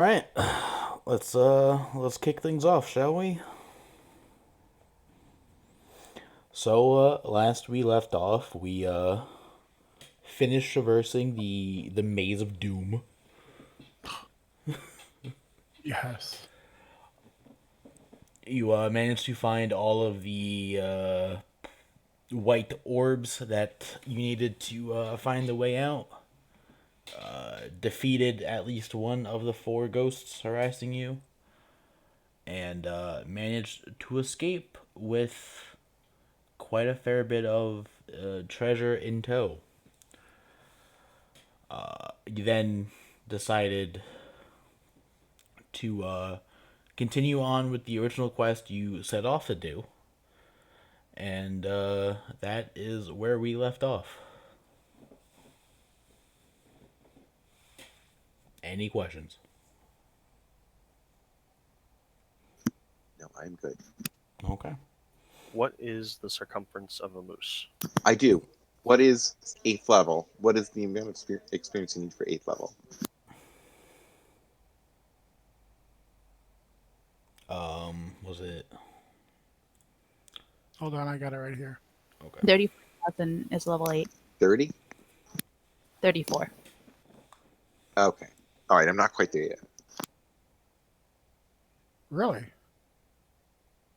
All right, let's kick things off, shall we? So last we left off, we finished traversing the maze of doom. Yes. You managed to find all of the white orbs that you needed to find the way out. Defeated at least one of the four ghosts harassing you, and managed to escape with quite a fair bit of treasure in tow. You then decided to continue on with the original quest you set off to do, and that is where we left off. Any questions? No, I'm good. Okay. What is the circumference of a moose? I do. What is 8th level? What is the amount of experience you need for 8th level? Was it Hold on, I got it right here. okay? 34,000 is level 8. 30? 34. Okay. All right, I'm not quite there yet. Really?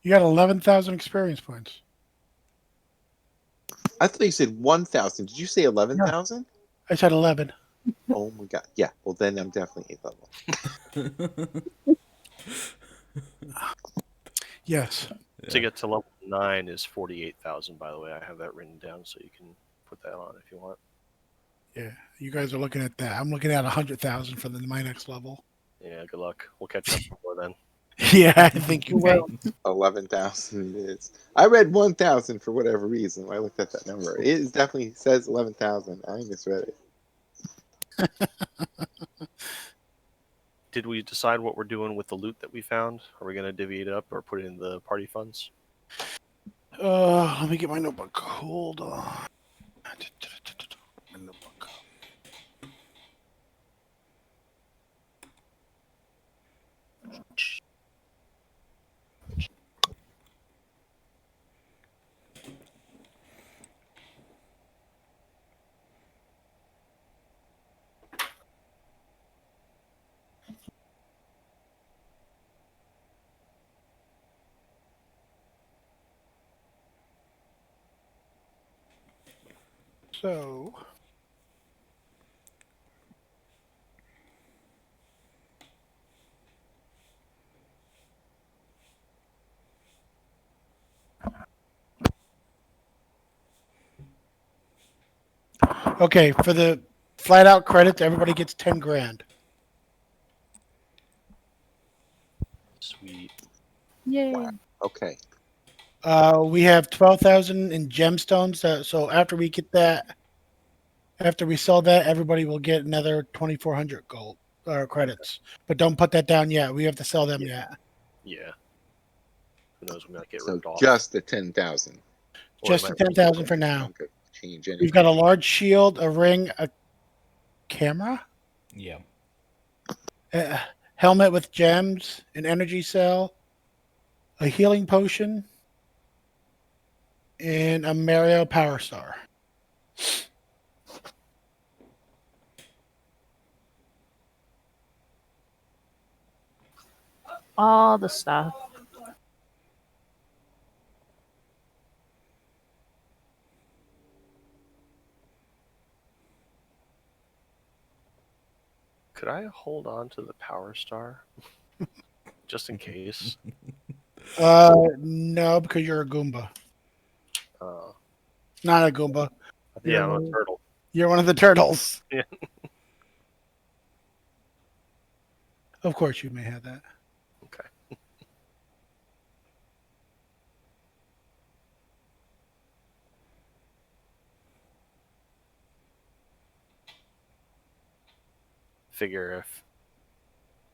You got 11,000 experience points. I thought you said 1,000. Did you say 11,000? I said 11. Oh my god. Yeah, well then I'm definitely 8th level. Yes. To get to level 9 is 48,000, by the way. I have that written down so you can put that on if you want. Yeah. You guys are looking at that. I'm looking at 100,000 for my next level. Yeah, good luck. We'll catch up before then. Yeah, I think you will. 11,000 is. I read 1,000 for whatever reason when I looked at that number. It is definitely says 11,000. I misread it. Did we decide what we're doing with the loot that we found? Are we going to divvy it up or put it in the party funds? Let me get my notebook. Hold on. My notebook. So, okay, for the flat out credits, everybody gets 10 grand. Sweet. Yay. Wow. Okay. We have 12,000 in gemstones. So after we get that, after we sell that, everybody will get another 2,400 gold credits. But don't put that down yet. We have to sell them yet. Yeah. Who knows? We might get So ripped off. just the 10,000. Or Just we the might- 10,000 for now. Could change anything. We've got a large shield, a ring, a camera, Yeah. a helmet with gems, an energy cell, a healing potion, and a Mario Power Star. All the stuff. Could I hold on to the Power Star? Just in case. No, because you're a Goomba. Uh, Not a Goomba. yeah, I'm a turtle. You're one of the turtles. Yeah. Of course, you may have that. Okay. Figure if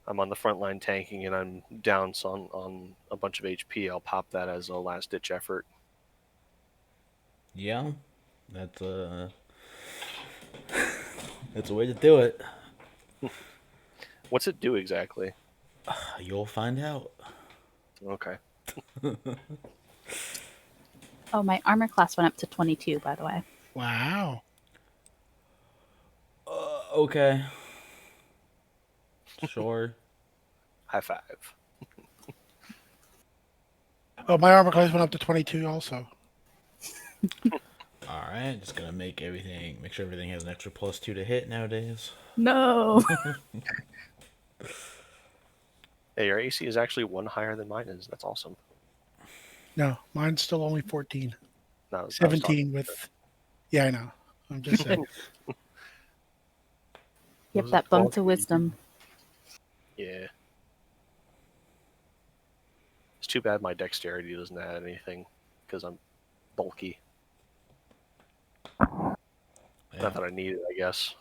I'm on the front line tanking and I'm down on a bunch of HP, I'll pop that as a last ditch effort. Yeah. That's that's a way to do it. What's it do exactly? You'll find out. Okay. Oh, my armor class went up to 22, by the way. Wow. Okay. Sure. High five. Oh, my armor class went up to 22 also. All right. Just gonna make sure everything has an extra +2 to hit nowadays. No. Hey, your AC is actually one higher than mine is. That's awesome. No, mine's still only 14. No, I was 17 with. Yeah, I know. I'm just saying. Yep, that bump to wisdom. Yeah. It's too bad my dexterity doesn't add anything because I'm bulky. Yeah. Not that I need it, I guess.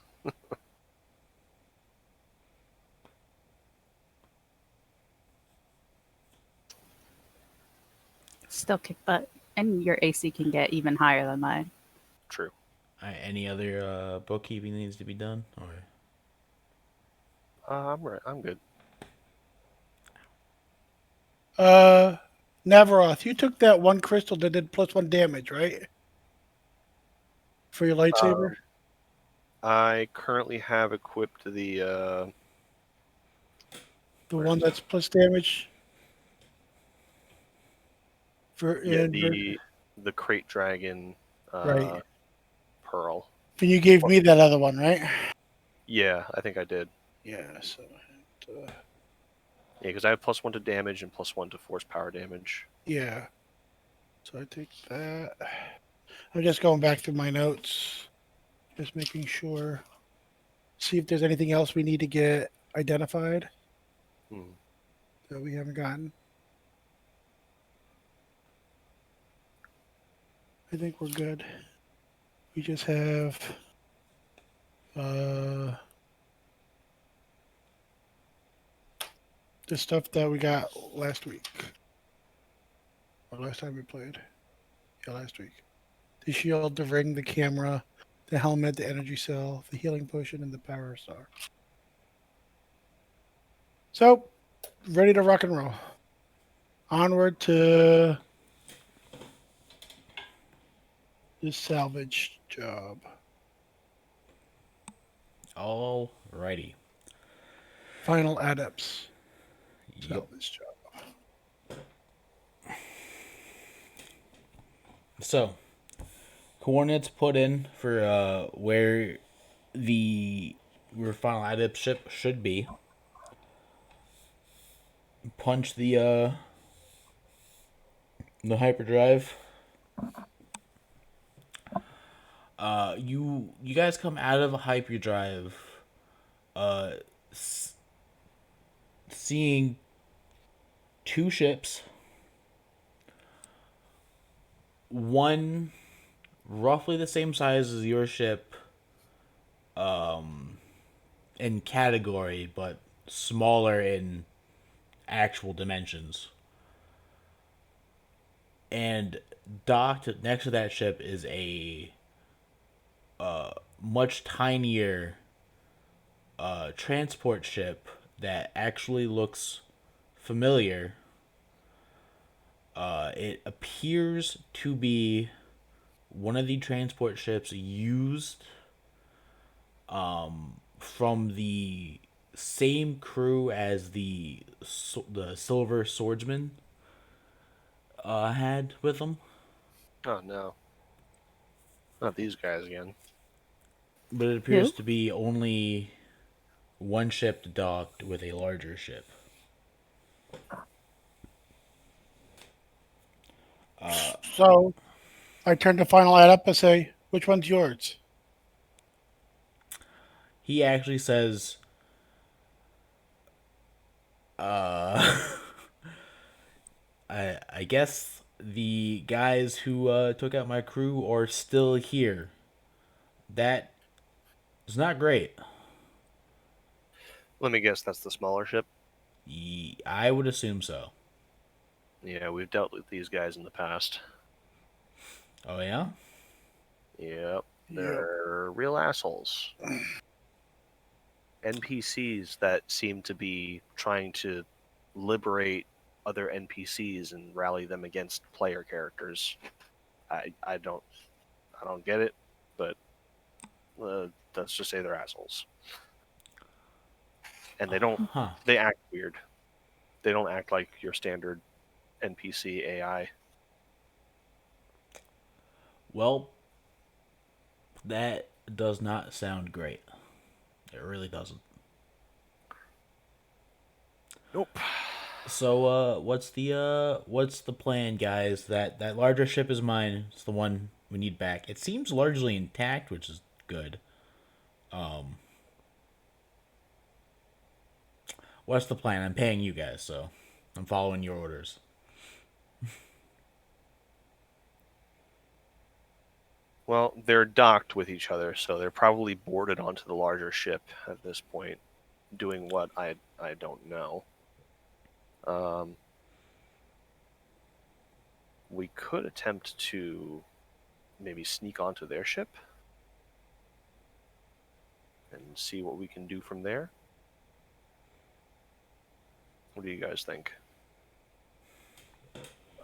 Still kick butt. And your AC can get even higher than mine. True. All right, any other bookkeeping needs to be done? Or I'm right. I'm good. Navaroth, you took that one crystal that did +1 damage, right? For your lightsaber? I currently have equipped the The one that's plus damage? For yeah in, the crate dragon right. pearl. And you gave me that other one, right? Yeah, I think I did. Yeah, so Yeah, because I have +1 to damage and +1 to force power damage. yeah. So I take that. I'm just going back through my notes. Just making sure. See if there's anything else we need to get identified Hmm. that we haven't gotten. I think we're good. We just have the stuff that we got last week. Or last time we played. Yeah, last week. The shield, the ring, the camera, the helmet, the energy cell, the healing potion, and the power star. So, ready to rock and roll. Onward to this salvage job. all righty. Final adepts. Yep. Salvage job. So, coordinates put in for where your final adept ship should be. Punch the hyperdrive. You guys come out of a hyperdrive, seeing two ships. One roughly the same size as your ship, in category, but smaller in actual dimensions. And docked next to that ship is a much tinier transport ship that actually looks familiar. It appears to be one of the transport ships used from the same crew as the Silver Swordsman had with them. Oh no, not these guys again. But it appears to be only one ship docked with a larger ship. So I turn to final add up and say, which one's yours? He actually says, I guess the guys who took out my crew are still here. That is not great. Let me guess, that's the smaller ship. I would assume so. Yeah, we've dealt with these guys in the past. Oh yeah? Yep, they're real assholes. NPCs that seem to be trying to liberate other NPCs and rally them against player characters. I don't get it, but let's just say they're assholes. And Huh. they act weird. They don't act like your standard NPC AI. Well, that does not sound great. It really doesn't. Nope. So, what's the plan, guys? That larger ship is mine. It's the one we need back. It seems largely intact, which is good. What's the plan? I'm paying you guys, so I'm following your orders. Well, they're docked with each other, so they're probably boarded onto the larger ship at this point, doing what I don't know. We could attempt to maybe sneak onto their ship and see what we can do from there. What do you guys think?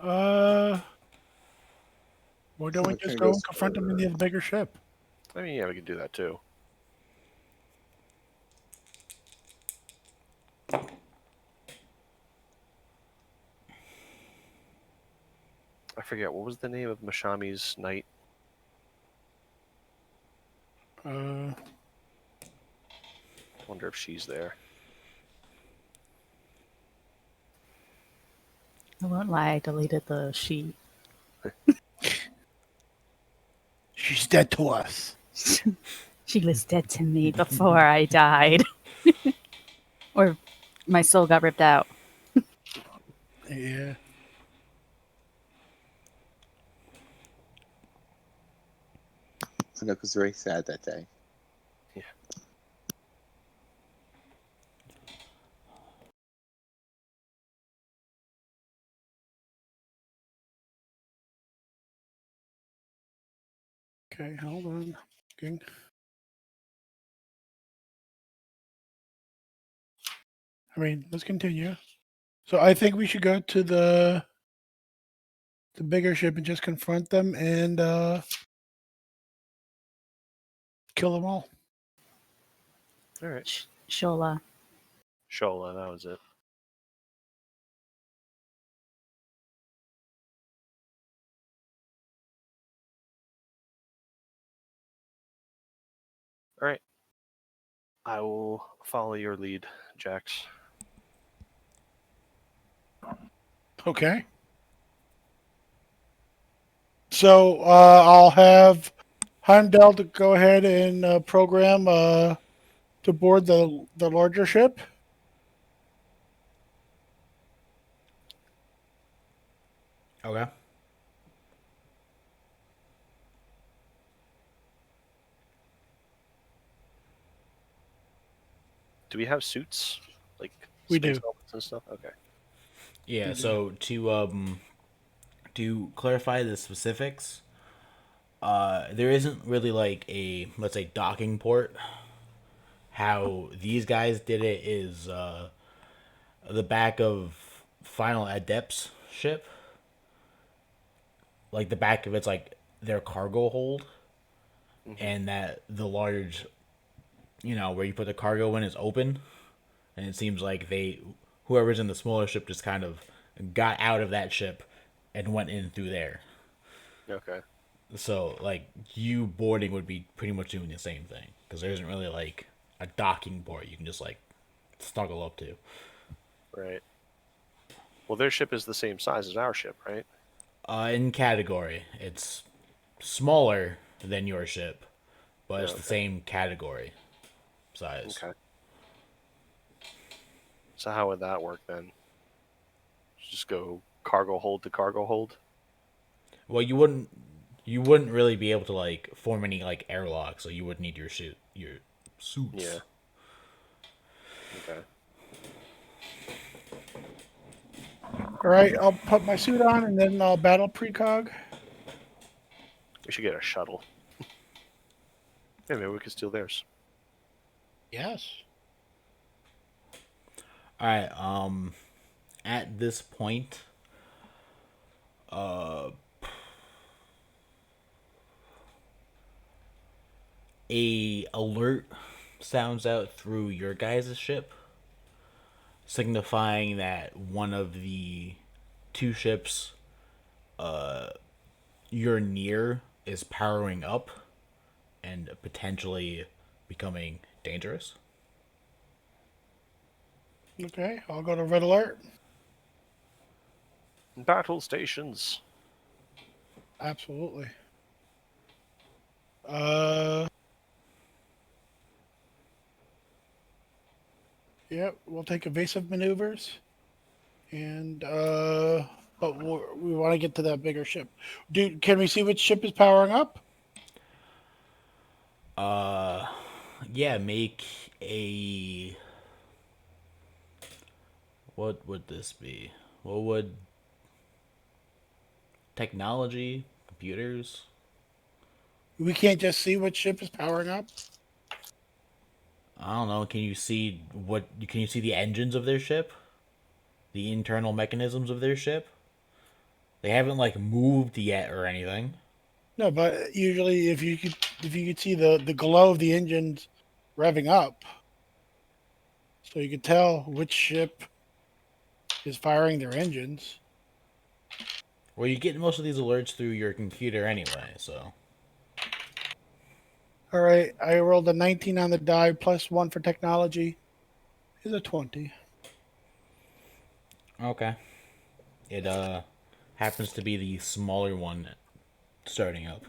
Why don't we Someone just kinda go goes and confront them in the bigger ship? I mean, yeah, we could do that too. I forget, what was the name of Mashami's knight? Uh, I wonder if she's there. I won't lie, I deleted the sheet. she's dead to us. She was dead to me before I died. Or my soul got ripped out. Yeah. Sanook was very sad that day. Yeah. Okay, hold on. Okay. I mean, let's continue. So I think we should go to the bigger ship and just confront them and kill them all. All right. Shola. Shola, that was it. All right. I will follow your lead, Jax. Okay. So I'll have Heimdall to go ahead and program to board the larger ship. Okay. Do we have suits? Like We space do. helmets and stuff? Okay. Yeah. So to clarify the specifics, there isn't really like a, let's say, docking port. How these guys did it is the back of Final Adept's ship, like the back of it's like their cargo hold, and that the large, where you put the cargo in is open, and it seems like whoever's in the smaller ship just kind of got out of that ship and went in through there. Okay. So like you boarding would be pretty much doing the same thing because there isn't really like a docking port you can just like snuggle up to. Right. Well, their ship is the same size as our ship, right? In category, it's smaller than your ship, but it's the Okay. same category size. Okay. So how would that work then? Just go cargo hold to cargo hold? Well, you wouldn't really be able to like form any like airlock, so you would need your suits. Yeah. Okay. All right, I'll put my suit on and then I'll battle precog. We should get a shuttle. Yeah, maybe we could steal theirs. Yes. All right. At this point, a alert sounds out through your guys' ship, signifying that one of the two ships you're near is powering up and potentially becoming dangerous. Okay, I'll go to red alert. Battle stations. Absolutely. Uh. Yep, we'll take evasive maneuvers, and but we want to get to that bigger ship. Dude, can we see which ship is powering up? Yeah, make a. What would this be? What would technology, computers? We can't just see which ship is powering up. I don't know. Can you see what? Can you see the engines of their ship? The internal mechanisms of their ship? They haven't like moved yet or anything. No, but usually if you could see the glow of the engines revving up, so you could tell which ship is firing their engines. Well, you get most of these alerts through your computer anyway, so. All right, I rolled a 19 on the die plus 1 for technology is a 20. Okay. It happens to be the smaller one starting up.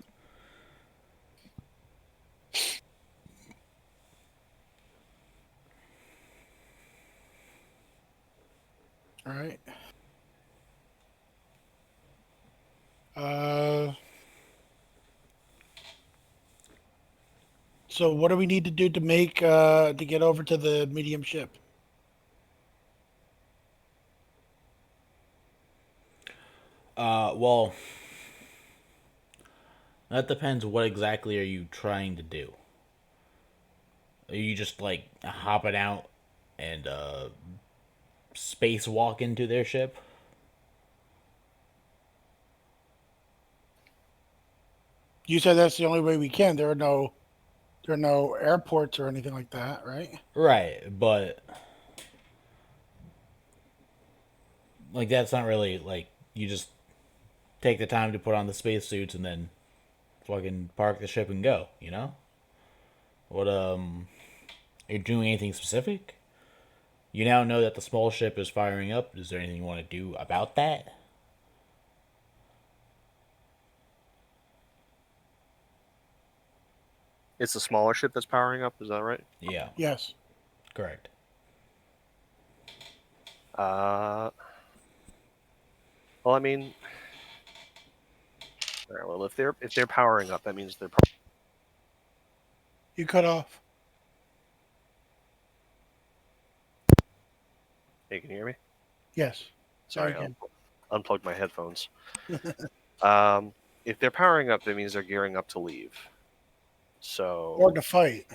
All right. Uh, so what do we need to do to make to get over to the medium ship? Well, that depends. What exactly are you trying to do? Are you just like hopping out and spacewalk into their ship? You said that's the only way we can. There are no airports or anything like that, right? Right, but like that's not really like you just take the time to put on the spacesuits and then fucking park the ship and go, you know? What are you doing anything specific? You now know that the small ship is firing up. Is there anything you want to do about that? It's the smaller ship that's powering up. Is that right? Yeah, Yes. correct. Well, I mean, all right, well, if they're powering up, that means they're. You cut off. Hey, can you hear me? Yes. Sorry, Again. unplugged my headphones. If they're powering up, that means they're gearing up to leave. So, Or to fight.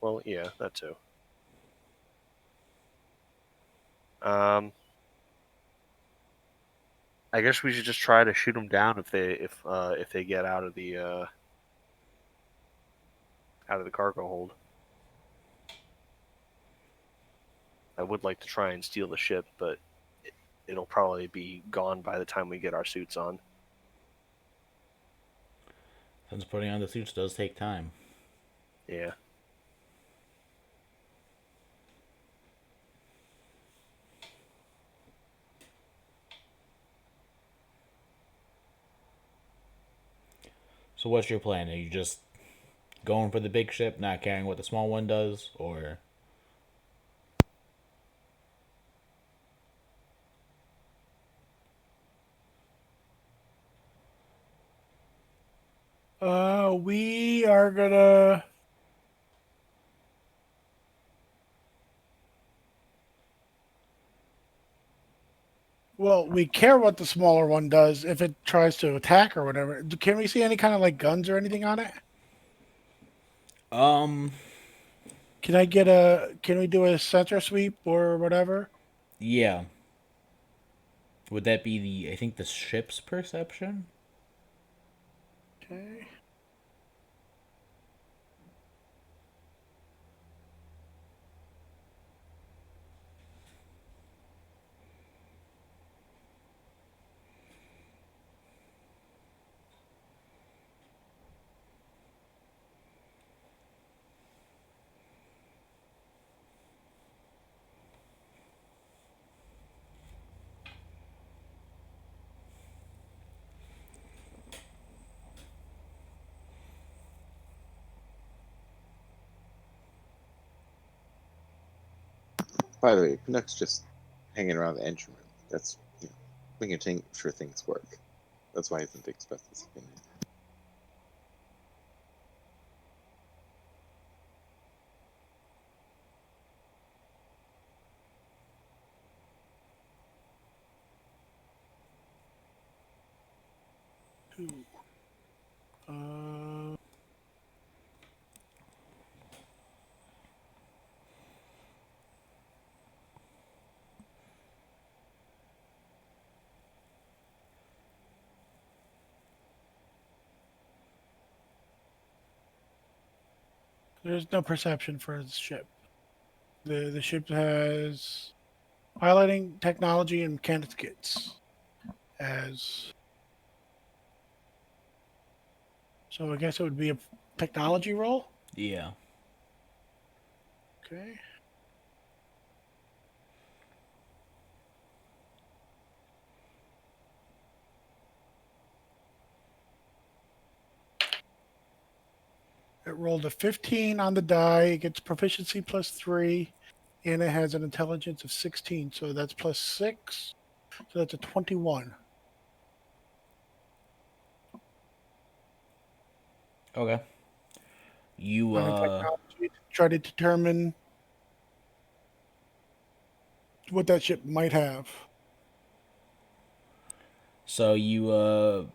well, yeah, that too. I guess we should just try to shoot them down if they get out of the cargo hold. I would like to try and steal the ship, but it'll probably be gone by the time we get our suits on. Since putting on the suits does take time. Yeah. So what's your plan? Are you just going for the big ship, not caring what the small one does, or We are gonna. Well, we care what the smaller one does if it tries to attack or whatever. Can we see any kind of like guns or anything on it? um Can we do a center sweep or whatever? Yeah. Would that be I think the ship's perception? Okay. By the way, Canuck's just hanging around the engine room. That's making sure things work. That's why I didn't expect this opinion. Two. Uh, there's no perception for the ship. The ship has piloting technology and mechanics kits as. So I guess it would be a technology role. Yeah. Okay. It rolled a 15 on the die. It gets proficiency +3, and it has an intelligence of 16. So that's +6. So that's a 21. Okay. You On a technology to try to determine what that ship might have. so you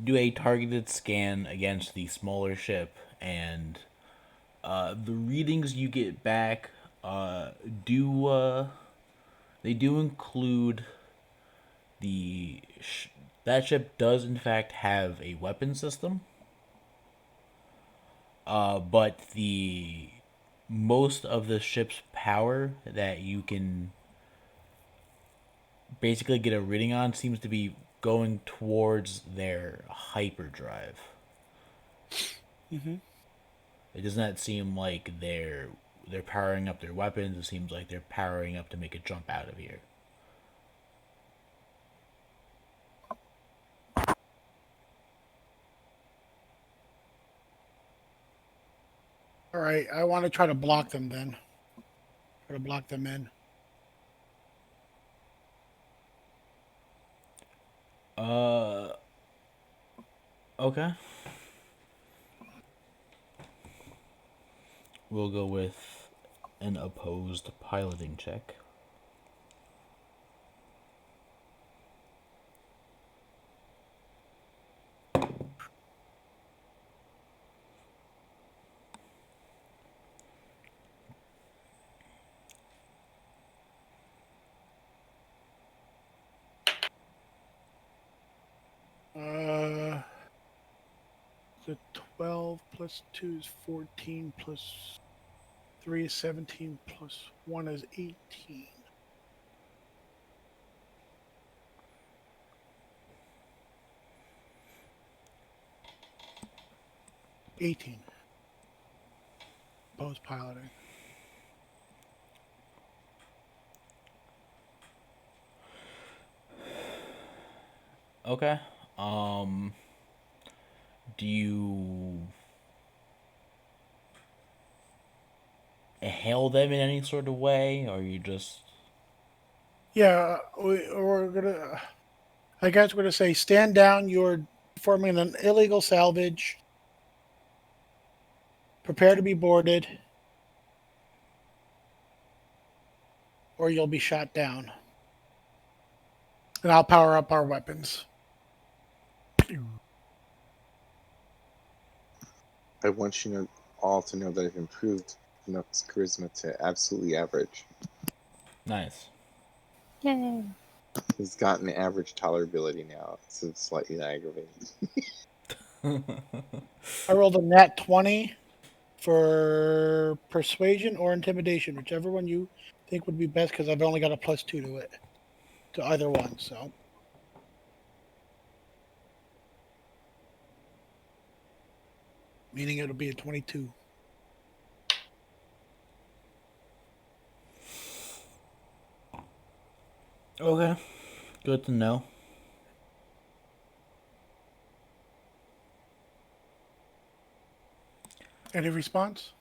do a targeted scan against the smaller ship, and the readings you get back do they do include that ship does in fact have a weapon system, but the most of the ship's power that you can basically get a reading on seems to be going towards their hyperdrive. Mm-hmm. It does not seem like they're powering up their weapons. It seems like they're powering up to make a jump out of here. All right. I want to try to block them then. Try to block them in. Uh, okay. We'll go with an opposed piloting check. The 12 +2 is 14 +3 is 17 +1 is 18. 18. Opposed piloting. Okay. Um, do you hail them in any sort of way, or you just Yeah, we're gonna. I guess we're gonna say stand down. You're performing an illegal salvage. Prepare to be boarded, or you'll be shot down. And I'll power up our weapons. I want you all to know that I've improved Nook's charisma to absolutely average. Nice. Yay. He's gotten average tolerability now. So it's slightly aggravating. I rolled a nat 20 for persuasion or intimidation, whichever one you think would be best, because I've only got a +2 to it, to either one. So meaning it'll be a 22. Okay. Good to know. Any response?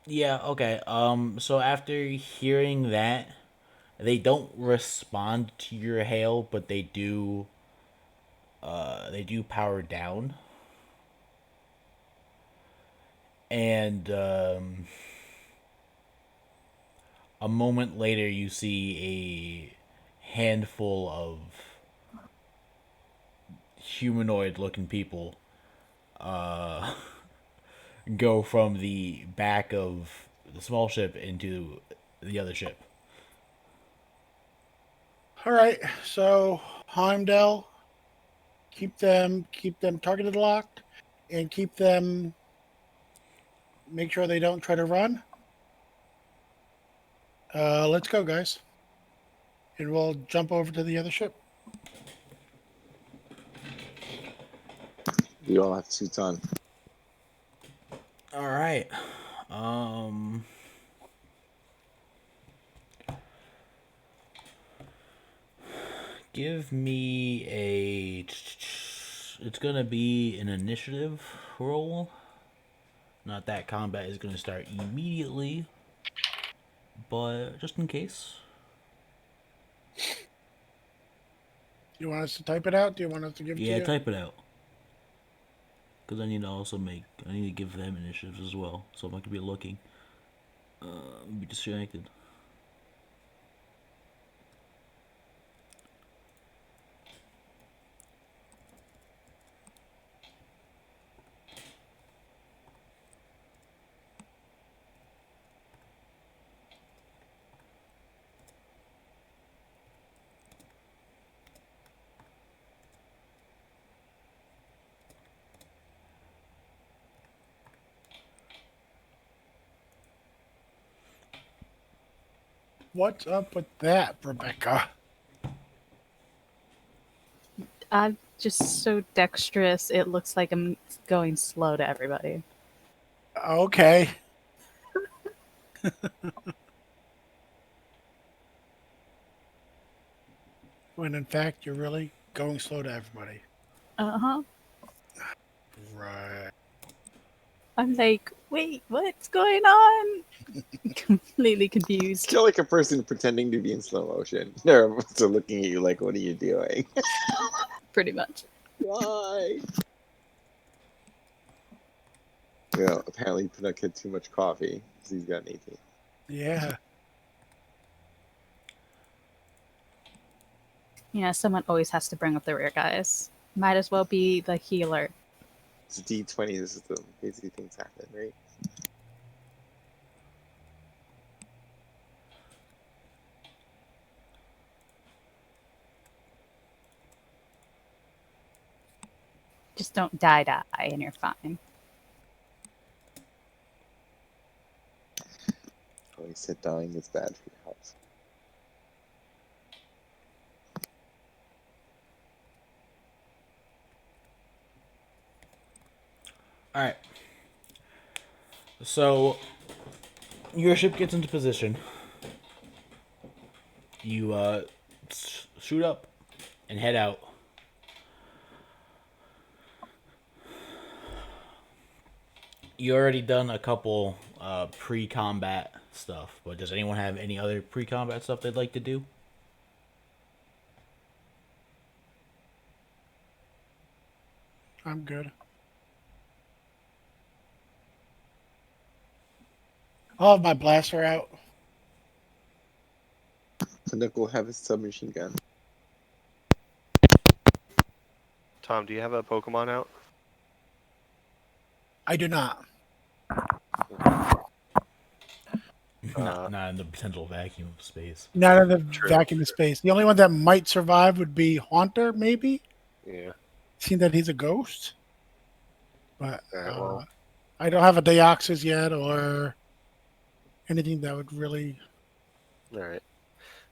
Yeah, okay. So after hearing that, they don't respond to your hail, but they do power down. And a moment later you see a handful of humanoid looking people go from the back of the small ship into the other ship. All right. So Heimdall, keep them targeted locked, and keep them. Make sure they don't try to run. Let's go, guys. And we'll jump over to the other ship. We all have suits on. All right. Um Give me a. It's gonna be an initiative roll. Not that combat is gonna start immediately, but just in case. You want us to type it out? Do you want us to give it to Yeah, you? type it out. Because I need to also I need to give them initiatives as well. So I'm not gonna be looking. Be distracted. What's up with that, Rebecca? I'm just so dexterous, it looks like I'm going slow to everybody. Okay. When in fact you're really going slow to everybody. Uh huh. Right. I'm like, wait, what's going on? Completely confused. You're like a person pretending to be in slow motion. They're also looking at you like, what are you doing? Pretty much. Why? You know, apparently Pinnock had too much coffee because he's got an 18. Yeah. Yeah, someone always has to bring up the rear guys. Might as well be the healer. It's a D20. This is the crazy things happen, right? Just don't die and you're fine. Oh, he said dying is bad for your health. All right. So your ship gets into position. You shoot up and head out. You already done a couple pre-combat stuff, but does anyone have any other pre-combat stuff they'd like to do? I'm good. I'll have my blaster out. Pinocchio will have his submachine gun. Tom, do you have a Pokemon out? I do not. Not in the potential vacuum of space. Not in the True. vacuum of space. The only one that might survive would be Haunter, maybe. Yeah. Seeing that he's a ghost. But All right. Well, I don't have a Deoxys yet or anything that would really. all right.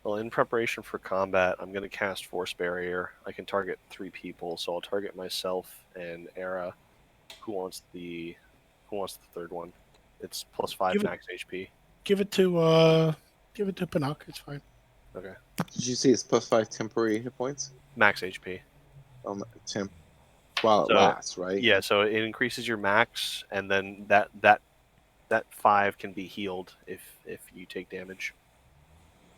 Well, in preparation for combat, I'm going to cast Force Barrier. I can target 3 people, so I'll target myself and Era. Who wants the third one? It's +5 Give it- max HP. Give it to Pinocchio. It's fine. Okay. Did you see it's +5 temporary hit points? Max HP. Temp. While it So, lasts, right? Yeah, so it increases your max, and then that 5 can be healed if you take damage.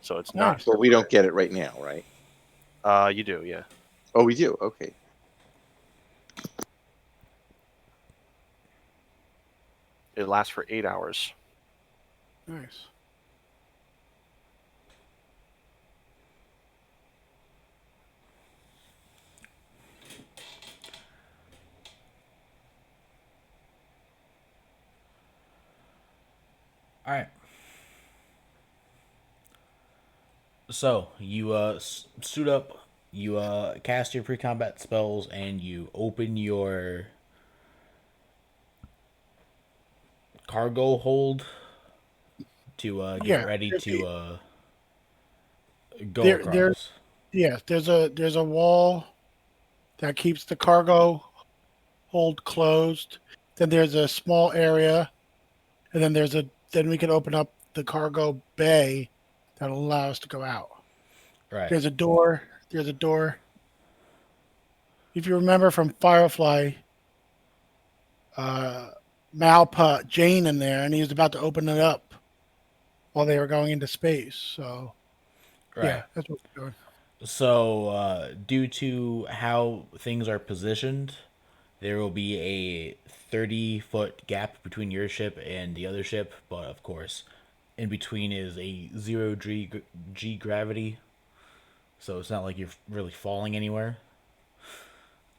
So it's not. Nice. But we don't get it right now, right? You do, yeah. Oh, we do. Okay. It lasts for 8 hours. Nice. All right. So you suit up, you cast your pre-combat spells, and you open your cargo hold to get Yeah, ready to go there- across. there's- Yes, there's a wall that keeps the cargo hold closed. Then there's a small area, and then we can open up the cargo bay that'll allow us to go out. Right. There's a door. There's a door. If you remember from Firefly, Mal put Jane in there, and he was about to open it up while they were going into space. So Right. yeah, that's what we're doing. So, due to how things are positioned, there will be a 30-foot gap between your ship and the other ship, but of course, in between is a 0 G gravity, so it's not like you're really falling anywhere.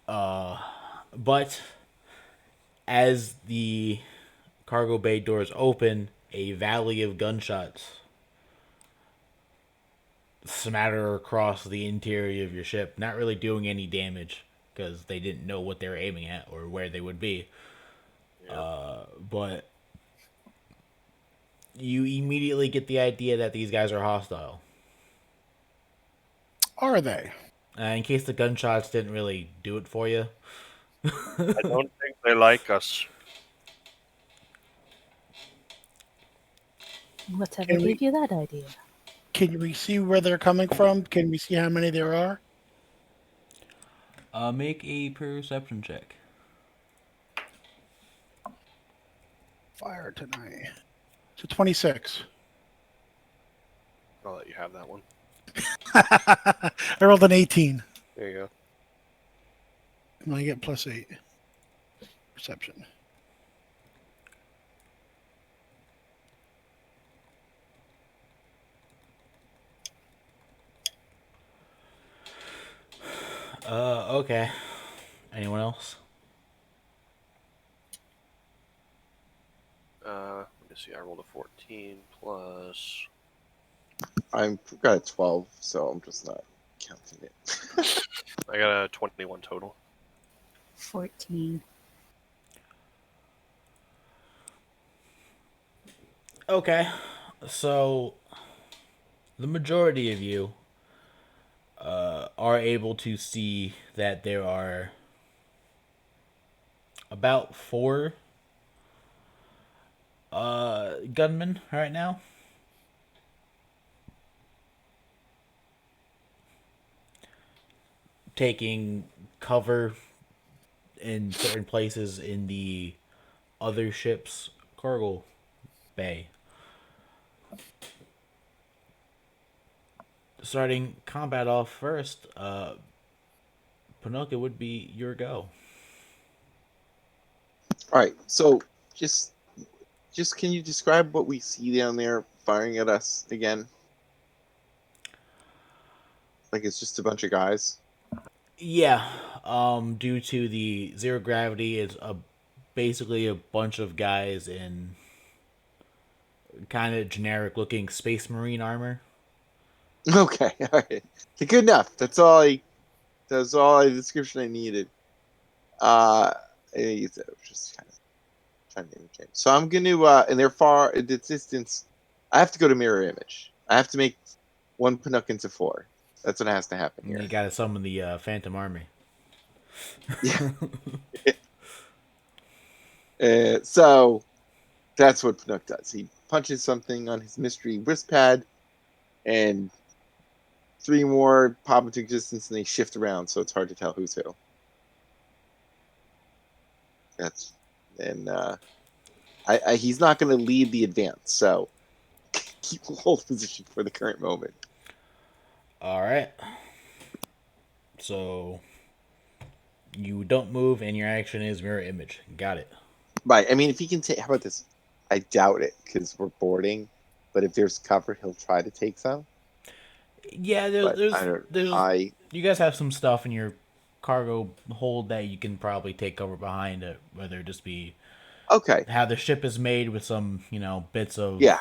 But as the cargo bay doors open, a valley of gunshots smatter across the interior of your ship, not really doing any damage because they didn't know what they were aiming at or where they would be. But you immediately get the idea that these guys are hostile. Are they? In case the gunshots didn't really do it for you, I don't think they like us. Whatever Can we- gave you that idea? Can we see where they're coming from? Can we see how many there are? make a perception check. Fire tonight. So 26. I'll let you have that one. I rolled an 18. There you go. And I get +8. Perception. Okay. Anyone else? Let me see. I rolled a 14 plus. I've got a 12, so I'm just not counting it. I got a 21 total. 14. Okay. So, the majority of you are able to see that there are about 4 gunmen right now. Taking cover in certain places in the other ship's cargo bay. Starting combat off first, Pinocchio would be your go. All right, so just just can you describe what we see down there firing at us again? Like it's just a bunch of guys. Yeah, due to the zero gravity, it's basically a bunch of guys in kind of generic looking space marine armor. Okay, all right. Good enough. That's all the description I needed. It's just kind of trying to interchange. So I'm gonna and they're far at the distance. I have to go to mirror image. I have to make one Pinook into 4. That's what has to happen And here. you gotta summon the Phantom Army. Yeah. So that's what Pinook does. He punches something on his mystery wrist pad, and 3 more pop into existence, and they shift around, so it's hard to tell who's who. That's and he's not going to lead the advance, so keep hold position for the current moment. All right. So you don't move, and your action is mirror image. Got it. Right. I mean, if he can take, how about this? I doubt it because we're boarding, but if there's cover, he'll try to take some. Yeah, But there's you guys have some stuff in your cargo hold that you can probably take cover behind it, whether it just be okay. how the ship is made with some, bits of Yeah.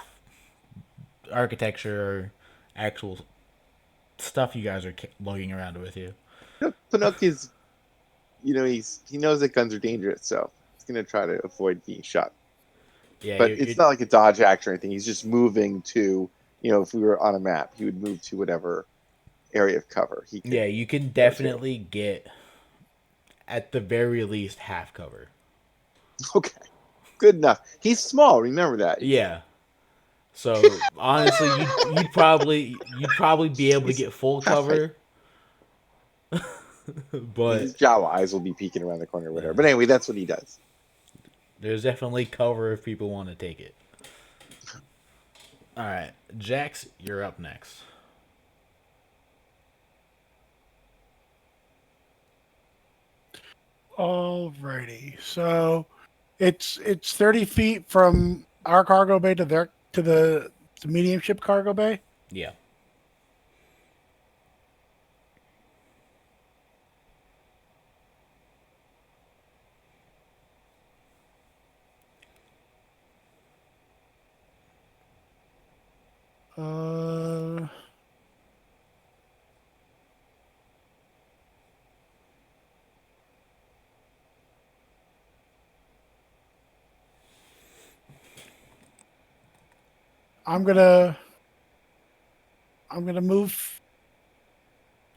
architecture or actual stuff you guys are lugging around with you. Pinook is, he knows that guns are dangerous, so he's gonna try to avoid being shot. Yeah, But it's not like a dodge action or anything. He's just moving to, if we were on a map, he would move to whatever area of cover he can. Yeah, you can definitely get at the very least half cover. Okay, good enough. He's small. Remember that. Yeah. So honestly, you'd probably be able to get full cover. But his Jawa eyes will be peeking around the corner or whatever. But anyway, that's what he does. There's definitely cover if people want to take it. All right, Jax, you're up next. Alrighty. So it's 30 feet from our cargo bay to the medium ship cargo bay. Yeah. I'm gonna move.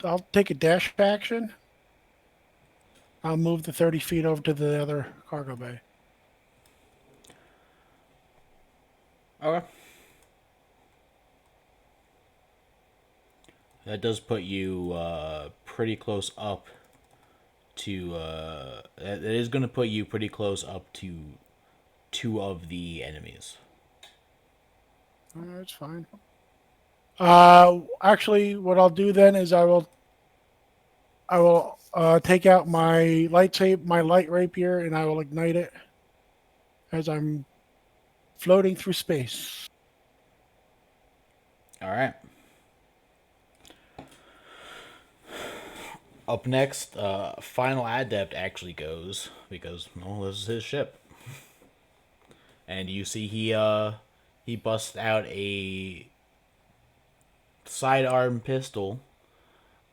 I'll take a dash action. I'll move the 30 feet over to the other cargo bay. Okay. That does put you pretty close up to. That is going to put you pretty close up to 2 of the enemies. That's fine. Actually, what I'll do then is I will take out my light rapier, and I will ignite it as I'm floating through space. All right. Up next, Final Adept actually goes because this is his ship, and you see he busts out a sidearm pistol,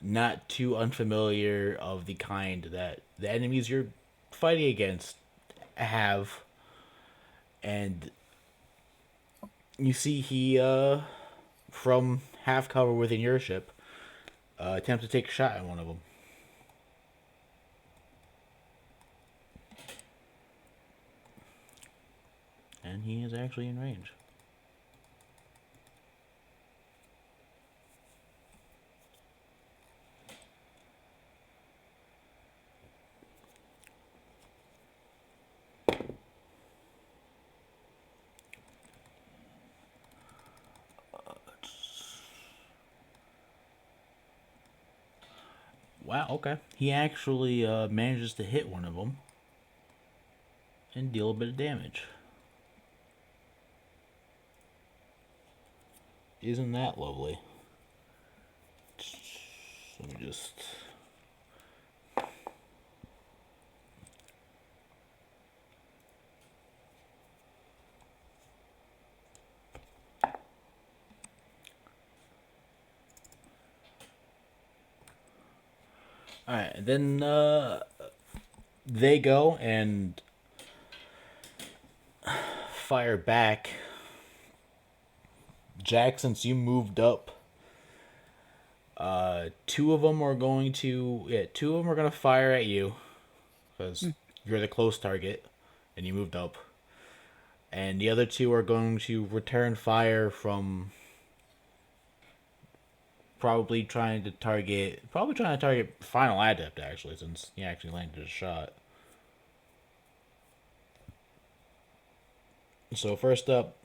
not too unfamiliar of the kind that the enemies you're fighting against have, and you see he from half cover within your ship attempts to take a shot at one of them. And he is actually in range. Wow, okay. He actually manages to hit one of them and deal a bit of damage. isn't that lovely. Let me just. All right, then they go and fire back. Jack, since you moved up, two of them are going to fire at you because you're the close target, and you moved up. And the other two are going to return fire from probably trying to target Final Adept, actually, since he actually landed a shot. So first up,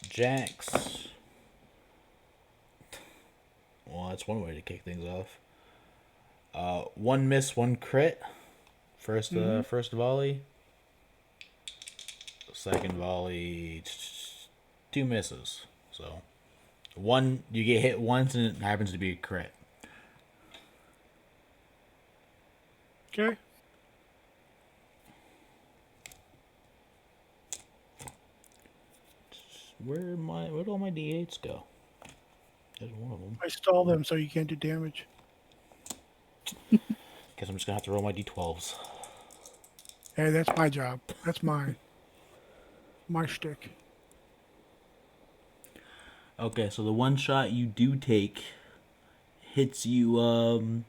Jax. Well, that's one way to kick things off. One miss, one crit. First volley. Second volley, two misses. So one, you get hit once and it happens to be a crit. Okay. Where'd all my D8s go? There's one of them. I stall them so you can't do damage. Guess I'm just gonna have to roll my D12s. Hey, that's my job. That's mine. My shtick. Okay, so the one shot you do take hits you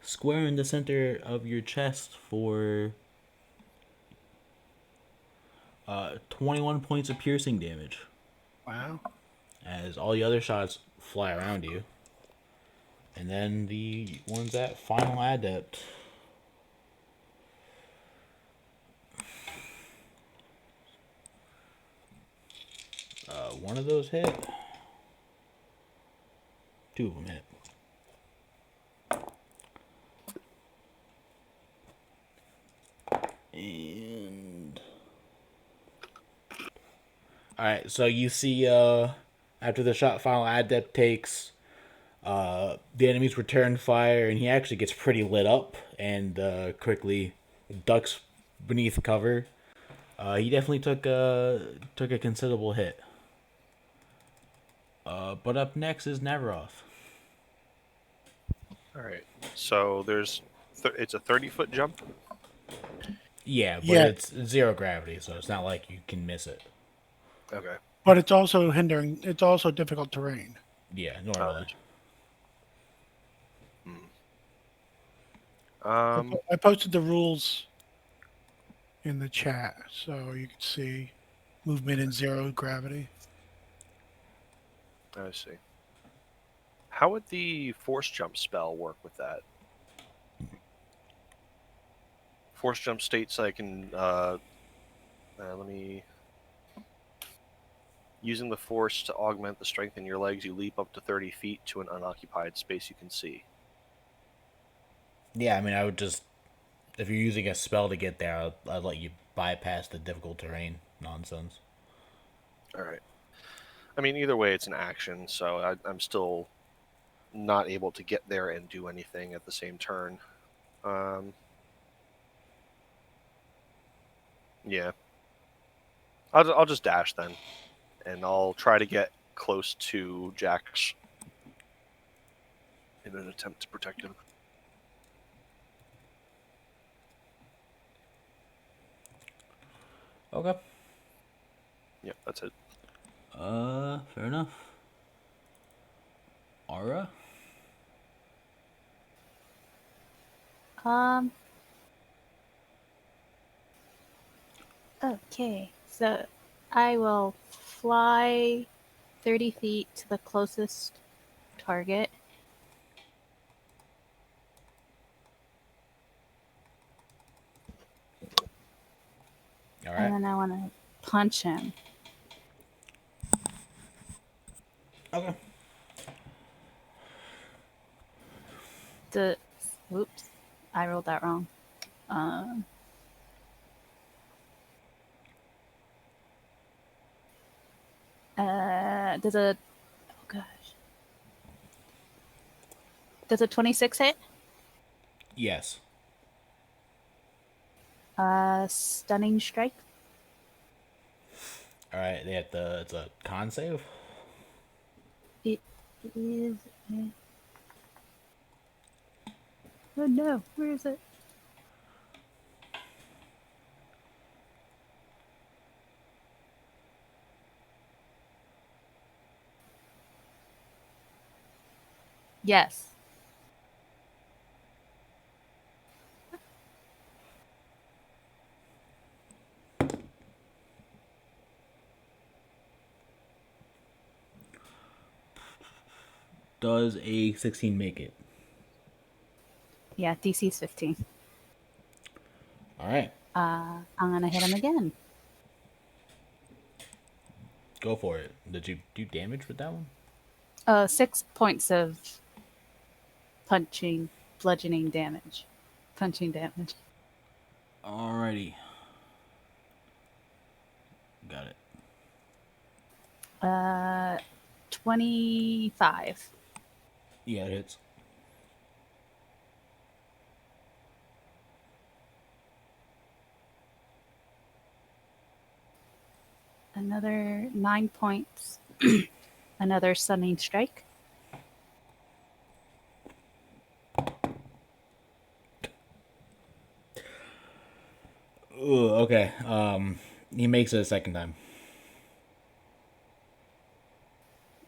square in the center of your chest for 21 points of piercing damage. Wow. As all the other shots fly around you. And then the ones at Final Adept. One of those hit. Two of them hit. And alright, so you see after the shot Final Adept takes, the enemies return fire, and he actually gets pretty lit up and quickly ducks beneath cover. He definitely took a considerable hit. But up next is Navaroth. All right. So it's a 30-foot jump. Yeah, but Yeah. it's zero gravity, so it's not like you can miss it. Okay. But it's also hindering. It's also difficult terrain. Yeah, normally. I posted the rules in the chat so you can see movement in zero gravity. I see. How would the force jump spell work with that? Force jump states I can let me. Using the force to augment the strength in your legs, you leap up to 30 feet to an unoccupied space you can see. Yeah, I mean, I would just, if you're using a spell to get there, I'd let you bypass the difficult terrain nonsense. All right. I mean, either way, it's an action, so I'm still not able to get there and do anything at the same turn. Yeah. I'll just dash then, and I'll try to get close to Jax in an attempt to protect him. Okay. Yep, that's it. Fair enough. Aura? Okay, so I will fly 30 feet to the closest target. All And right. then I want to punch him. Okay. Whoops, I rolled that wrong. Does a oh gosh. Does a 26 hit? Yes. Stunning strike. All right. It's a con save. It is. Oh no, where is it? Yes. Does a 16 make it? Yeah, DC's 15. All right. I'm gonna hit him again. Go for it. Did you do damage with that one? 6 points of bludgeoning damage. Punching damage. Alrighty. Got it. 25. Yeah, it hits. Another 9 points. Another stunning strike. Ooh, okay. He makes it a second time.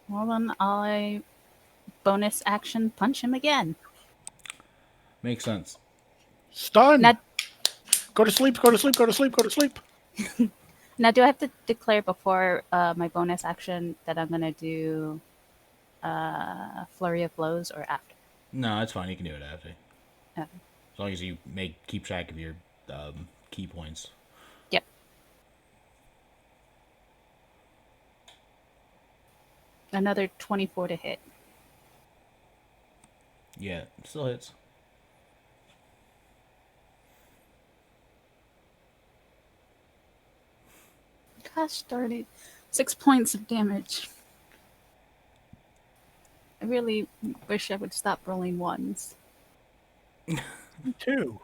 Well, then I bonus action punch him again. Makes sense. Stun. Now, Go to sleep. Go to sleep. Go to sleep. Go to sleep. now, do I have to declare before my bonus action that I'm gonna do flurry of blows or after? No, it's fine. You can do it after. Okay. As long as you keep track of your key points. Yep. Another 24 to hit. Yeah, it still hits. Gosh darn it. 6 points of damage. I really wish I would stop rolling ones. 2.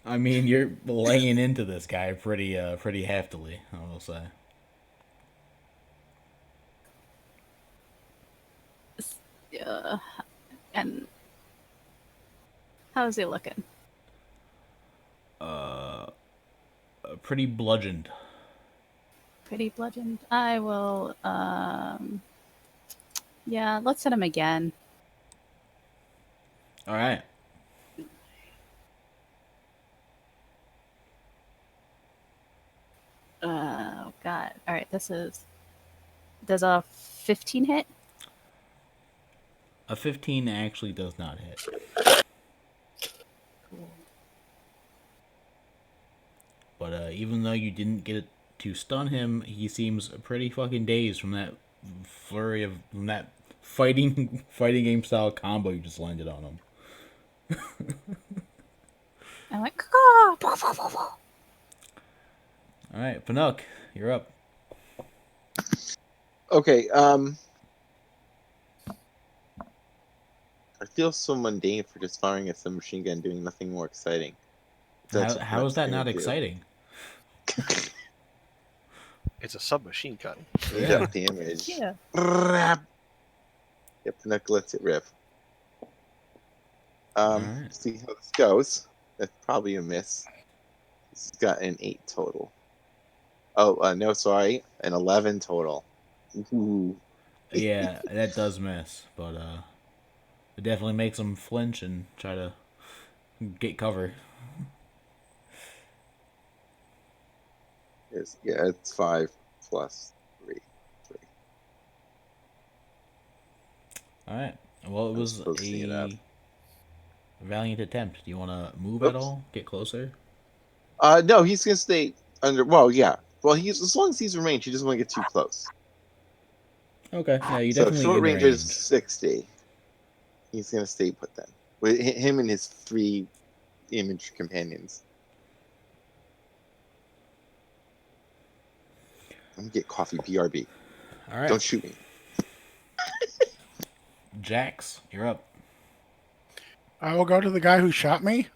I mean, you're laying into this guy pretty heftily, I will say. And how's he looking? Pretty bludgeoned. Pretty bludgeoned. I will, yeah, let's hit him again. All right. Oh, God. All right, does a 15 hit? A 15 actually does not hit. But even though you didn't get it to stun him, he seems pretty fucking dazed from that from that fighting game style combo you just landed on him. I went, caw. All right, Panook, you're up. Okay. I feel so mundane for just firing a submachine gun, doing nothing more exciting. That's what How is that Canuck's not gonna do. exciting? It's a submachine gun. Yeah. Damage. Yeah. Rap. Yep, Canuck lets it rip. Alright. See how this goes. That's probably a miss. He's got an 8 total. Oh, no, sorry, an 11 total. Ooh. Yeah, that does miss, but it definitely makes him flinch and try to get cover. Yeah, it's 5 plus 3. All right. Well, it I'm was posting it up. a valiant attempt. Do you want to move Oops. at all? Get closer? No, he's gonna stay under. Well, yeah. Well, he's as long as he's in range, he doesn't want to get too close. Okay. Yeah, you So definitely short in range range. is 60. He's gonna stay put then. With him and his 3 image companions. I'm gonna get coffee. BRB. All right, Don't shoot me. Jax, you're up. I will go to the guy who shot me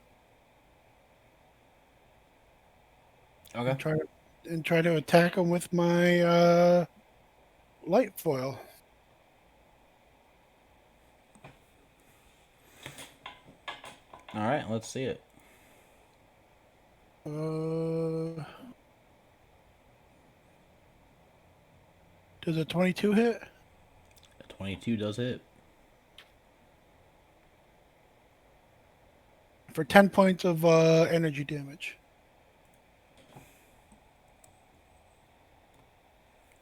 Okay. and try to attack him with my light foil. All right, let's see it. Does a 22 hit? A 22 does hit. For 10 points of energy damage.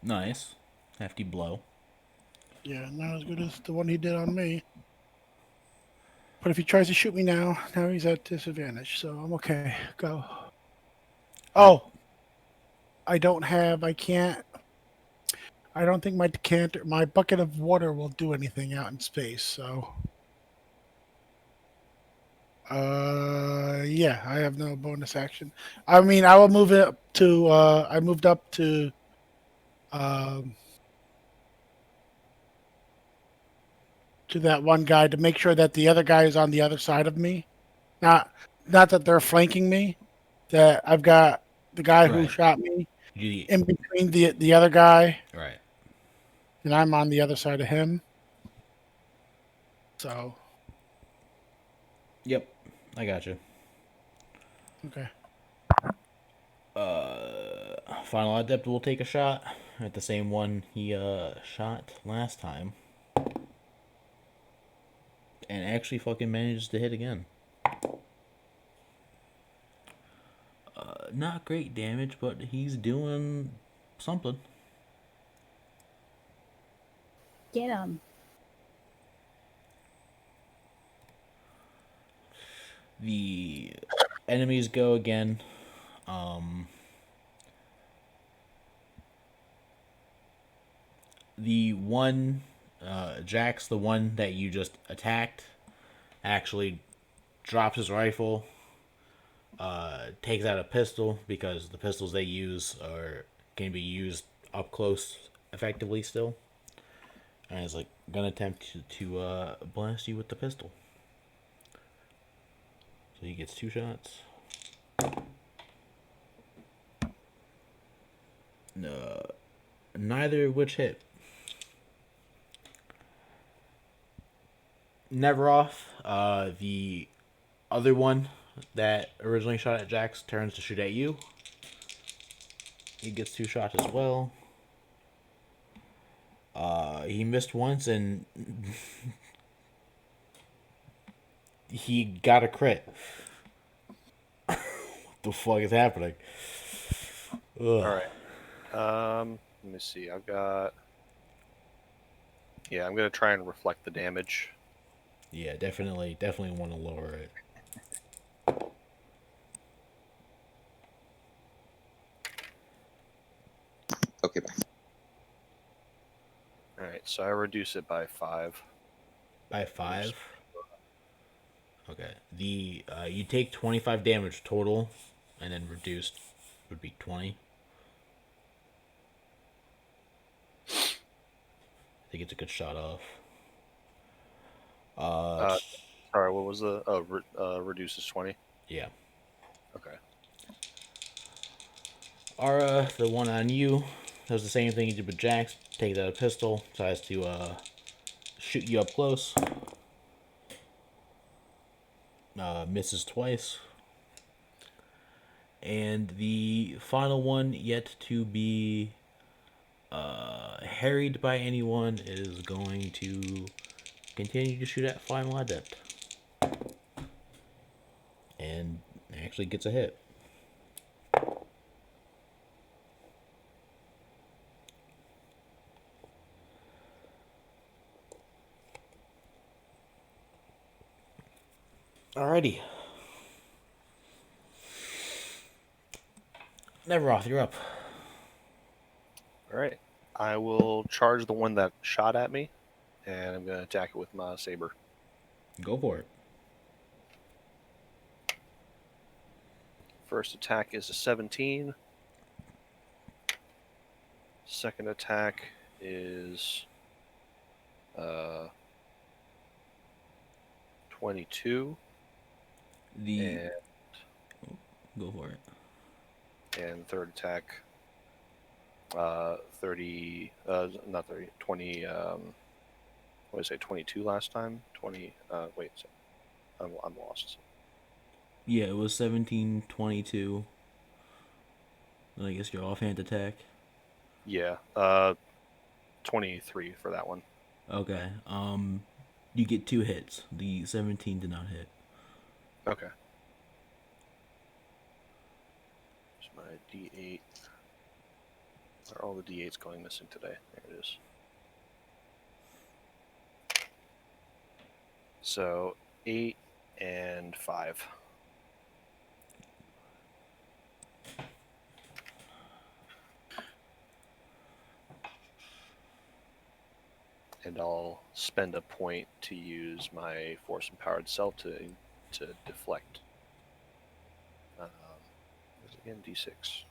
Nice. Hefty blow. Yeah, not as good as the one he did on me. But if he tries to shoot me now he's at disadvantage, so I'm okay. Go. Oh! I don't think my decanter, my bucket of water will do anything out in space, so. Yeah, I have no bonus action. I mean, I will move it up to, I moved up um, to that one guy to make sure that the other guy is on the other side of me. Not that they're flanking me, that I've got the guy who Right. shot me You, in between the other guy, right. and I'm on the other side of him. So, Yep. I got you. okay. Final Adept will take a shot at the same one he shot last time. And actually fucking manages to hit again. Not great damage, but he's doing something. Get him. The enemies go again. The one, Jax, the one that you just attacked, actually drops his rifle, takes out a pistol because the pistols they use can be used up close effectively still, and is like gonna attempt to blast you with the pistol. So he gets 2 shots. No, neither of which hit. Neveroff, the other one that originally shot at Jax, turns to shoot at you. He gets 2 shots as well. He missed once and he got a crit. What the fuck is happening? Ugh. All right. Let me see. I've got. Yeah, I'm gonna try and reflect the damage. Yeah, definitely want to lower it. Okay, bye. All right, so I reduce it by 5. By 5. Okay. The you take 25 damage total, and then reduced would be 20. I think it's a good shot off. Sorry, what was the reduces 20? Yeah. Okay. Ara, the one on you, does the same thing you did with Jax. Takes out a pistol, tries to shoot you up close. Misses twice. And the final one yet to be harried by anyone is going to continue to shoot at Final Adept. And actually gets a hit. Alrighty. Neveroth, you're up. All right. I will charge the one that shot at me, and I'm gonna attack it with my saber. Go for it. First attack is a 17. Second attack is 22, The and go for it. third attack 30 not 30 20 what did I say 22 last time 20 wait so I'm lost. Yeah, it was 17, 22. Then I guess your offhand attack. Yeah, 23 for that one. Okay. You get 2 hits. The 17 did not hit. Okay. So my D8. Are all the D8s going missing today? There it is. So 8 and 5. And I'll spend a point to use my force empowered self to deflect. Where's it again? D6.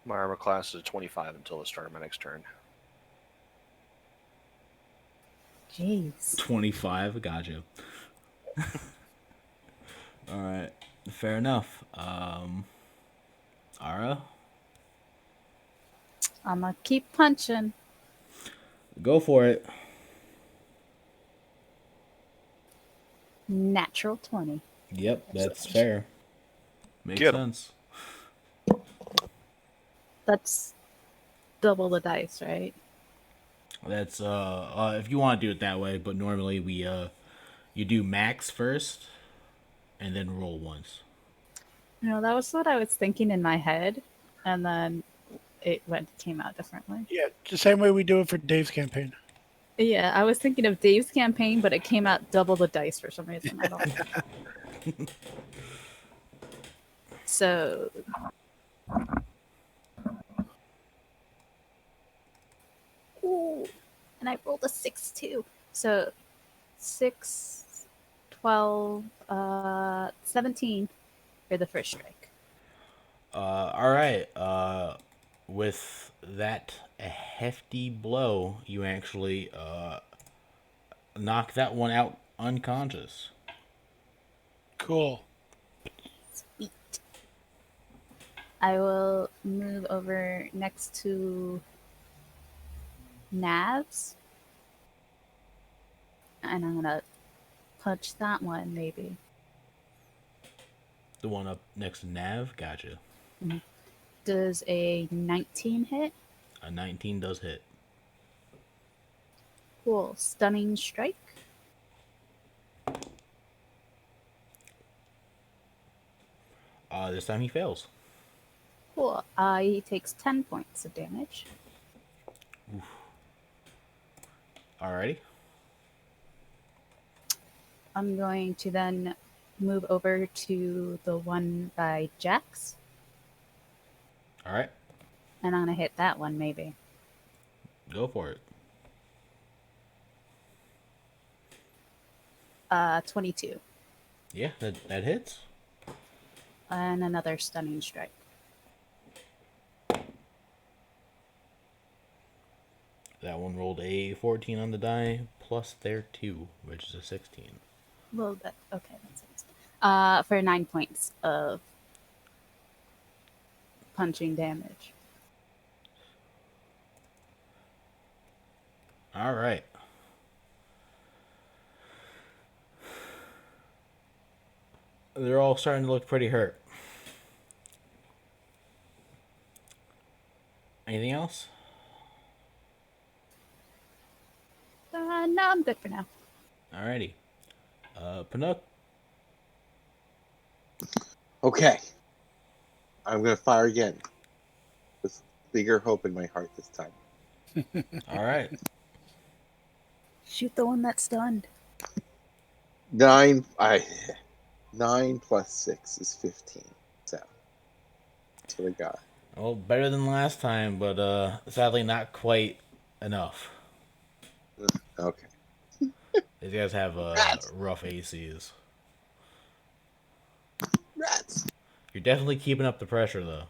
My armor class is 25 until the start of my next turn. Jeez. 25. Gotcha. All right. Fair enough. Ara, I'm gonna keep punching. go for it. Natural 20. Yep, that's fair. Makes Get 'em. sense. That's double the dice, right? That's if you want to do it that way, but normally we you do max first and then roll once. That was what I was thinking in my head, and then came out differently. Yeah, the same way we do it for Dave's campaign. Yeah, I was thinking of Dave's campaign, but it came out double the dice for some reason. I don't know. So ooh, and I rolled a 6 too. So 6, 12, 17 for the first strike. All right. With that hefty blow, you actually knock that one out unconscious. Cool. Sweet. I will move over next to Navs. And I'm gonna punch that one, maybe. The one up next to Nav, gotcha. Does a 19 hit? A 19 does hit. Cool. Stunning strike. This time he fails. Cool. He takes 10 points of damage. Alrighty. I'm going to then move over to the one by Jax. All right. And I'm going to hit that one, maybe. Go for it. 22. Yeah, that hits. And another stunning strike. That one rolled a 14 on the die, plus their 2, which is a 16. Well, okay, that's nice. For 9 points of punching damage. All right. They're all starting to look pretty hurt. Anything else? No, I'm good for now. Alrighty. Panook. Okay. I'm gonna fire again. With bigger hope in my heart this time. All right. Shoot the one that's stunned. 9 plus 6 is 15. So that's what I got. Well, better than last time, but sadly not quite enough. Okay. These guys have rough ACs. Rats. You're definitely keeping up the pressure, though.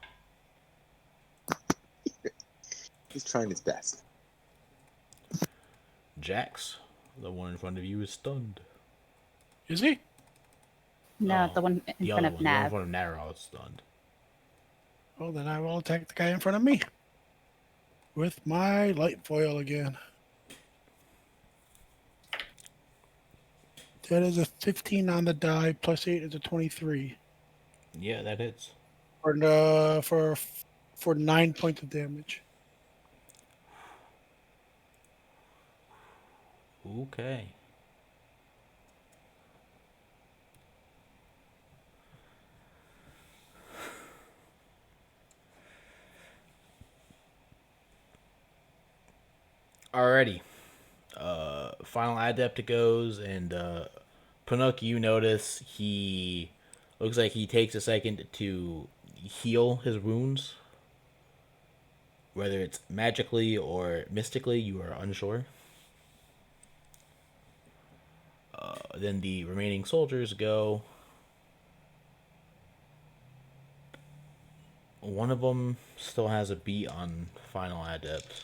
He's trying his best. Jax, the one in front of you is stunned. Is he? No, Oh, the one in The front other of one, the one in Nav. front of Nara, is stunned. Well, then I will attack the guy in front of me with my light foil again. That is a 15 on the die, plus 8 is a 23. Yeah, that hits. For 9 points of damage. Okay. Alrighty. Final Adept goes, and Panook, you notice he looks like he takes a second to heal his wounds. Whether it's magically or mystically, you are unsure. Then the remaining soldiers go. One of them still has a beat on Final Adept.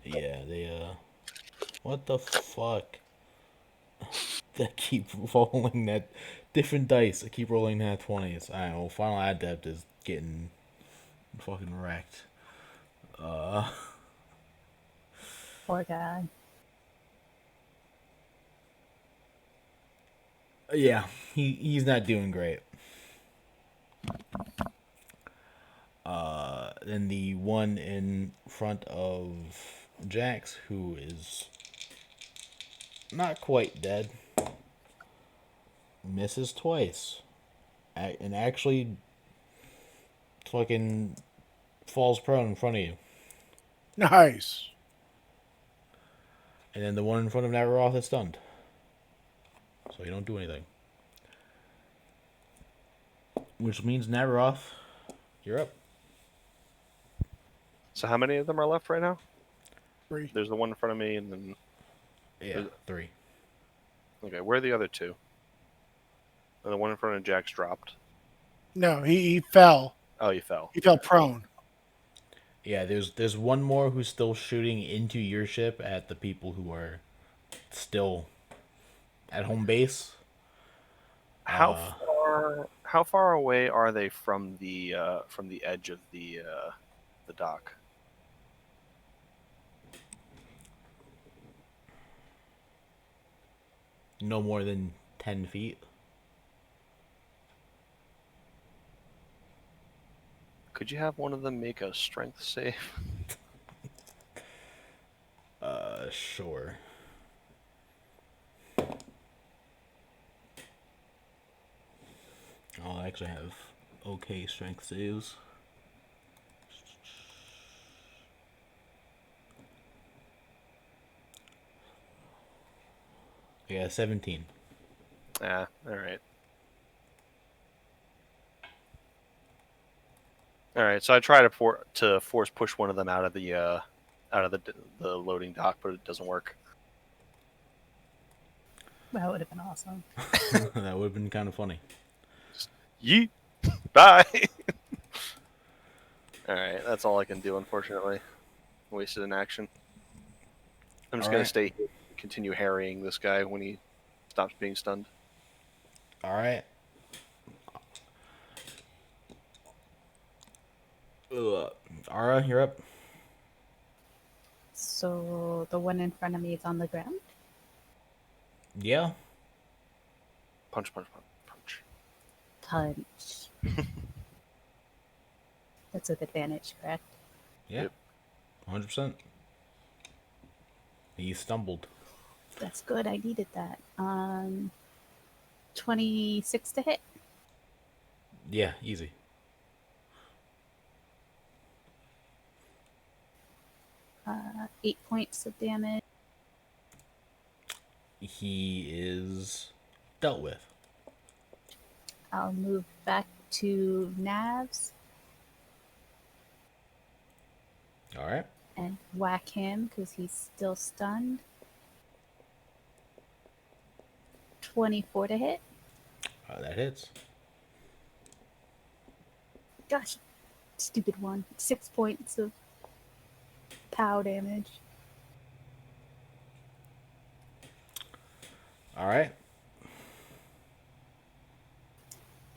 Yeah, what the fuck? They keep rolling that different dice. I keep rolling that 20s. I know. Final Adept is getting fucking wrecked. Poor guy. Yeah, he's not doing great. Then the one in front of Jax, who is not quite dead, misses twice, and actually fucking falls prone in front of you. Nice. And then the one in front of Navaroth is stunned, so you don't do anything. Which means Navaroth, you're up. So how many of them are left right now? 3. There's the one in front of me, and then Yeah, 3. okay, where are the other two? And the one in front of Jack's dropped. No, he fell. Oh, you fell. He fell prone. Yeah, there's one more who's still shooting into your ship at the people who are still at home base. How far away are they from the edge of the dock? No more than 10 feet. Could you have one of them make a strength save? Sure. I'll actually have okay strength saves. Yeah, 17. Yeah, all right. All right, so I try to force push one of them out of the loading dock, but it doesn't work. That would have been awesome. That would have been kind of funny. Yeet, bye. All right, that's all I can do. Unfortunately, wasted an action. I'm just All gonna right. stay here, continue harrying this guy when he stops being stunned. All right. Ara, you're up. So the one in front of me is on the ground. Yeah. Punch, punch, punch, punch. Punch. That's with advantage, correct? Yeah. Yep. 100%. He stumbled. That's good. I needed that. 26 to hit. Yeah, easy. Uh, 8 points of damage. He is dealt with. I'll move back to Navs All right. and whack him because he's still stunned. 24 to hit. That hits. Gosh, stupid one. 6 points of POW damage. All right.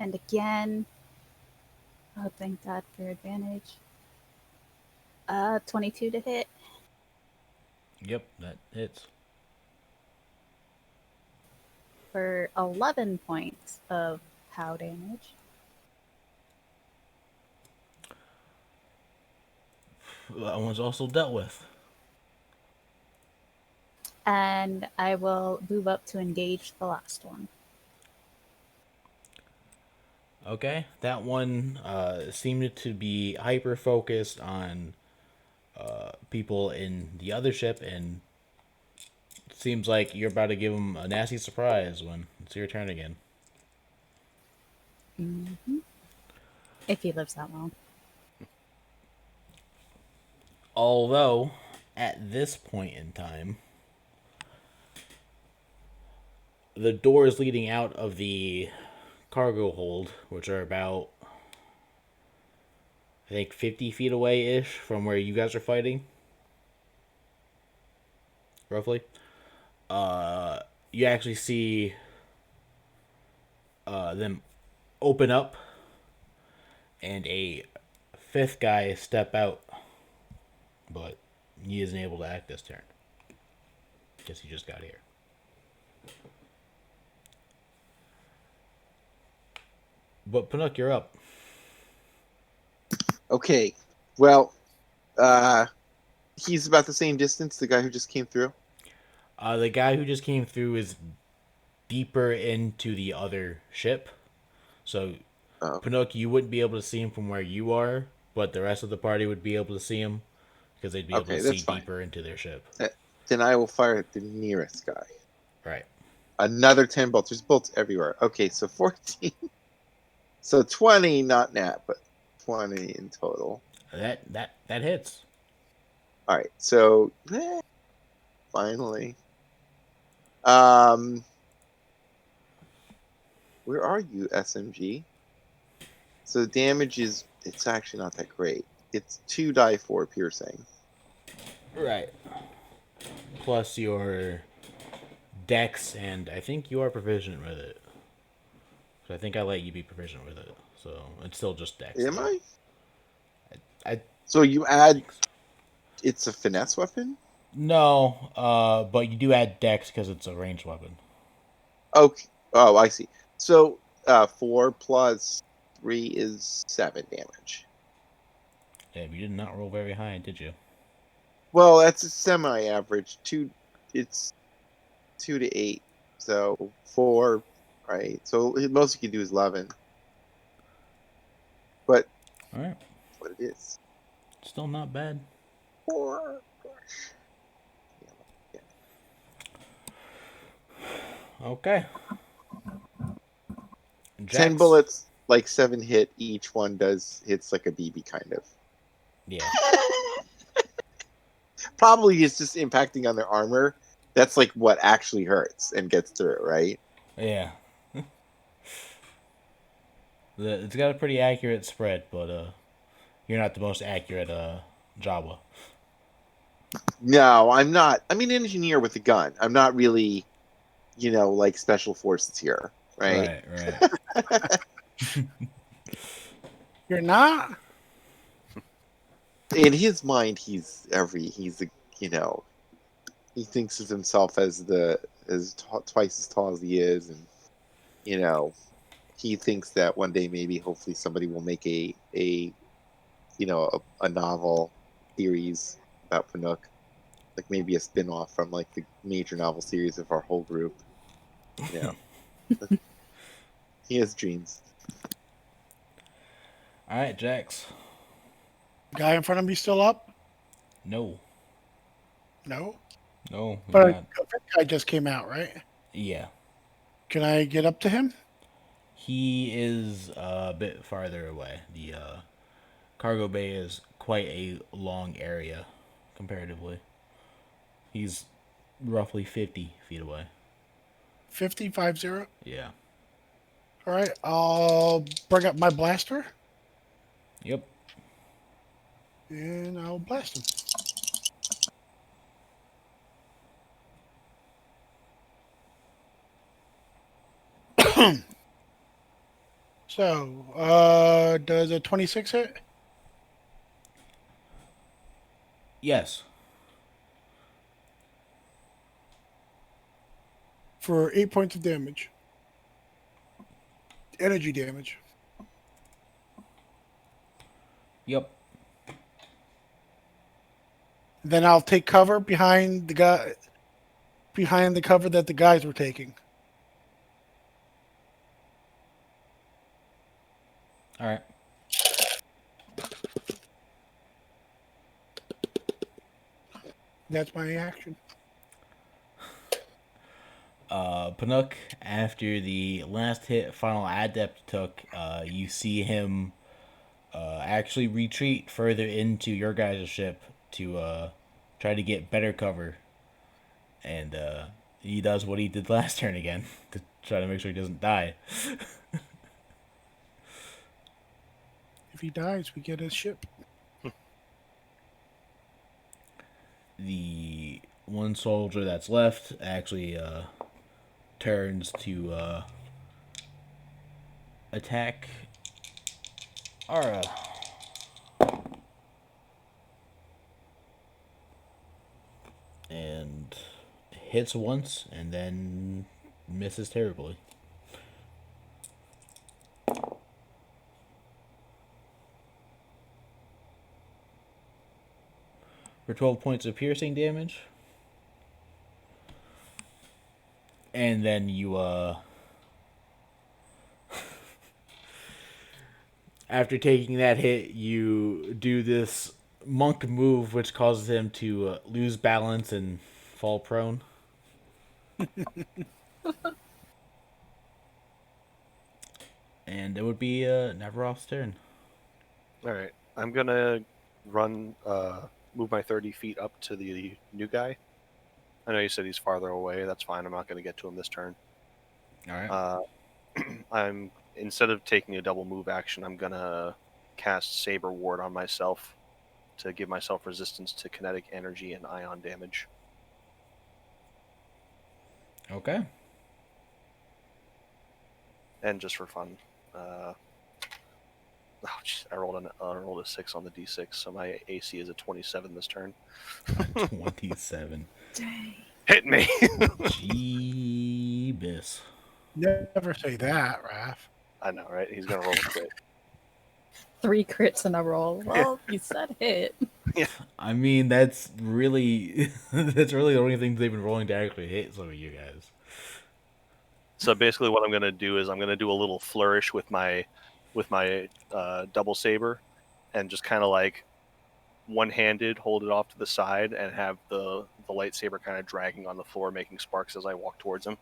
And again, oh, thank God for advantage. 22 to hit. Yep, that hits. For 11 points of POW damage. That one's also dealt with. And I will move up to engage the last one. Okay, that one seemed to be hyper focused on people in the other ship, and seems like you're about to give him a nasty surprise when it's your turn again. If he lives that long. Although, at this point in time, the doors leading out of the cargo hold, which are about, I think, 50 feet away ish from where you guys are fighting, roughly, you actually see them open up and a fifth guy step out, but he isn't able to act this turn. Guess he just got here. But Panook, you're up. Okay. Well, he's about the same distance, the guy who just came through. The guy who just came through is deeper into the other ship. So, Oh. Panook, you wouldn't be able to see him from where you are, but the rest of the party would be able to see him because they'd be able Okay, to that's see fine. deeper into their ship. Then I will fire at the nearest guy. Right. Another 10 bolts. There's bolts everywhere. Okay, so 14. So 20, not nat, but 20 in total. That hits. All right, so finally, where are you, SMG? So the damage it's actually not that great. It's 2 die 4 piercing. Right. Plus your dex, and I think you are proficient with it. So I think I let you be proficient with it. So it's still just dex. Am I? I So you add. It's a finesse weapon. No, but you do add dex because it's a ranged weapon. Okay. Oh, I see. So 4 plus 3 is 7 damage. Yeah, you did not roll very high, did you? Well, that's a semi-average. It's 2 to 8, so 4, right? So most you can do is 11. But All right. what it is. Still not bad. 4. Okay. 10 Jax. bullets, like 7 hit. Each one hits like a BB kind of. Yeah. Probably it's just impacting on their armor. That's like what actually hurts and gets through, right? Yeah. It's got a pretty accurate spread, but you're not the most accurate Jawa. No, I'm not. I'm an engineer with a gun. I'm not really, like special forces here, right? Right. You're not? In his mind, he's he thinks of himself as twice as tall as he is, and he thinks that one day maybe hopefully somebody will make a novel series about Panook, like maybe a spin-off from like the major novel series of our whole group. He has dreams. All right, Jax. Guy in front of me still up? No. No. No. But Not. that guy just came out, right? Yeah. Can I get up to him? He is a bit farther away. The cargo bay is quite a long area, comparatively. He's roughly 50 feet away. 50. Yeah. All right. I'll bring up my blaster. Yep. And I'll blast him. So, does a 26 hit? Yes. For 8 points of damage. Energy damage. Yep. Then I'll take cover behind the cover that the guys were taking. All right. That's my action. Panook, after the last hit Final Adept took, you see him actually retreat further into your guys' ship to try to get better cover. And he does what he did last turn again to try to make sure he doesn't die. If he dies, we get his ship. The one soldier that's left actually turns to attack Ara. And hits once and then misses terribly. For 12 points of piercing damage. And then you after taking that hit, you do this monk move which causes him to lose balance and fall prone. And it would be Navaroff's turn. All right, I'm gonna run, move my 30 feet up to the new guy. I know you said he's farther away. That's fine. I'm not gonna get to him this turn. All right. I'm instead of taking a double move action, I'm gonna cast Saber Ward on myself to give myself resistance to kinetic energy and ion damage. Okay. And just for fun, I rolled a 6 on the d6, so my AC is a 27 this turn. 27. Dang. Hit me. Jeebus. Never say that, Raph. I know, right? He's gonna roll a crit. 3 crits in a roll. Well, you said hit. I mean, that's really that's really the only thing they've been rolling to actually hit some of you guys. So basically, what I'm gonna do is I'm gonna do a little flourish with my double saber, and just kind of like one-handed hold it off to the side and have the lightsaber kind of dragging on the floor, making sparks as I walk towards him.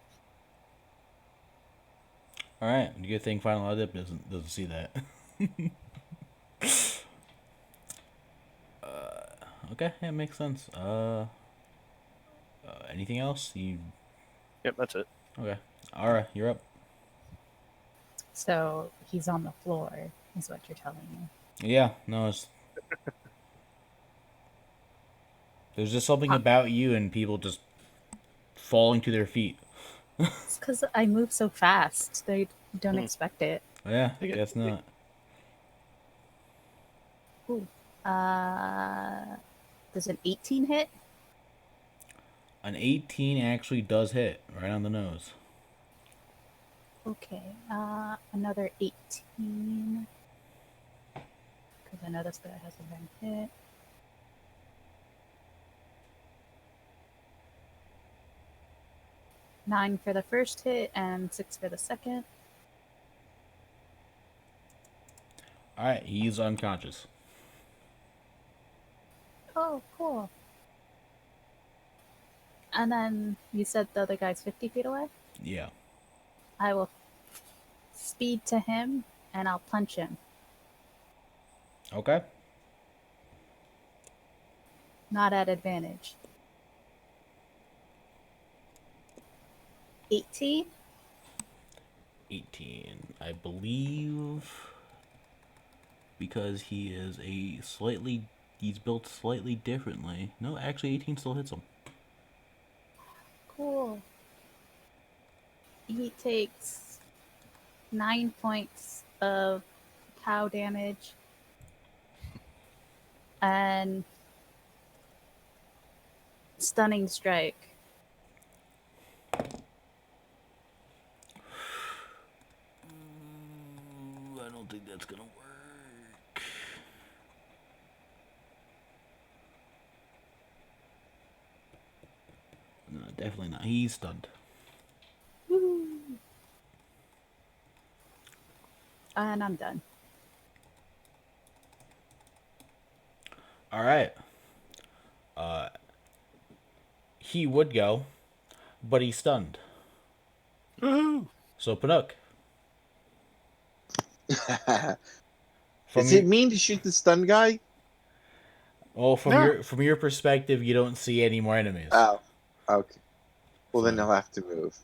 All right. Good thing Final Adept doesn't see that. Okay, yeah, makes sense. Anything else? You Yep, that's it. okay? Ara, you're up. So he's on the floor, is what you're telling me. Yeah, no, it's there's just something about you and people just falling to their feet. It's because I move so fast. They don't Hmm. expect it. Yeah, Take it. guess not. Ooh. Does an 18 hit? An 18 actually does hit right on the nose. Okay. Another 18. Because I know this guy hasn't been hit. Nine for the first hit and 6 for the second. All right, he's unconscious. Oh, cool. And then you said the other guy's 50 feet away? Yeah. I will speed to him and I'll punch him. Okay. Not at advantage. 18? 18. I believe because he's built slightly differently. No, actually 18 still hits him. Cool. He takes 9 points of cow damage and stunning strike. I don't think that's gonna work. No, definitely not. He's stunned. Woo. And I'm done. All right. He would go, but he's stunned. Woohoo! So Panook, from Is your, it mean to shoot the stun guy? well, No. from your perspective, you don't see any more enemies. Oh, okay. Well, then So- he'll have to move.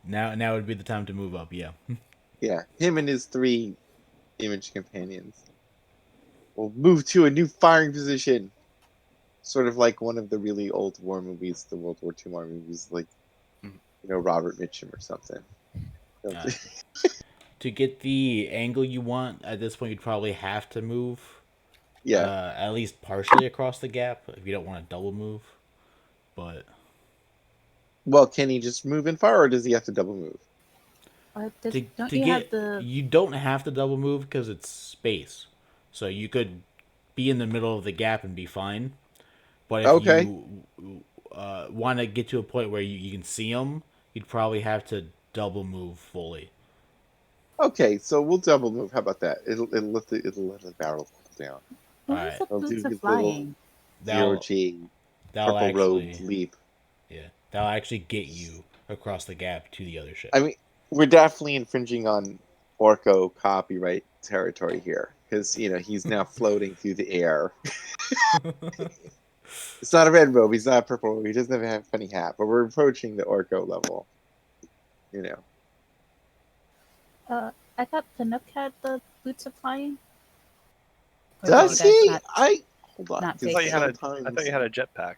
Now would be the time to move up. Yeah. Yeah, him and his 3 image companions will move to a new firing position. Sort of like one of the really old war movies, the World War II war movies, like, Robert Mitchum or something. Uh, to get the angle you want at this point, you'd probably have to move. Yeah. At least partially across the gap if you don't want to double move. But Well, can he just move and fire, or does he have to double move? Don't you have the... you don't have to double move because it's space, so you could be in the middle of the gap and be fine. But if Okay. you want to get to a point where you can see them, you'd probably have to double move fully. Okay, so we'll double move. How about that? It'll let the barrel cool down. What Alright. is the I'll do boots of his flying? Zero That'll G that'll purple robe actually leap. that'll actually get you across the gap to the other ship. I mean, we're definitely infringing on Orko copyright territory here, because he's now floating through the air. It's not a red robe. He's not a purple robe. He doesn't have a funny hat. But we're approaching the Orko level. I thought Panook had the boots of flying. Or Does did you he? guys not- Hold on. not 'cause I thought you had a sometimes- jetpack.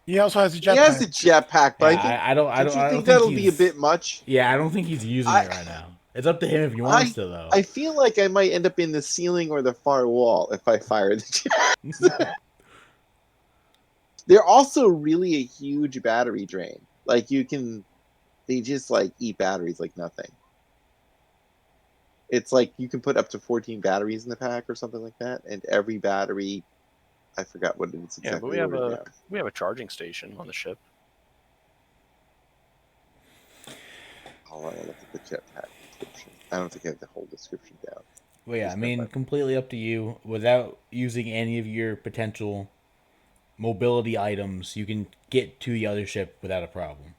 He also has a He has a jetpack. jetpack, but Yeah, I think. I don't Don't you think think that'll be a he's- bit much? Yeah, I don't think he's using I- it right now. It's up to him if he wants to, though. I feel like I might end up in the ceiling or the far wall if I fire the jet. They're also really a huge battery drain. Like they just like eat batteries like nothing. It's like you can put up to 14 batteries in the pack or something like that, and every battery, I forgot what it is exactly. Yeah, but we have a charging station on the ship. I'll look at the jetpack description. I don't think I have the whole description down. Well, yeah, I Just mean, like- completely up to you. Without using any of your potential mobility items, you can get to the other ship without a problem.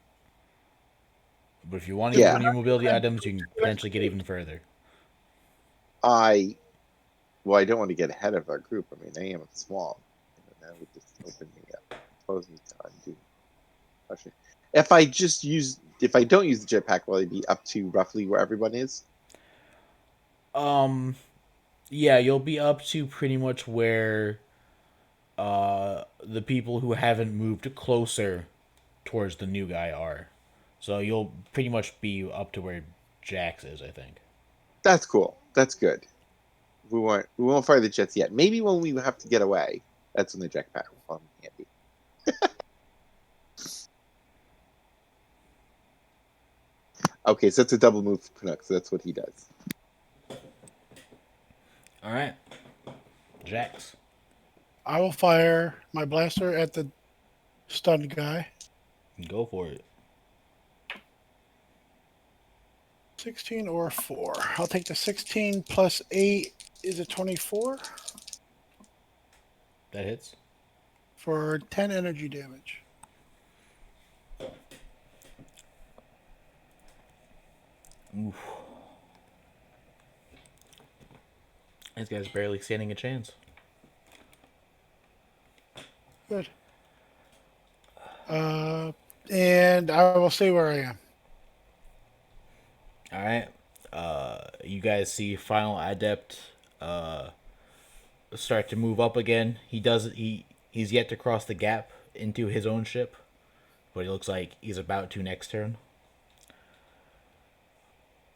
But if you want to use Yeah. one of your mobility items, you can potentially get even further. I don't want to get ahead of our group. I mean, I am small. That would just open me up, close me to undo. Actually, if I don't use the jetpack, will I be up to roughly where everyone is? Yeah, you'll be up to pretty much where the people who haven't moved closer towards the new guy are. So you'll pretty much be up to where Jax is, I think. That's cool. That's good. We won't fire the jets yet. Maybe when we have to get away, that's when the jetpack will come in handy. Okay, so it's a double move for Canuck, so that's what he does. All right, Jax. I will fire my blaster at the stunned guy. Go for it. 16 or 4. I'll take the 16 plus 8 is a 24 That hits. for 10 energy damage. Oof. This guy's barely standing a chance. Good. And I will stay where I am. All right. You guys see Final Adept start to move up again. He's yet to cross the gap into his own ship, but it looks like he's about to next turn.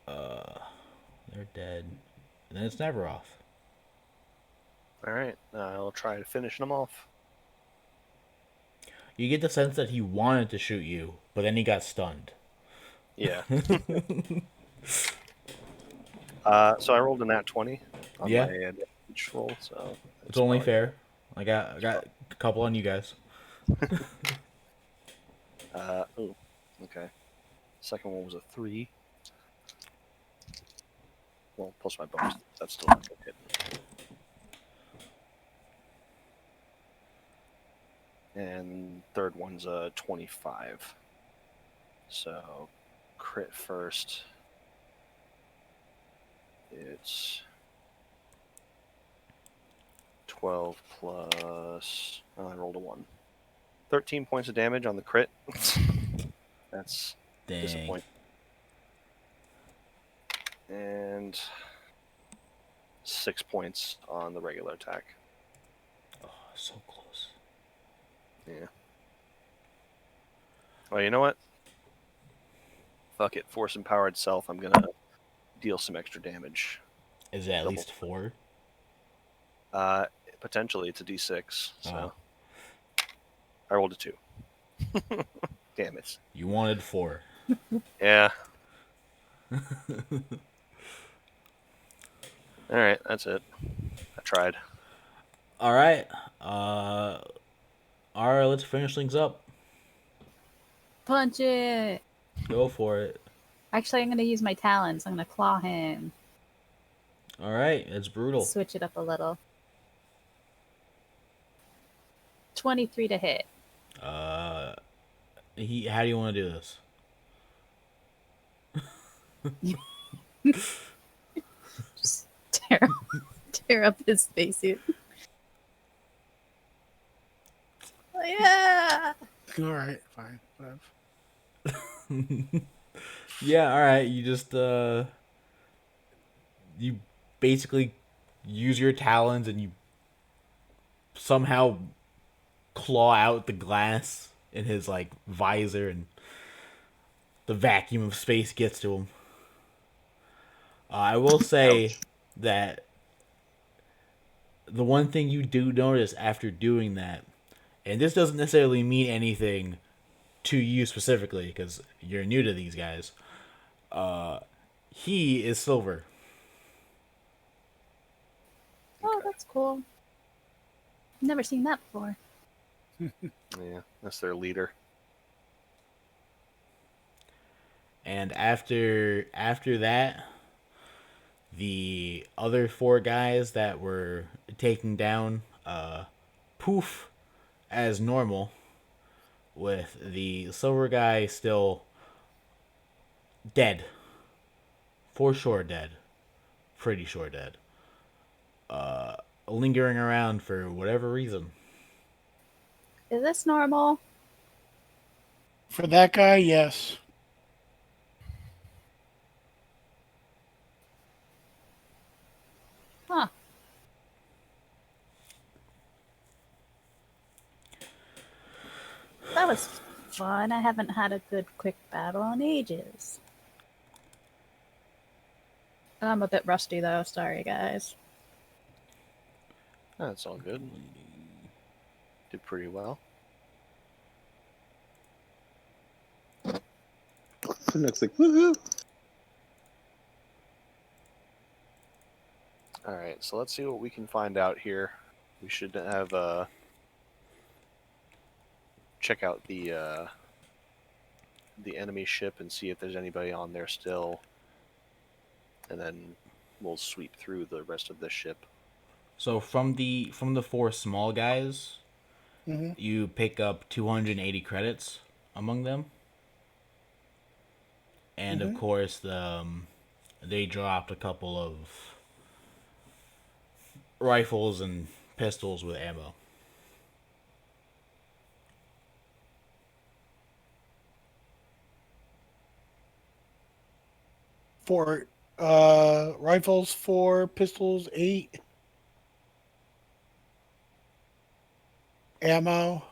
They're dead. And then it's Neveroth. All right, I'll try to finish them off. You get the sense that he wanted to shoot you, but then he got stunned. Yeah. So I rolled a nat 20 on Yeah. my advantage roll, so It's only probably- fair. I got a couple on you guys. Oh, okay. Second one was a 3. Well, plus my bonus. That's still not good. And third one's a 25. So, crit first. It's 12 plus. Oh, I rolled a 1. 13 points of damage on the crit. That's Dang. disappointing. And 6 points on the regular attack. Oh, so close. Yeah. Well, you know what? Fuck it. Force empowered self. I'm gonna deal some extra damage. Is it at Double. least 4? Potentially it's a D6. So Oh. I rolled a 2. Damn it. You wanted 4. Yeah. All right, that's it. I tried. All right. Alright, let's finish things up. Punch it. Go for it. Actually, I'm gonna use my talons. I'm gonna claw him. All right, it's brutal. Switch it up a little. 23 to hit. How do you want to do this? Just tear up his spacesuit. Yeah. All right, fine. Whatever. Yeah, all right. You just you basically use your talons and you somehow claw out the glass in his like visor, and the vacuum of space gets to him. I will say that the one thing you do notice after doing that, and this doesn't necessarily mean anything to you specifically because you're new to these guys, he is silver. Oh, that's cool. Never seen that before. Yeah, that's their leader. And after that, the other 4 guys that were taken down poof as normal, with the silver guy still dead. For sure dead. Pretty sure dead. Lingering around for whatever reason. Is this normal? For that guy, yes. Huh. That was fun. I haven't had a good quick battle in ages. I'm a bit rusty though. Sorry, guys. That's all good. Did pretty well. Looks like woohoo. All right, so let's see what we can find out here. We should have check out the enemy ship and see if there's anybody on there still, and then we'll sweep through the rest of the ship. So from the 4 small guys, Hmm. you pick up 280 credits among them. And of course, they dropped a couple of rifles and pistols with ammo. For rifles, 4 pistols, 8. ammo.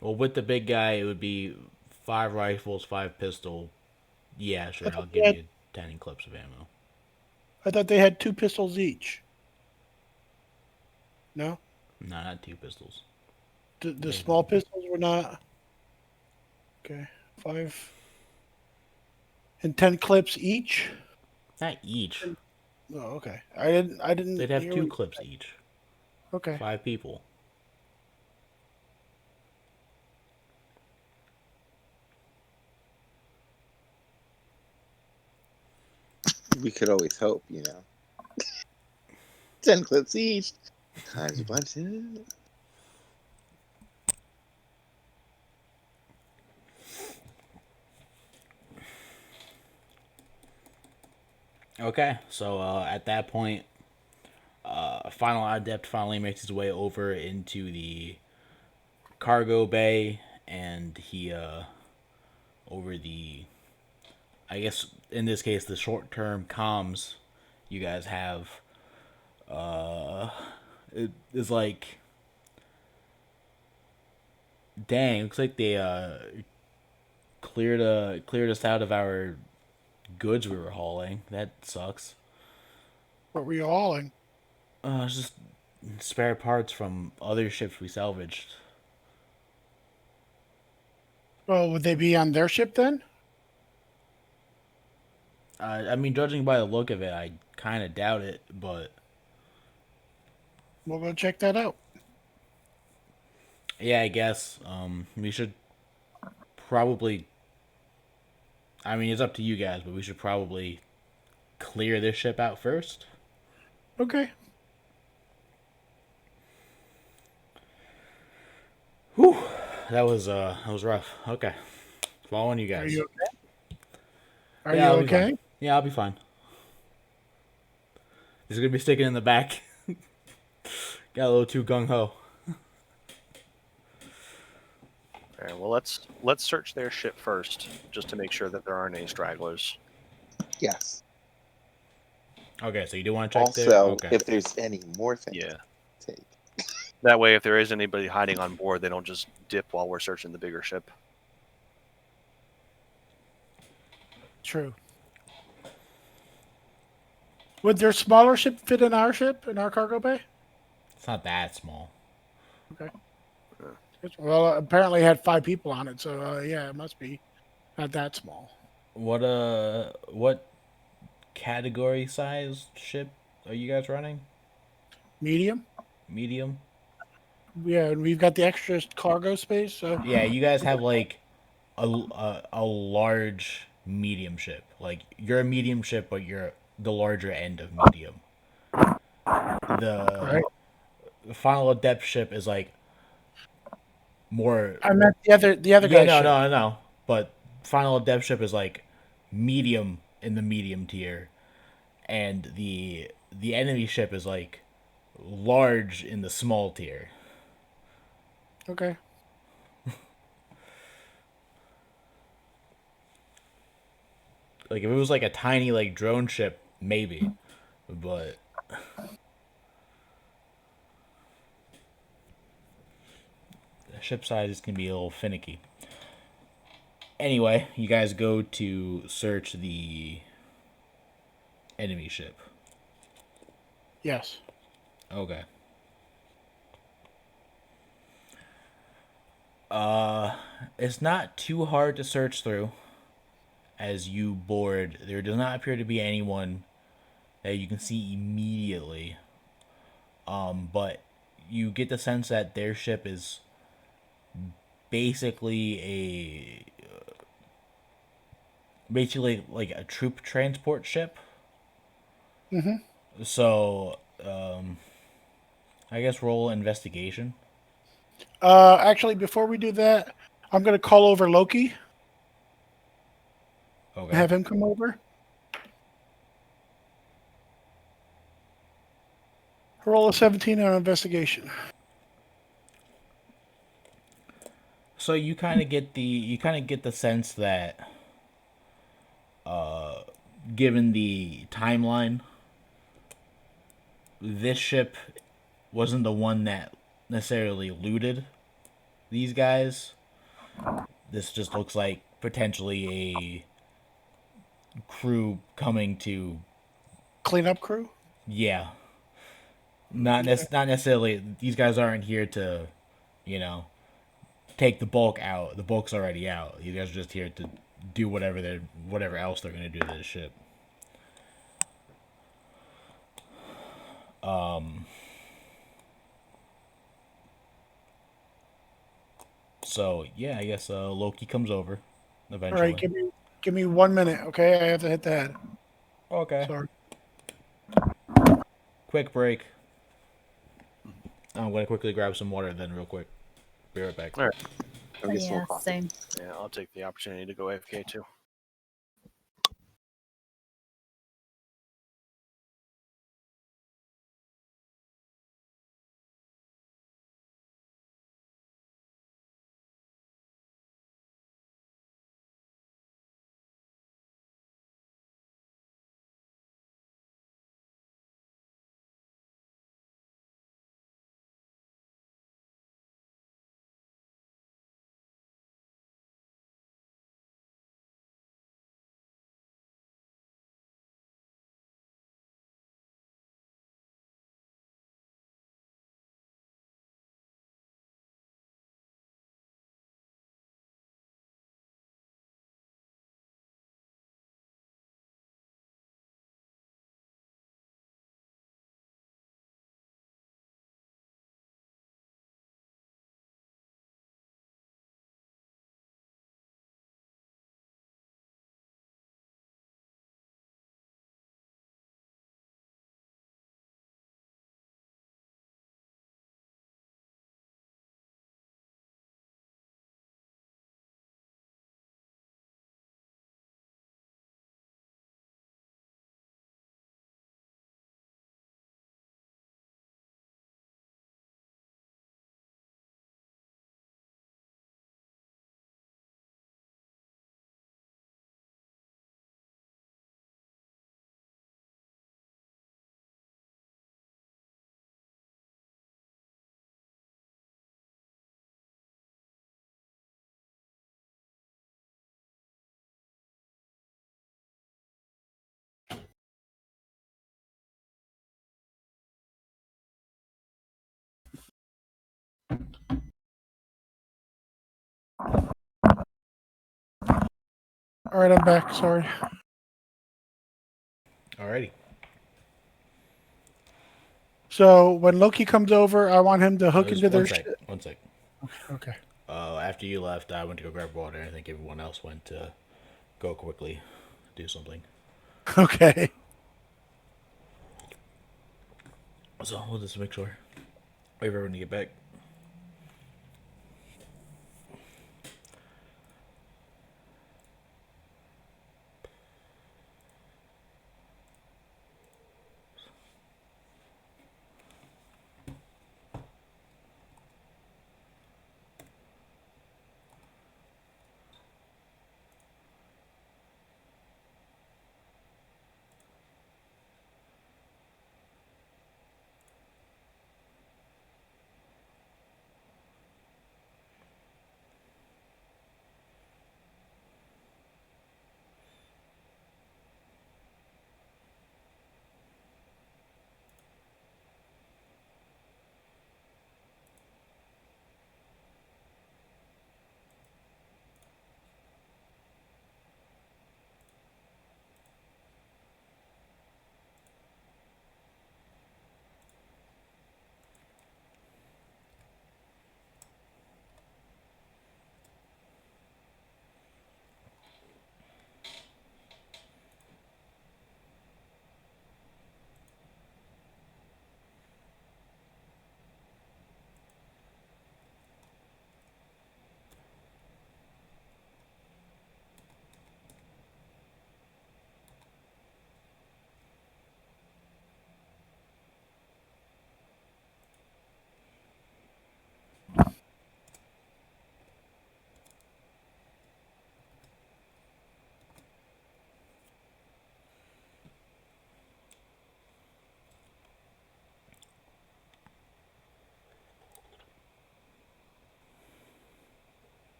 Well, with the big guy, it would be 5 rifles, 5 pistol. Yeah, I sure. I'll thought they give had, you 10 clips of ammo. I thought they had 2 pistols each. No, No, not 2 pistols. the Yeah. small pistols were not. Okay, 5 and 10 clips each. Not each. Oh, okay. I didn't They'd have hear 2 what- clips each. Okay. 5 people. We could always hope, 10 clips each. Times a bunch. Okay, so at that point, Final Adept finally makes his way over into the cargo bay, and he, over the, I guess in this case, the short term comms you guys have, it is like, dang, looks like they, cleared us out of our goods we were hauling. That sucks. What were you hauling? It's just spare parts from other ships we salvaged. Oh, would they be on their ship then? I mean, judging by the look of it, I kind of doubt it, but We'll go check that out. yeah, I guess we should probably. I mean, it's up to you guys, but we should probably clear this ship out first. Okay. Whew, that was rough. Okay, following you Are guys. you okay? Are Yeah, you I'll be okay? fine. Yeah, I'll be fine. This is gonna be sticking in the back. Got a little too gung ho. All right, well, let's search their ship first, just to make sure that there aren't any stragglers. Yes. Okay, so you do want to check there? Also, Okay. if there's any more things Yeah. to take. That way, if there is anybody hiding on board, they don't just dip while we're searching the bigger ship. True. Would their smaller ship fit in our ship, in our cargo bay? It's not that small. Okay. Well, apparently it had 5 people on it, so yeah, it must be not that small. What category size ship are you guys running? Medium? Medium? Yeah, and we've got the extra cargo space, so Yeah, you guys have like a large medium ship. Like you're a medium ship, but you're the larger end of medium. The right. final adept ship is like more. I meant the other Yeah, guy's no, ship. no, no. But final adept ship is like medium in the medium tier, and the enemy ship is like large in the small tier. Okay. Like if it was like a tiny like drone ship, maybe, but the ship sizes can be a little finicky. Anyway, you guys go to search the enemy ship. Yes. Okay. It's not too hard to search through. As you board, there does not appear to be anyone that you can see immediately. But you get the sense that their ship is basically like a troop transport ship. Mm-hmm. So, I guess roll investigation. Actually, before we do that, I'm going to call over Loki and Okay. have him come over. Roll a 17 on investigation. So you kind of get the sense that, given the timeline, this ship wasn't the one that necessarily looted these guys. This just looks like potentially a crew coming to, Cleanup crew. yeah, not necessarily. These guys aren't here to, you know, take the bulk out. The bulk's already out. You guys are just here to do whatever else they're gonna do to the ship. So yeah, I guess Loki comes over All eventually. right, give me 1 minute, okay? I have to hit the head. Okay. Sorry. Quick break. I'm gonna quickly grab some water then, real quick. Be right back. All right. I'll get some more Yeah, coffee. same. Yeah, I'll take the opportunity to go AFK too. All right, I'm back. Sorry. Alrighty. So when Loki comes over, I want him to hook Just into their one sec. shit. One sec. Okay. After you left, I went to go grab water. I think everyone else went to go quickly do something. Okay. So we'll just make sure. Wait for everyone to get back.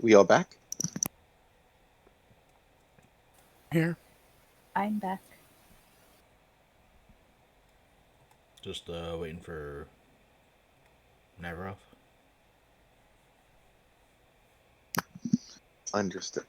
We all back? Here. I'm back. Just waiting for Navaroth. Understood.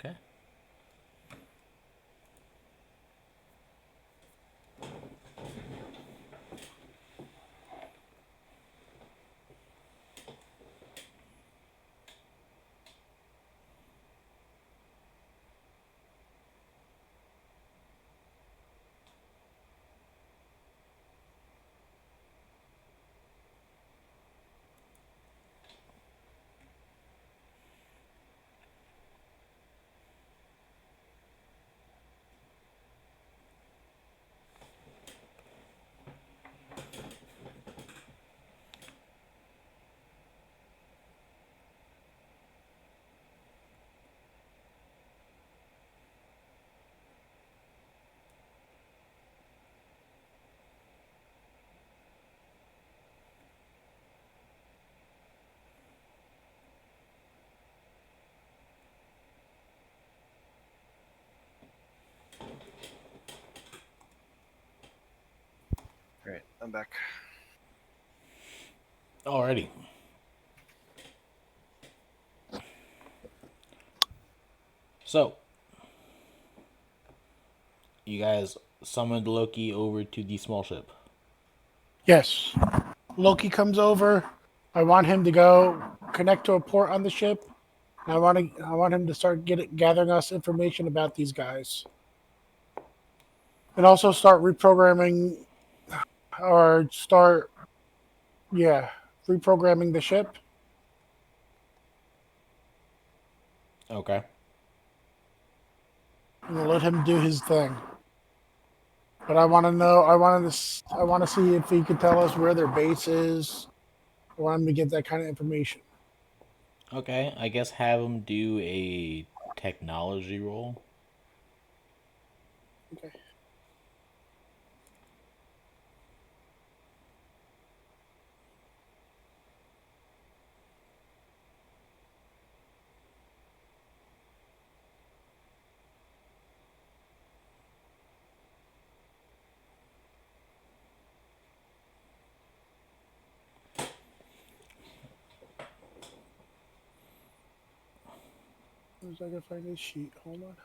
Okay. All right, I'm back. Alrighty. So, you guys summoned Loki over to the small ship. Yes. Loki comes over. I want him to go connect to a port on the ship. I want him to start gathering us information about these guys. And also start reprogramming or start reprogramming the ship. Okay. And we'll let him do his thing. But I want to know. I want to see if he could tell us where their base is. I want him to get that kind of information. Okay, I guess have him do a technology roll. Okay. As I can find his sheet. Hold on.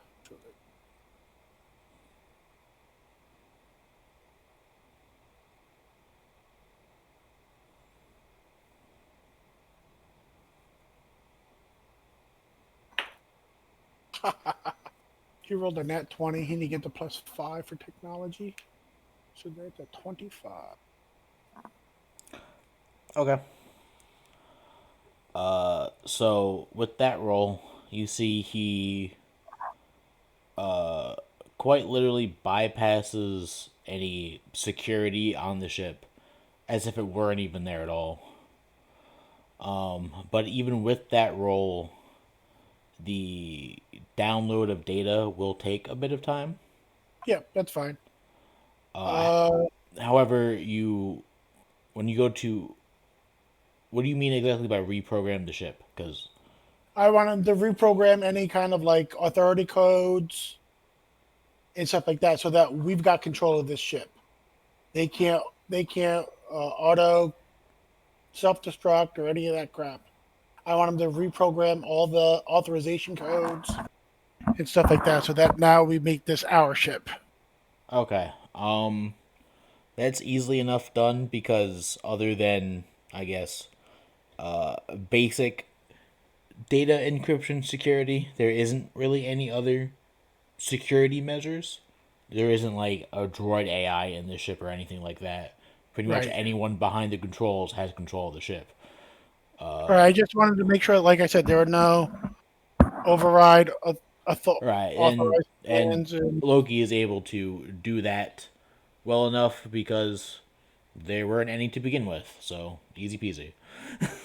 He rolled a nat 20. He need to get the +5 for technology. So that's a 25. Okay. So with that roll, you see he quite literally bypasses any security on the ship as if it weren't even there at all. But even with that roll, the download of data will take a bit of time. Yeah, that's fine. Uh, Uh, However, when you go to, what do you mean exactly by reprogram the ship? Because I want him to reprogram any kind of like authority codes and stuff like that, so that we've got control of this ship. They can't auto self destruct or any of that crap. I want him to reprogram all the authorization codes and stuff like that, so that now we make this our ship. okay, that's easily enough done because other than I guess basic data encryption security, there isn't really any other security measures. There isn't like a droid AI in the ship or anything like that. Pretty much Right. anyone behind the controls has control of the ship. All right. I just wanted to make sure, like I said, there are no override Right, authorized and plans. And Loki is able to do that well enough because there weren't any to begin with, so easy peasy.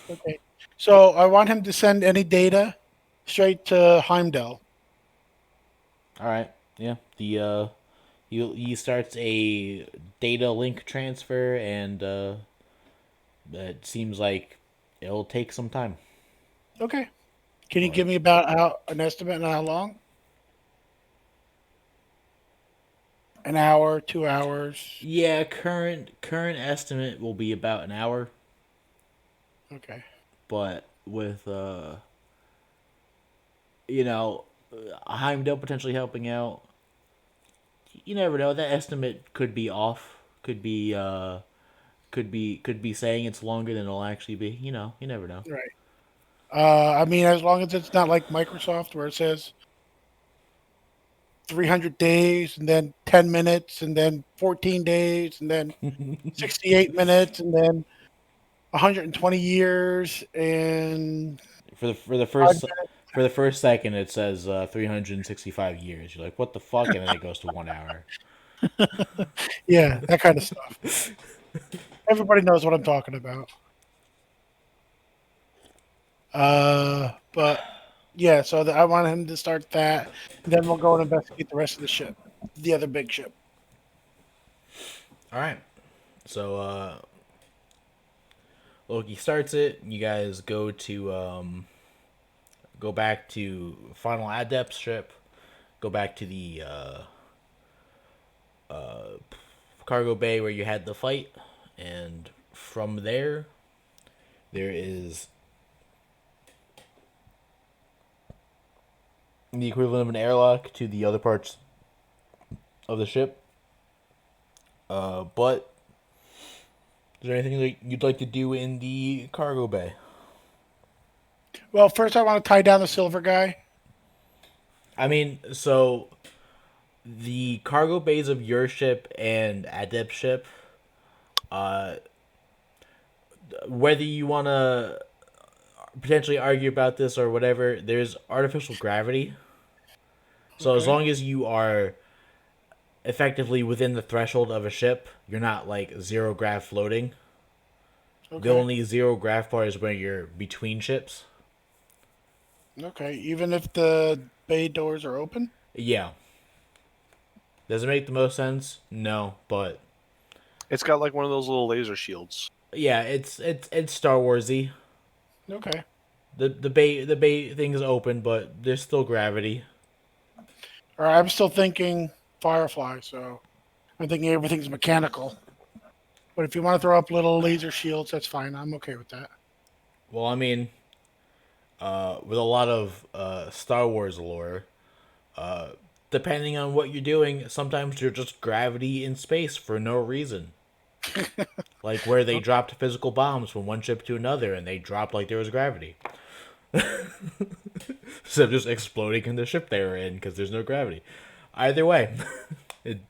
okay, so I want him to send any data straight to Heimdall. All right, yeah. He starts a data link transfer, and it seems like it'll take some time. Okay. Can you But give me about an estimate on how long? An hour, 2 hours? yeah, current estimate will be about an hour, Okay. but with you know, Heimdall potentially helping out, you never know. That estimate could be off. Could be saying it's longer than it'll actually be. You never know. Right. I mean, as long as it's not like Microsoft where it says 300 days and then 10 minutes and then 14 days and then 68 minutes and then 120 years and For the 5 first for the first second, it says 365 years. You're like, what the fuck? And then it goes to 1 hour. yeah, that kind of stuff. Everybody knows what I'm talking about. But yeah, so I want him to start that, and then we'll go and investigate the rest of the ship, the other big ship. All right. So Loki starts it. You guys go back to Final Adept ship. Go back to the cargo bay where you had the fight, and from there is the equivalent of an airlock to the other parts of the ship. But is there anything that you'd like to do in the cargo bay? Well, first I want to tie down the silver guy. I mean, so the cargo bays of your ship and Adept ship, uh, whether you want to potentially argue about this or whatever, there's artificial gravity. So as Okay. long as you are effectively within the threshold of a ship, you're not like zero grav floating. The Okay. only zero grav part is when you're between ships. Okay. Even if the bay doors are open. Yeah. Does it make the most sense? No, but It's got like one of those little laser shields. yeah, it's Star Warsy. Okay. The bay thing is open, but there's still gravity. All right. I'm still thinking Firefly, so I'm thinking everything's mechanical. But if you want to throw up little laser shields, that's fine. I'm okay with that. Well, I mean, with a lot of Star Wars lore, depending on what you're doing, sometimes you're just gravity in space for no reason. Like where they dropped physical bombs from one ship to another, and they dropped like there was gravity. Instead of just exploding in the ship they were in because there's no gravity. Either way, it,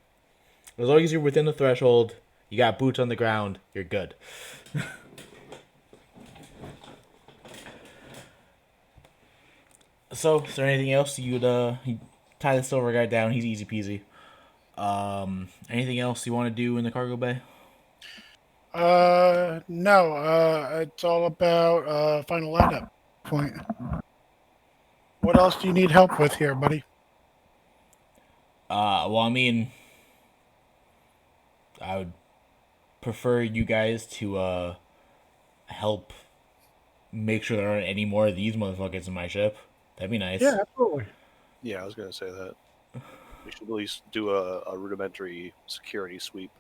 as long as you're within the threshold, you got boots on the ground, you're good. So, is there anything else you tie the silver guy down? He's easy peasy. Anything else you want to do in the cargo bay? No. It's all about final lineup point. What else do you need help with here, buddy? Well, I mean, I would prefer you guys to help make sure there aren't any more of these motherfuckers in my ship. That'd be nice. Yeah, absolutely. Yeah, I was gonna say that. We should at least do a rudimentary security sweep.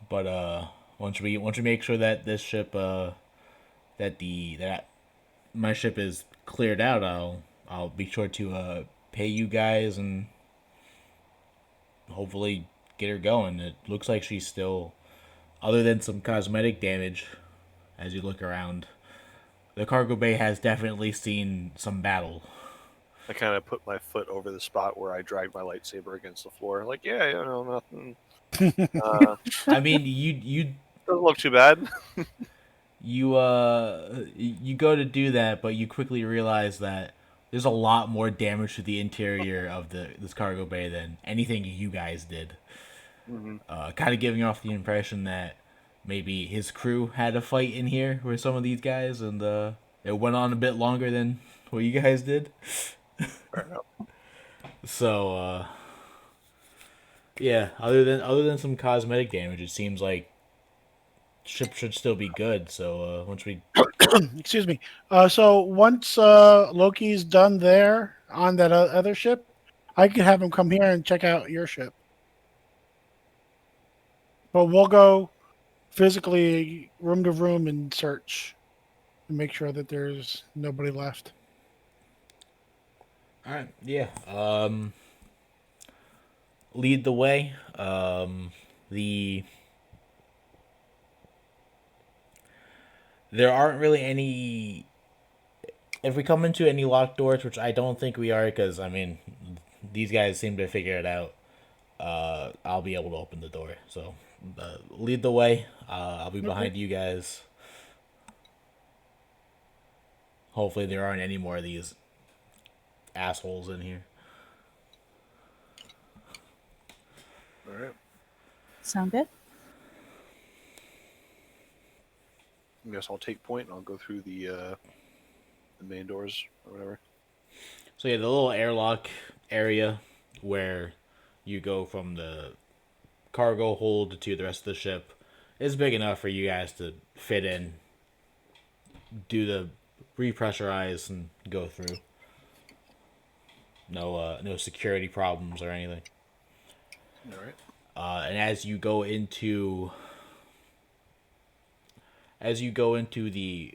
But once we make sure that this ship that my ship is cleared out, I'll be sure to pay you guys and hopefully get her going. It looks like she's still, other than some cosmetic damage, as you look around, the cargo bay has definitely seen some battle. I kind of put my foot over the spot where I dragged my lightsaber against the floor. Like, yeah, you know, nothing. I mean, you Doesn't look too bad. you go to do that, but you quickly realize that there's a lot more damage to the interior of this cargo bay than anything you guys did. Mm-hmm. Kind of giving off the impression that maybe his crew had a fight in here with some of these guys, and it went on a bit longer than what you guys did. Fair enough. So, yeah. Other than some cosmetic damage, it seems like ship should still be good. So once we Excuse me. So once Loki's done there on that other ship, I could have him come here and check out your ship. But we'll go physically room to room and search and make sure that there's nobody left. All right, yeah. Lead the way. There aren't really any. If we come into any locked doors, which I don't think we are, because I mean, these guys seem to figure it out. I'll be able to open the door. So, lead the way. I'll be behind you guys. Hopefully, there aren't any more of these assholes in here. All right. Sound good? I guess I'll take point and I'll go through the main doors or whatever. So yeah, the little airlock area where you go from the cargo hold to the rest of the ship is big enough for you guys to fit in, do the repressurize, and go through. No security problems or anything. All right. And as you go into the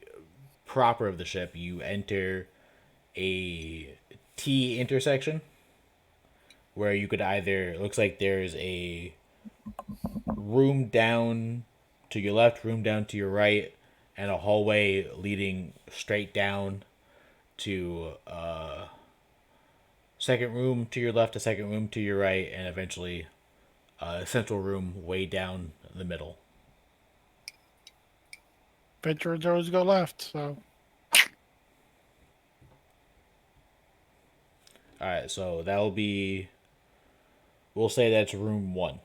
proper of the ship, you enter a T intersection where you could either, it looks like there's a room down to your left, room down to your right, and a hallway leading straight down to second room to your left, a second room to your right, and eventually a central room way down the middle. Venture doors go left, so Alright, so that'll be, we'll say that's room 1.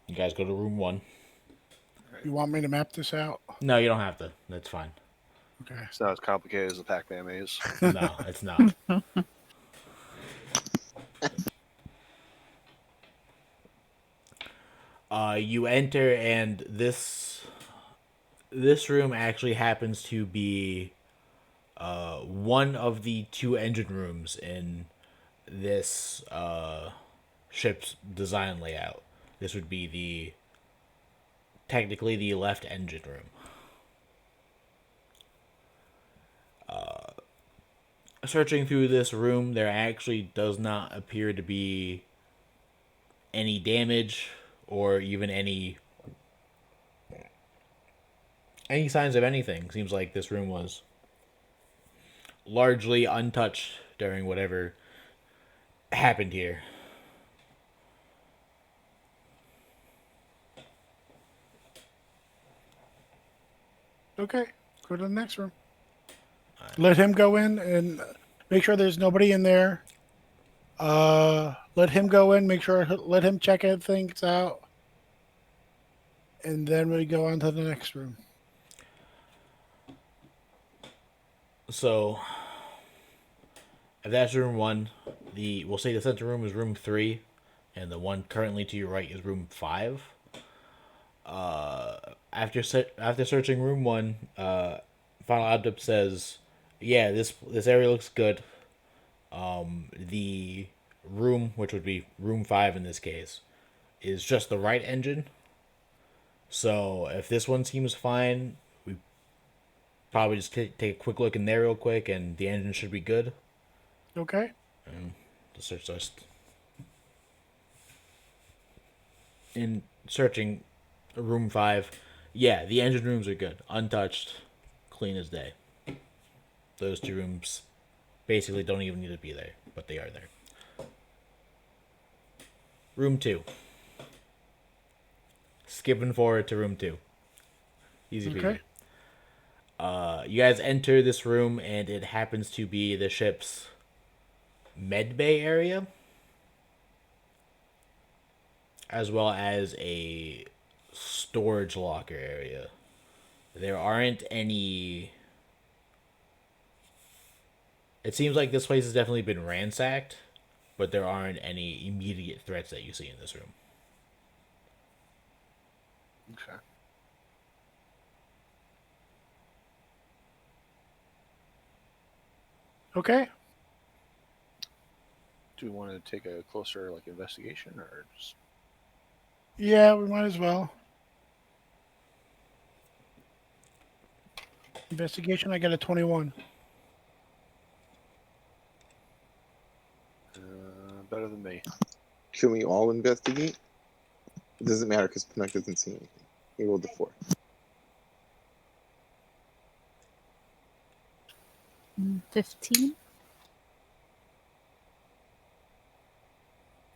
You guys go to room 1. you want me to map this out? No, you don't have to. That's fine. Okay. It's not as complicated as the Pac-Man maze. No, it's not. You enter, and this room actually happens to be one of the 2 engine rooms in this ship's design layout. This would be technically the left engine room. Searching through this room, there actually does not appear to be any damage or even any signs of anything. Seems like this room was largely untouched during whatever happened here. Okay. Go to the next room. Let him go in and make sure there's nobody in there. Let him go in, let him check things out. And then we go on to the next room. So if that's room 1, we'll say the center room is room 3, and the one currently to your right is room 5. After searching room 1, Final Adept says, "Yeah, this area looks good. The room, which would be room 5 in this case, is just the right engine. So if this one seems fine, we probably just take a quick look in there real quick, and the engine should be good." Okay. The search list. In searching room 5, yeah, the engine rooms are good, untouched, clean as day. Those 2 rooms basically don't even need to be there, but they are there. Room 2. Skipping forward to room 2. Easy peasy. Okay. You guys enter this room, and it happens to be the ship's med bay area, as well as a storage locker area. There aren't any. It seems like this place has definitely been ransacked, but there aren't any immediate threats that you see in this room. Okay. Okay. Do we want to take a closer investigation, or just Yeah, we might as well. Investigation, I got a 21. better than me? Can we all investigate? It doesn't matter because Pinnock doesn't see anything. He rolled a 4. 15.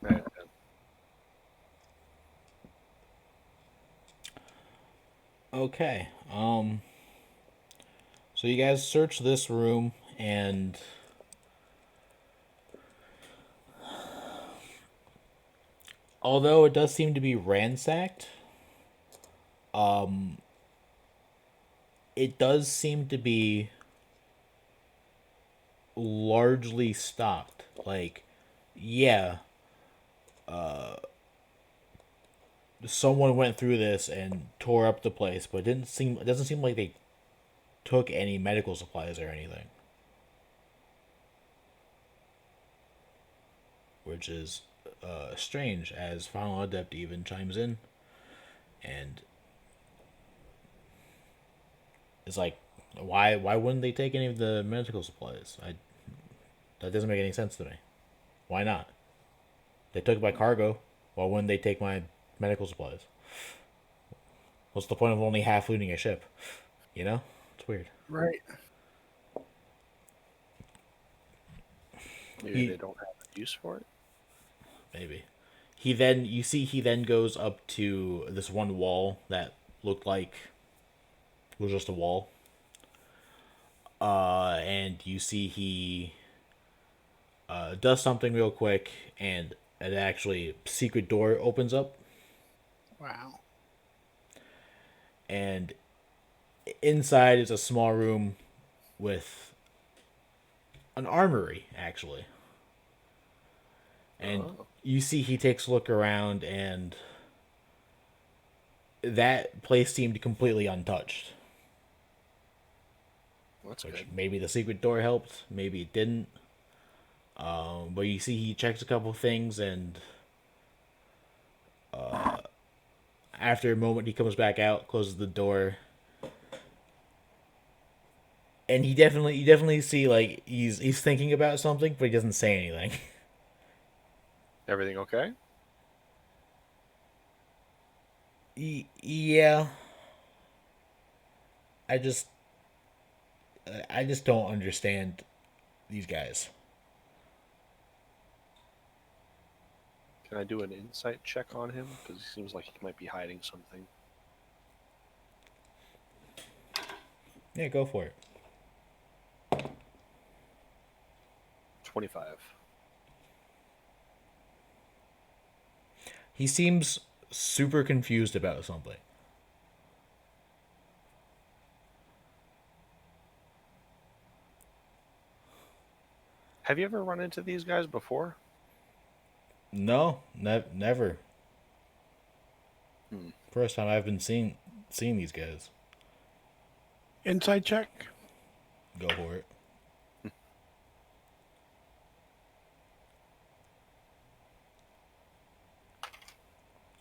Right. Okay. So you guys search this room, and although it does seem to be ransacked, it does seem to be largely stocked. Like, yeah, someone went through this and tore up the place, but it doesn't seem like they took any medical supplies or anything. Which is strange, as Final Adept even chimes in, and it's like, why wouldn't they take any of the medical supplies? That doesn't make any sense to me. Why not? They took my cargo. Why wouldn't they take my medical supplies? What's the point of only half looting a ship? You know, it's weird. Right. Maybe they don't have a use for it. Maybe. He then goes up to this one wall that looked like it was just a wall. And you see he does something real quick, and an actually secret door opens up, Wow. and inside is a small room with an armory, actually. And you see he takes a look around, and that place seemed completely untouched. That's Which good. maybe the secret door helped, maybe it didn't. But you see he checks a couple things, and after a moment he comes back out, closes the door, and you definitely see like he's thinking about something, but he doesn't say anything. Everything okay? Yeah. I just don't understand these guys. Can I do an insight check on him? Because he seems like he might be hiding something. Yeah, go for it. 25. He seems super confused about something. Have you ever run into these guys before? No, never. Hmm. First time I've been seeing these guys. Inside check. Go for it.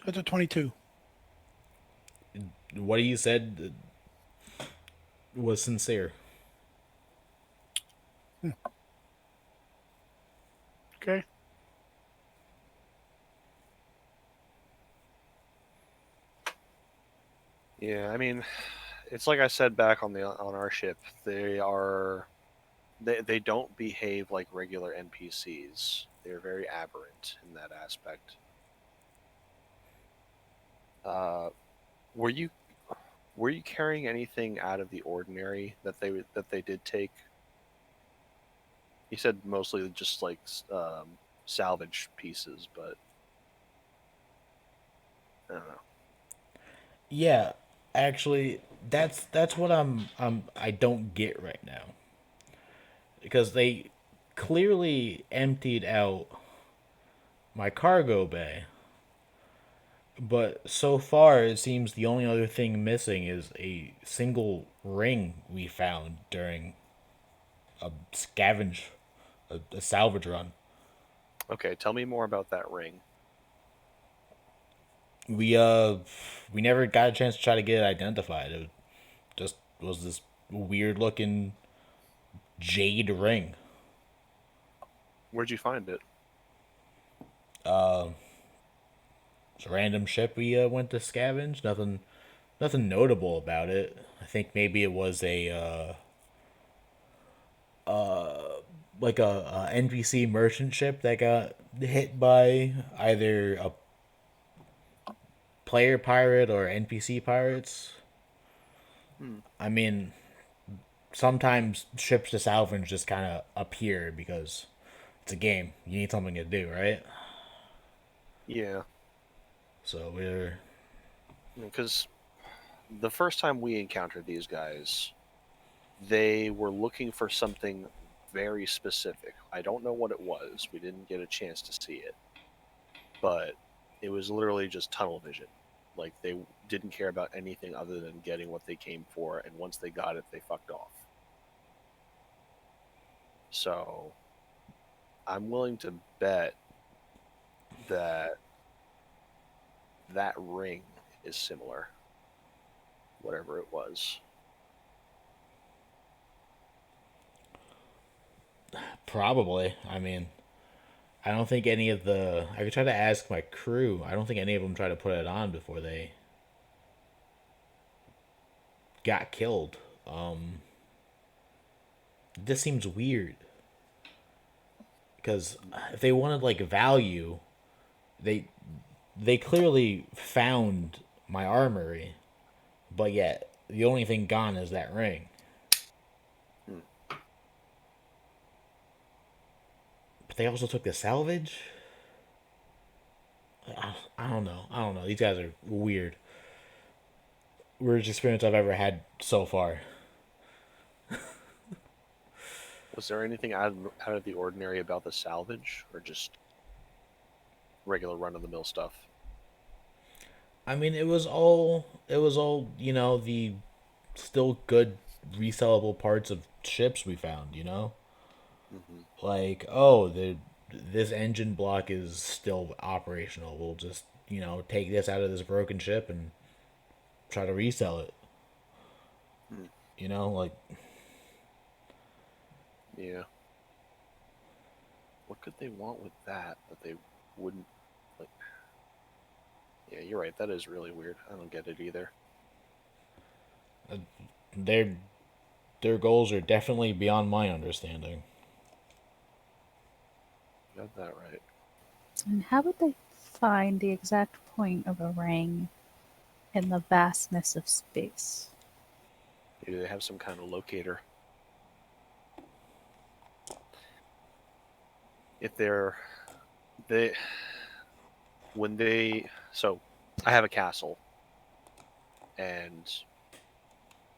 That's a 22. What you said was sincere. Okay. Yeah, I mean, it's like I said back on our ship. They don't behave like regular NPCs. They're very aberrant in that aspect. Uh, were you were you carrying anything out of the ordinary that they did take? You said mostly just like salvage pieces, but I don't know. Yeah, actually, that's what I don't get right now. Because they clearly emptied out my cargo bay. But so far, it seems the only other thing missing is a single ring we found during a a salvage run. Okay, tell me more about that ring. We uh, we never got a chance to try to get it identified. It just was this weird looking jade ring. Where'd you find it? It's a random ship we went to scavenge. Nothing notable about it. I think maybe it was a like a NPC merchant ship that got hit by either a player pirate or NPC pirates. Hmm. I mean, sometimes ships to salvage just kind of appear because it's a game. You need something to do, right? Yeah, So we're because the first time we encountered these guys, they were looking for something very specific. I don't know what it was. We didn't get a chance to see it, but it was literally just tunnel vision. Like they didn't care about anything other than getting what they came for, and once they got it, they fucked off. So I'm willing to bet that that ring is similar, whatever it was. probably. I mean, I don't think any of the. I could try to ask my crew. I don't think any of them tried to put it on before they got killed. This seems weird because if they wanted like value, they they clearly found my armory, but yet the only thing gone is that ring. Hmm. But they also took the salvage. I don't know. I don't know. These guys are weird. Weirdest experience I've ever had so far. Was there anything out of the ordinary about the salvage, or just regular run of the mill stuff? I mean, it was all the still good resellable parts of ships we found. Hmm. Like, oh, this engine block is still operational. We'll just take this out of this broken ship and try to resell it. Hmm. Like Yeah. What could they want with that they wouldn't like? Yeah, you're right. That is really weird. I don't get it either. their their goals are definitely beyond my understanding. You got that right. And how would they find the exact point of a ring in the vastness of space? Maybe they have some kind of locator. If they when they so I have a castle, and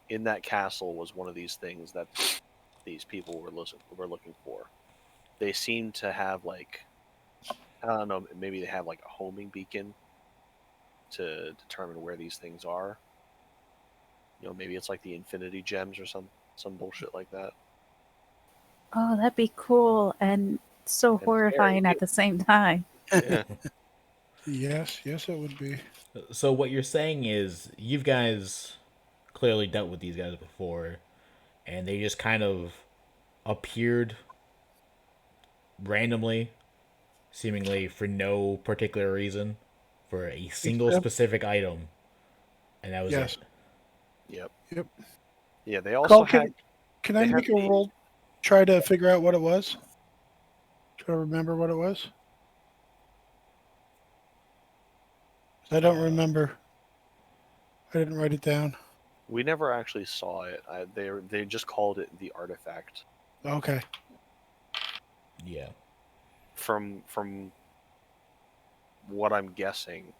in that castle was one of these things that these people were looking for. they seem to have like, I don't know, maybe they have like a homing beacon to determine where these things are. Maybe it's like the Infinity Gems or some bullshit like that. Oh, that'd be cool and so And horrifying scary. at the same time. Yeah. Yes, it would be. So what you're saying is you guys clearly dealt with these guys before, and they just kind of appeared randomly, seemingly for no particular reason, for a single Except- specific item, and that was Yes. it. Yep. Yep. Yeah. They also Cole, had. can they I had make a the- roll? Try to figure out what it was. Try to remember what it was. 'Cause I don't remember. I didn't write it down. We never actually saw it. They just called it the artifact. Okay. Yeah. From what I'm guessing,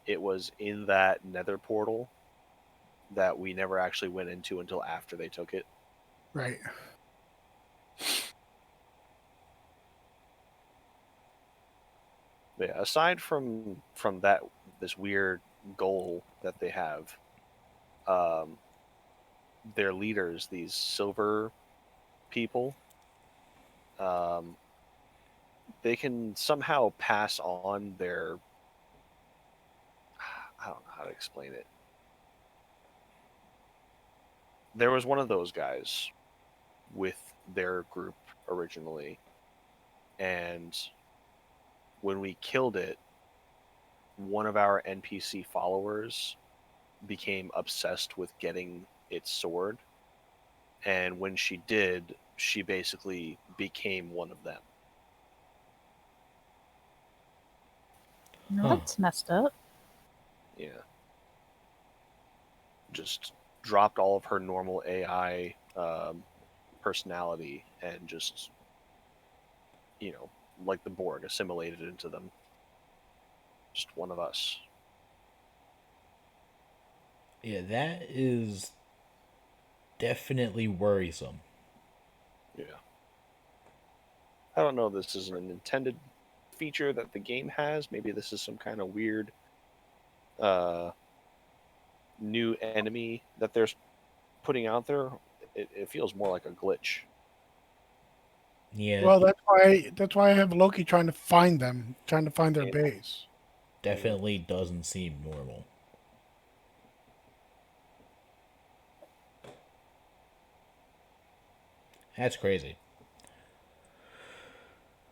it was in that nether portal that we never actually went into until after they took it. Right. But yeah, aside from that, this weird goal that they have, um, their leaders, these silver people, um, they can somehow pass on their. I don't know how to explain it. There was one of those guys with their group originally, and when we killed it, one of our NPC followers became obsessed with getting its sword, and when she did, she basically became one of them. No, Huh. that's messed up. Yeah. Just dropped all of her normal AI personality and just, like the Borg, assimilated into them. Just one of us. Yeah, that is definitely worrisome. Yeah. I don't know if this is an intended feature that the game has. Maybe this is some kind of weird new enemy that they're putting out there. It feels more like a glitch. Yeah, Well, that's why I have Loki trying to find them, trying to find their Yeah. base. definitely doesn't seem normal. That's crazy.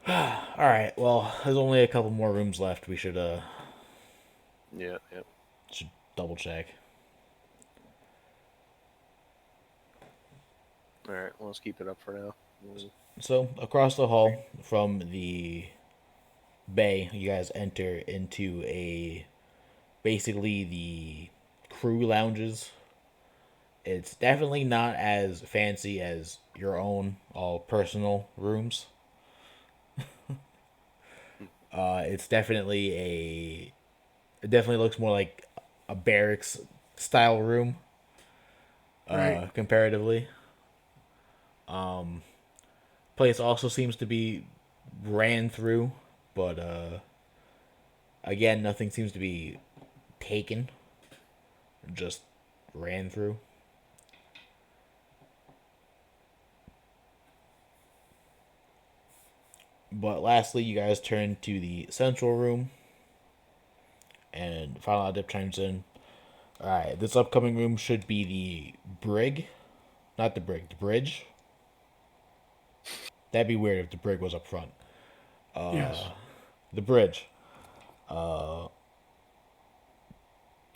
All right. Well, there's only a couple more rooms left. We should Yeah. should double check. All right, well, let's keep it up for now. So across the hall from the bay, you guys enter into basically the crew lounges. It's definitely not as fancy as your own all personal rooms. It's definitely it definitely looks more like a barracks style room, Right. comparatively. Place also seems to be ran through, but again, nothing seems to be taken. Just ran through. But lastly, you guys turn to the central room, and Final Dip chimes in. Alright, this upcoming room should be the brig. Not the brig, the bridge. That'd be weird if the brig was up front. Yes. The bridge.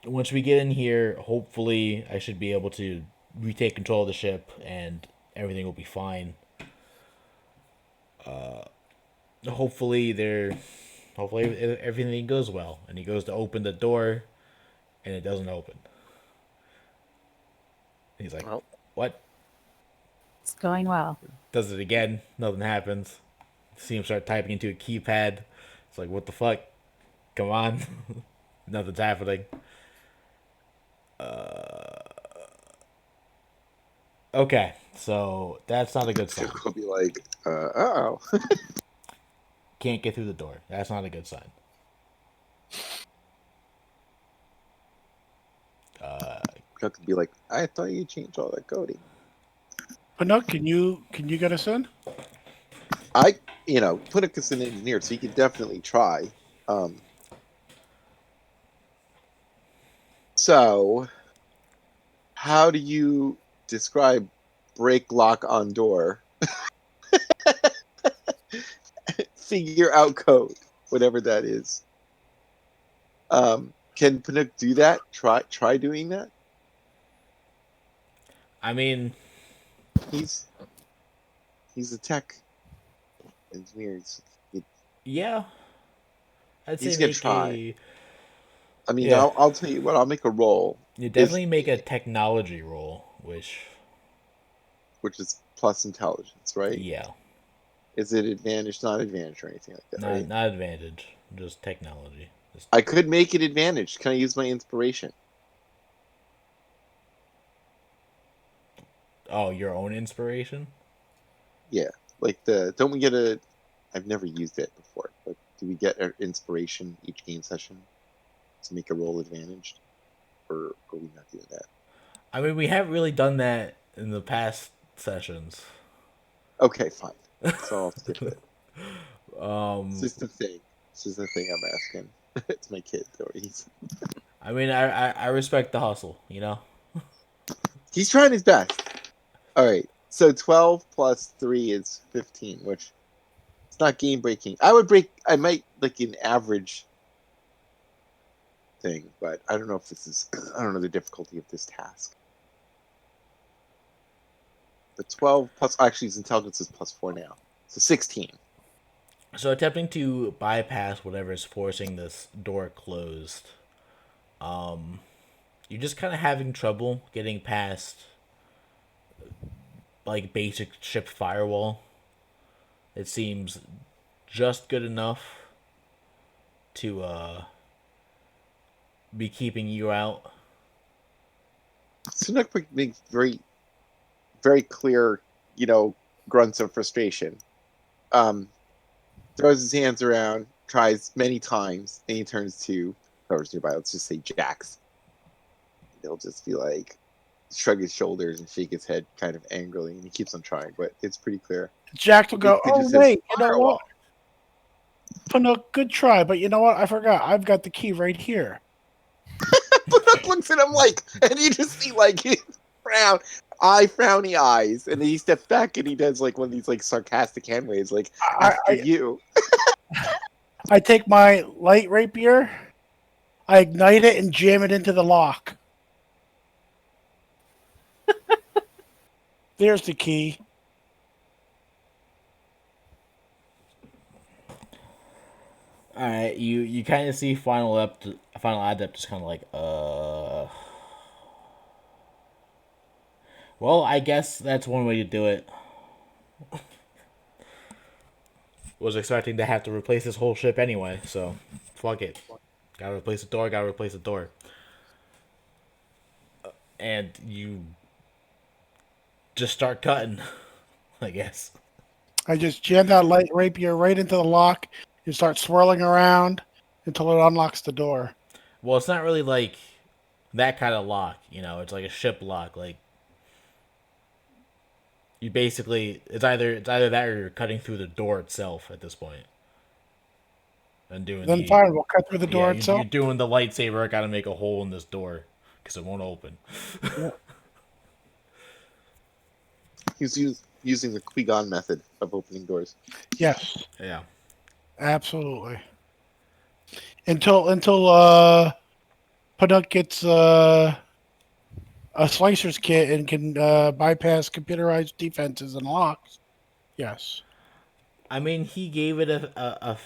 Once we get in here, hopefully I should be able to retake control of the ship and everything will be fine. Hopefully hopefully everything goes well. And he goes to open the door and it doesn't open. He's like, Well, what? It's going well. Does it again, nothing happens. See him start typing into a keypad. It's like, what the fuck? Come on. Nothing's happening. Okay, so that's not a good sign. Cook will be like, oh. can't get through the door. That's not a good sign. Pinook could be like, I thought you changed all that coding. Pinook, can you get us in? Pinook is an engineer, so he could definitely try. So, how do you describe break lock on door? Figure out code, whatever that is. Can Pinook do that? Try doing that. I mean, He's a tech engineer. yeah. I'd say He's gonna make try. a. I mean, Yeah. I'll tell you what. I'll make a roll, You definitely make a technology roll, which. which is plus intelligence, right? Yeah. Is it advantage, not advantage, or anything like that? Right? Not advantage, just technology. I could make it advantage. Can I use my inspiration? Oh, your own inspiration? Yeah, like don't we get a? I've never used it before, but do we get an inspiration each game session to make a roll advantaged, or are we not doing that? I mean, we haven't really done that in the past sessions. Okay, fine. So I'll skip it. Um, This is the thing. This is the thing I'm asking. It's my kid, though. I mean, I respect the hustle, you know? He's trying his best. All right. So 12 plus 3 is 15, which it's not game breaking. I might like an average thing, but I don't know if this is, I don't know the difficulty of this task. The 12 plus, actually, his intelligence is plus 4 now. So 16. So attempting to bypass whatever is forcing this door closed, you're just kind of having trouble getting past, like, basic ship firewall. It seems just good enough to be keeping you out. Sunak makes very, very clear, grunts of frustration. Throws his hands around, tries many times, and he turns to whoever's nearby. Let's just say Jax. He'll just be like, shrug his shoulders and shake his head kind of angrily, and he keeps on trying, but it's pretty clear. Jack will go, Basically oh, just says, wait, you know "Firewall." what? Pinook, good try, but you know what? I forgot. I've got the key right here. Pinook looks at him like, and you just see like his frowny eyes, and then he steps back and he does like one of these like sarcastic hand waves, like after you. I take my light rapier, I ignite it, and jam it into the lock. There's the key. All right, you kind of see final adept just kind of like Well, I guess that's one way to do it. Was expecting to have to replace this whole ship anyway, so fuck it. Gotta replace the door. And you just start cutting, I guess. I just jam that light rapier right into the lock and start swirling around until it unlocks the door. Well, it's not really like that kind of lock, it's like a ship lock. Like, you basically, it's either that or you're cutting through the door itself at this point. And doing Then fine, we'll cut through the door yeah, itself. you're doing the lightsaber. I gotta make a hole in this door because it won't open. He's using the Qui-Gon method of opening doors. Yes, Yeah. absolutely. Until Pinook gets a slicer's kit and can bypass computerized defenses and locks. Yes. I mean, he gave it a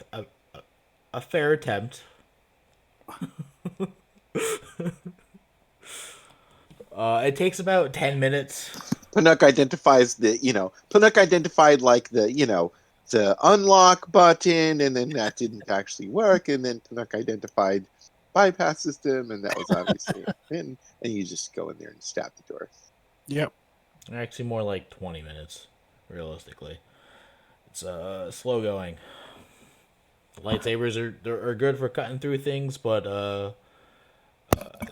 fair attempt. It takes about 10 minutes. Pinook identifies Pinook identified like the unlock button, and then that didn't actually work, and then Pinook identified bypass system, and that was obviously and you just go in there and stab the door. Yep. Actually, more like 20 minutes, realistically. It's slow going. Lightsabers are good for cutting through things, but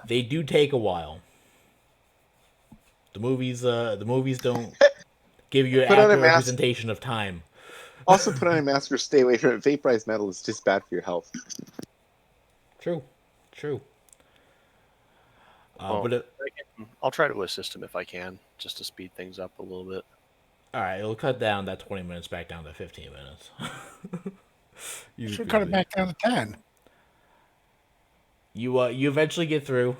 they do take a while. The movies don't give you an Put on a accurate mask. representation of time. Also, put on a mask or stay away from it. Vaporized metal is just bad for your health. True, true. Well, But I'll try to assist him if I can, just to speed things up a little bit. all right, it'll cut down that 20 minutes back down to 15 minutes. Easy Should cut it peasy. back down to 10. You eventually get through,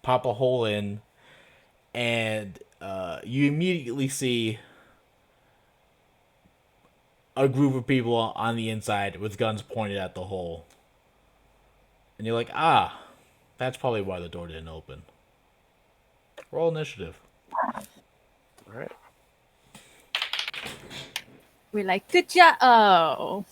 pop a hole in, and you immediately see a group of people on the inside with guns pointed at the hole. And you're like, ah, that's probably why the door didn't open. Roll initiative. All right. We like to oh.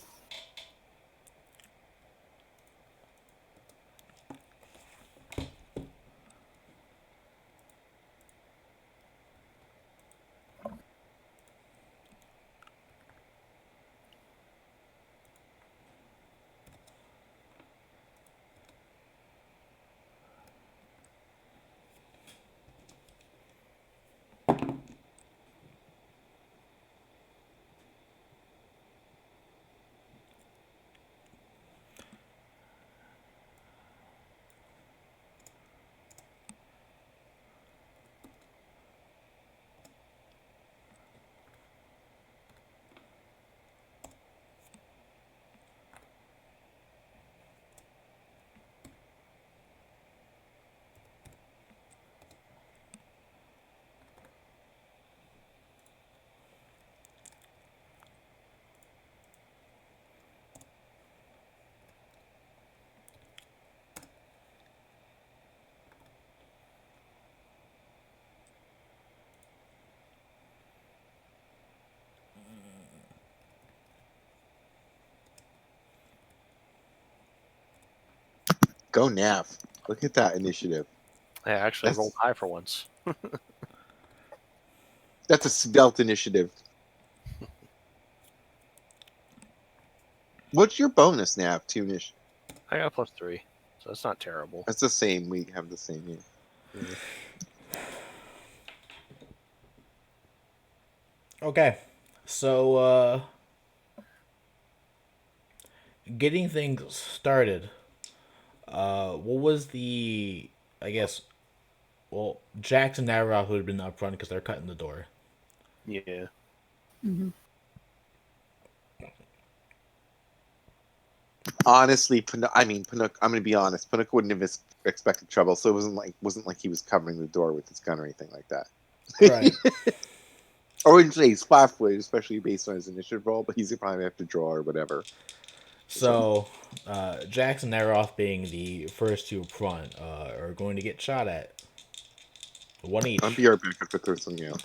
Go Nav. Look at that initiative. I actually That's- rolled high for once. That's a stealth initiative. What's your bonus, Nav? Two-ish. I got +3, so that's not terrible. That's the same. We have the same here. Yeah. Okay, so getting things started. What was the? I guess. Well, Jax and Navaroff would have been up front because they're cutting the door. Yeah. Mm-hmm. Honestly, Panook. I'm gonna be honest. Panook wouldn't have expected trouble, so it wasn't like he was covering the door with his gun or anything like that. Right. I wouldn't say he's flat-footed, especially based on his initiative roll, but he's probably have to draw or whatever. So, Jax and Navaroff being the first two up front are going to get shot at. One each. I'll be our backup to throw something out.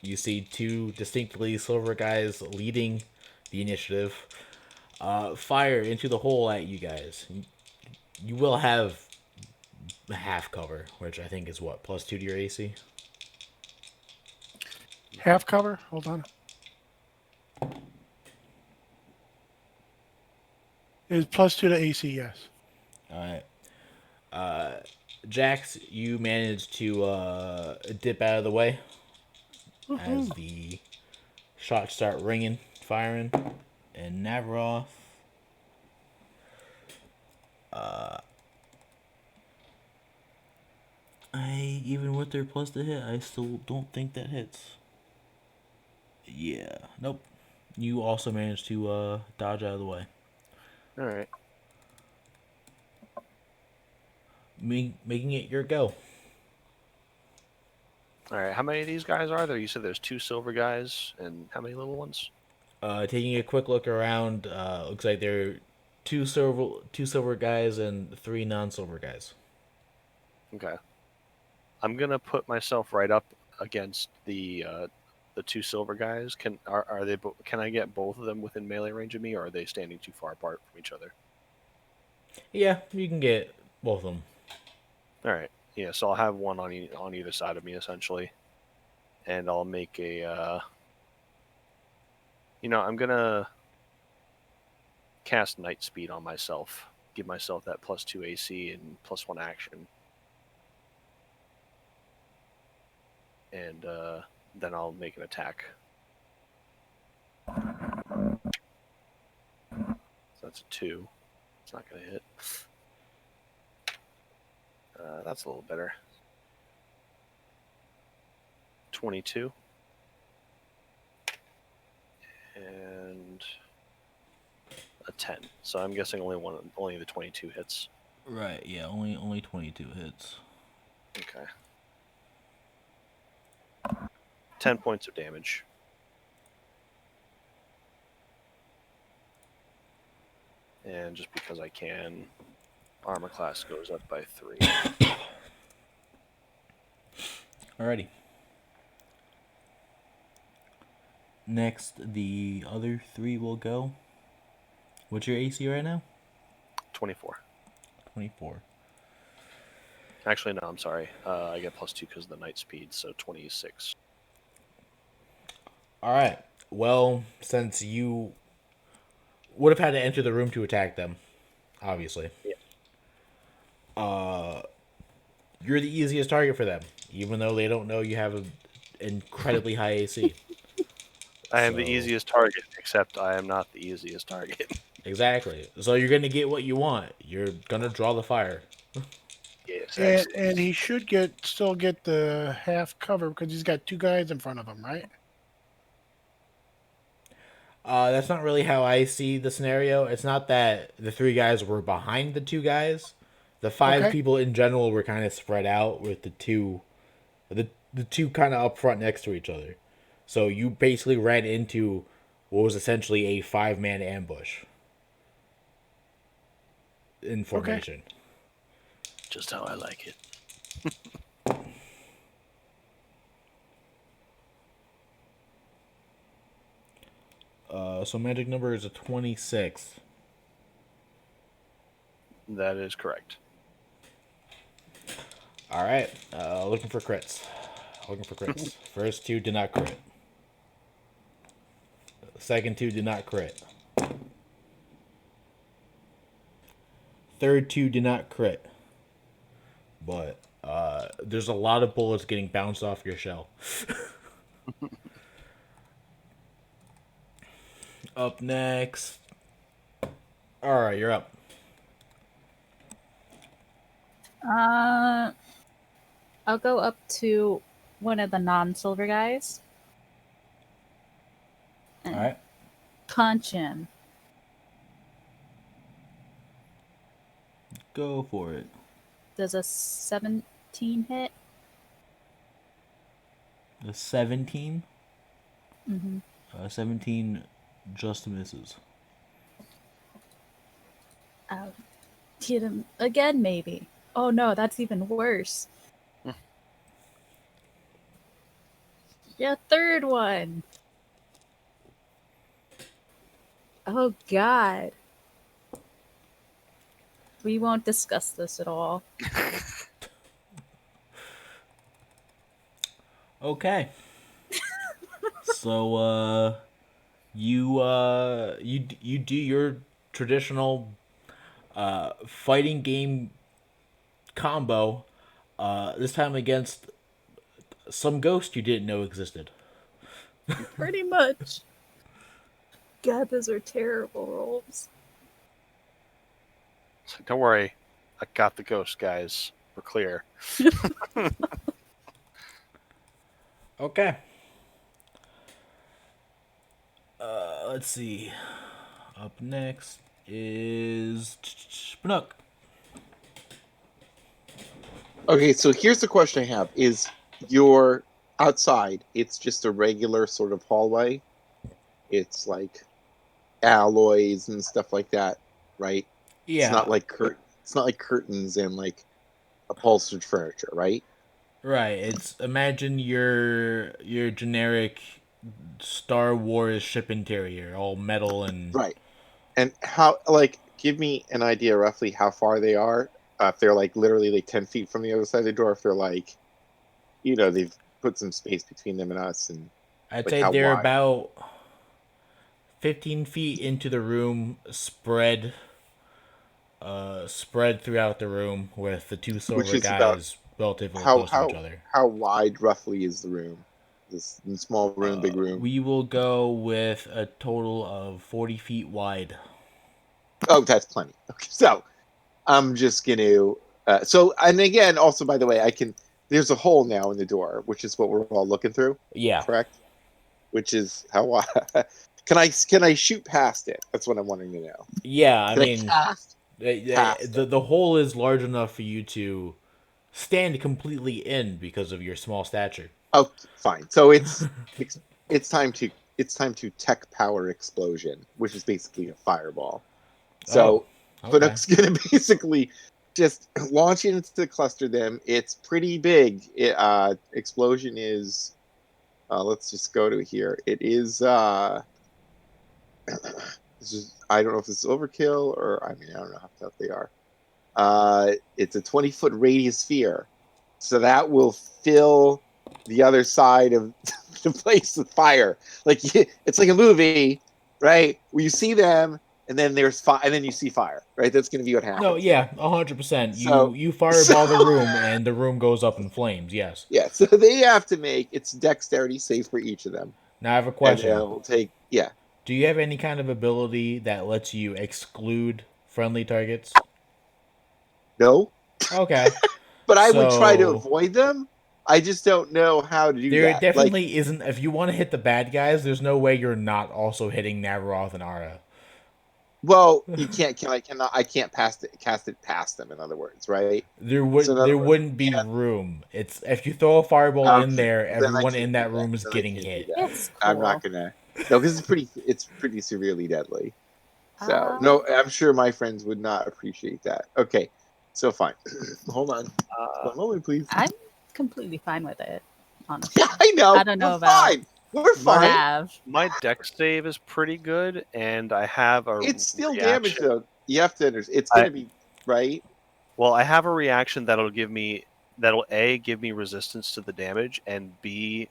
You see two distinctly silver guys leading the initiative. Fire into the hole at you guys. You will have half cover, which I think is what, +2 to your AC? Half cover? Hold on. It's +2 to AC, yes. Alright. Jax, you managed to dip out of the way as the shots start ringing, firing. And Navaroff, even with their plus to hit, I still don't think that hits. Yeah, nope. You also managed to dodge out of the way. All right. Making it your go. All right. How many of these guys are there? You said there's 2 silver guys, and how many little ones? Taking a quick look around, looks like there are two silver guys and 3 non-silver guys. Okay. I'm gonna put myself right up against the 2 silver guys. Are they? Can I get both of them within melee range of me, or are they standing too far apart from each other? Yeah, you can get both of them. All right. Yeah. So I'll have one on on either side of me essentially, and I'll make a. I'm gonna cast Night Speed on myself. Give myself that +2 AC and +1 action. And then I'll make an attack. So that's a 2. It's not going to hit. That's a little better. 22. And a 10. So I'm guessing only the 22 hits. Right, yeah, only 22 hits. Okay. 10 points of damage. And just because I can, armor class goes up by 3. Alrighty. Next, the other 3 will go. What's your AC right now? 24. 24. Actually, no, I'm sorry. I get +2 because of the night speed, so 26. Alright. Well, since you would have had to enter the room to attack them, obviously. Yeah. You're the easiest target for them, even though they don't know you have an incredibly high AC. I am the So- easiest target, except I am not the easiest target. Exactly. So you're gonna get what you want. You're gonna draw the fire. Yes, And he should still get the half cover because he's got 2 guys in front of him, right? That's not really how I see the scenario. It's not that the 3 guys were behind the 2 guys. The 5 Okay. people in general were kind of spread out with the two kind of up front next to each other. So you basically ran into what was essentially a 5-man ambush in formation. just how I like it. So magic number is a 26. That is correct. All right. Looking for crits. First 2 did not crit. Second 2 did not crit. Third 2 did not crit. But there's a lot of bullets getting bounced off your shell. Up next. All right, you're up. I'll go up to one of the non-silver guys. All right. Punch him. Go for it. Does a 17 hit? The 17. Mm-hmm. 17 just misses. I'll hit him again, maybe. Oh no, that's even worse. Yeah, third one. Oh god. We won't discuss this at all. Okay. So you do your traditional fighting game combo, this time against some ghost you didn't know existed. Pretty much. God, those are terrible rolls. So don't worry, I got the ghost, guys. We're clear. Okay. Let's see. Up next is Panook. Okay, so here's the question I have: Is you're outside? It's just a regular sort of hallway. It's like alloys and stuff like that, right? Yeah. It's not like It's not like curtains and like upholstered furniture, right? Right. It's imagine your generic Star Wars ship interior, all metal and Right. And how? Like, give me an idea roughly how far they are. If they're like literally like 10 feet from the other side of the door, if they're like, they've put some space between them and us, and I'd like say how they're wide? about 15 feet into the room, spread throughout the room with the two silver is about guys relatively how close to each other. how wide roughly is the room? This small room, big room. We will go with a total of 40 feet wide. Oh, that's plenty. Okay, so I'm just gonna. So, and again, also by the way, I can. There's a hole now in the door, which is what we're all looking through. Yeah. Correct. Which is how. Can I shoot past it? That's what I'm wanting to know. Yeah, I Can mean, cast past the hole is large enough for you to stand completely in because of your small stature. Oh, fine. So it's time to tech power explosion, which is basically a fireball. So okay. Pinook's gonna basically just launch it into cluster them. It's pretty big. Explosion is. Let's just go to here. It is. This is. I don't know if this is overkill or. I mean, I don't know how tough they are. It's a 20-foot radius sphere, so that will fill the other side of the place with fire. Like it's like a movie, right? Where you see them, and then there's fire, and then you see fire, right? That's going to be what happens. No, yeah, 100%. So- You fireball the room, and the room goes up in flames. Yes. Yeah. So they have to make it's dexterity save for each of them. Now I have a And question. it'll take Do you have any kind of ability that lets you exclude friendly targets? no, Okay. but I would try to So- avoid them. I just don't know how to do There that. definitely isn't. If you want to hit the bad guys, there's no way you're not also hitting Navaroth and Ara. Well, you can't. I can't cast it past them. In other words, right? There So in other words, wouldn't be room. It's if you throw a fireball in there, then I everyone can't in do that room is Then I getting can't do hit. that. It's cool. I'm not gonna. No, because it's pretty severely deadly. So Ah. no, I'm sure my friends would not appreciate that. Okay, so fine. Hold on, one moment, please. I'm completely fine with it, honestly. Yeah, I know. I don't know We're about- fine. We're fine. Have. My dex save is pretty good, and I have a It's still reaction. damage though. You have to understand. It's gonna be right. Well, I have a reaction that'll A, give me resistance to the damage, and B,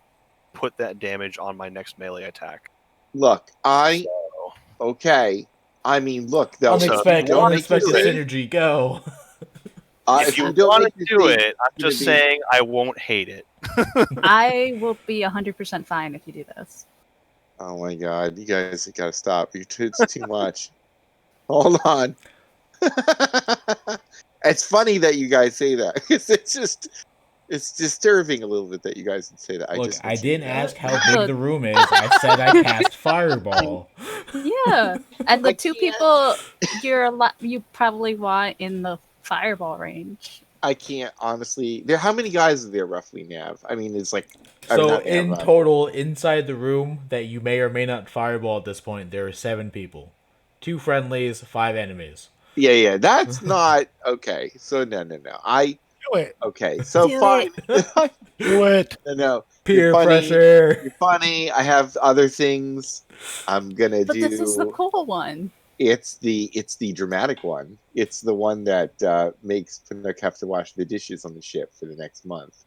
put that damage on my next melee attack. Look, So, okay. I mean, look though. Unexpected don't make unexpected your save, synergy. Go. if you don't want make to your do save, it, I'm gonna just be- saying I won't hate it. I will be 100% fine if you do this. Oh my god, you guys gotta stop. It's too much. Hold on. It's funny that you guys say that because it's disturbing a little bit that you guys would say that. Look, I didn't ask how Look. big the room is. I said I cast fireball. Yeah, and the I two can't. people you probably want in the fireball range. I can't honestly. How many guys are there roughly, Nav? I mean, it's like So not Nav, in total, inside the room that you may or may not fireball at this point, there are 7 people, 2 friendlies, 5 enemies. Yeah, that's not okay. So no. Do it. Okay, so Do fine. Do it. No, Peer you're funny. pressure. You're funny. I have other things. I'm gonna But do. this is the cool one. It's the dramatic one. It's the one that makes Pinook have to wash the dishes on the ship for the next month.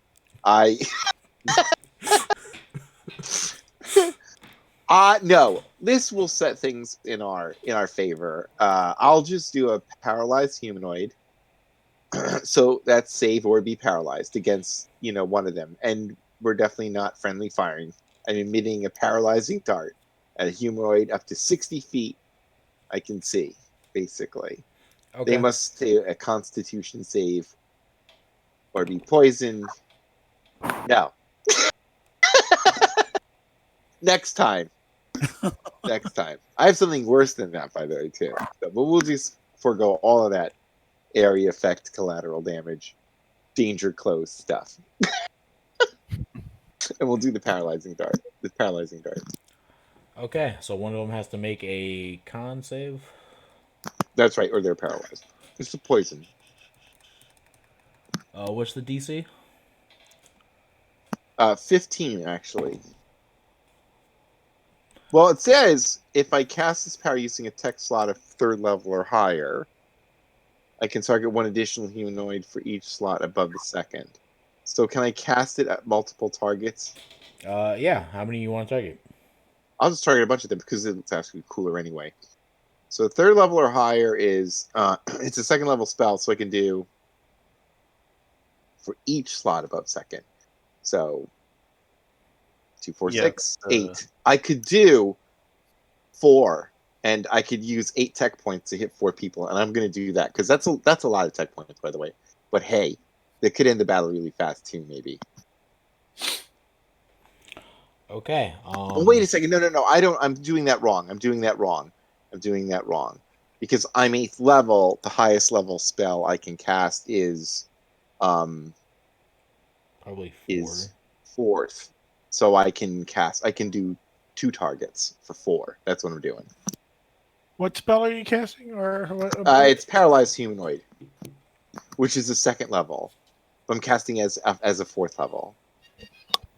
No, this will set things in our favor. I'll just do a paralyzed humanoid. So that's save or be paralyzed against one of them, and we're definitely not friendly firing. I'm emitting a paralyzing dart at a humanoid up to 60 feet. I can see basically. Okay. They must do a Constitution save or be poisoned. No. Next time. Next time. I have something worse than that, by the way, too. So, but we'll just forego all of that area effect, collateral damage, danger close stuff. And we'll do the paralyzing dart. The paralyzing dart. Okay, so one of them has to make a con save. That's right, or they're paralyzed. It's a poison. What's the DC? 15, actually. Well, it says if I cast this power using a tech slot of 3rd level or higher, I can target one additional humanoid for each slot above the 2nd. So can I cast it at multiple targets? Yeah. How many you want to target? I'll just target a bunch of them because it's actually cooler anyway. So third level or higher is it's a second level spell, so I can do for each slot above second. So 2, 4, Yeah, 6, 8. I could do 4, and I could use 8 tech points to hit 4 people, and I'm going to do that because that's a lot of tech points, by the way. But hey, they could end the battle really fast too, maybe. Okay. Oh, wait a second. No. I don't. I'm doing that wrong. I'm doing that wrong because I'm 8th level. The highest level spell I can cast is probably 4. is 4th. So I can do 2 targets for 4. That's what I'm doing. What spell are you casting? Or what? It's Paralyzed Humanoid, which is the 2nd level. I'm casting as a 4th level.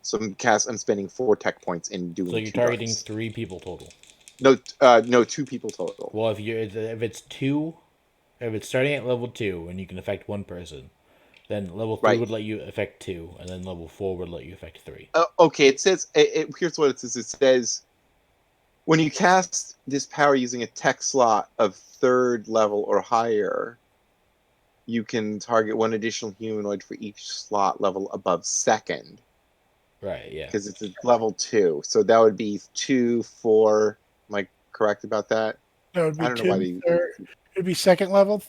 So I'm spending 4 tech points and doing. So you're 2 targeting darts. 3 people total. No, 2 people total. Well, if it's 2, if it's starting at level 2 and you can affect 1 person, then level 3 Right. would let you affect 2, and then level 4 would let you affect 3. Okay, it says here's what it says. It says when you cast this power using a tech slot of 3rd level or higher, you can target 1 additional humanoid for each slot level above 2nd. Right, yeah. Because it's a level 2, so that would be 2, 4. Am I correct about that? That would be I don't know why 2. It'd be 2nd level,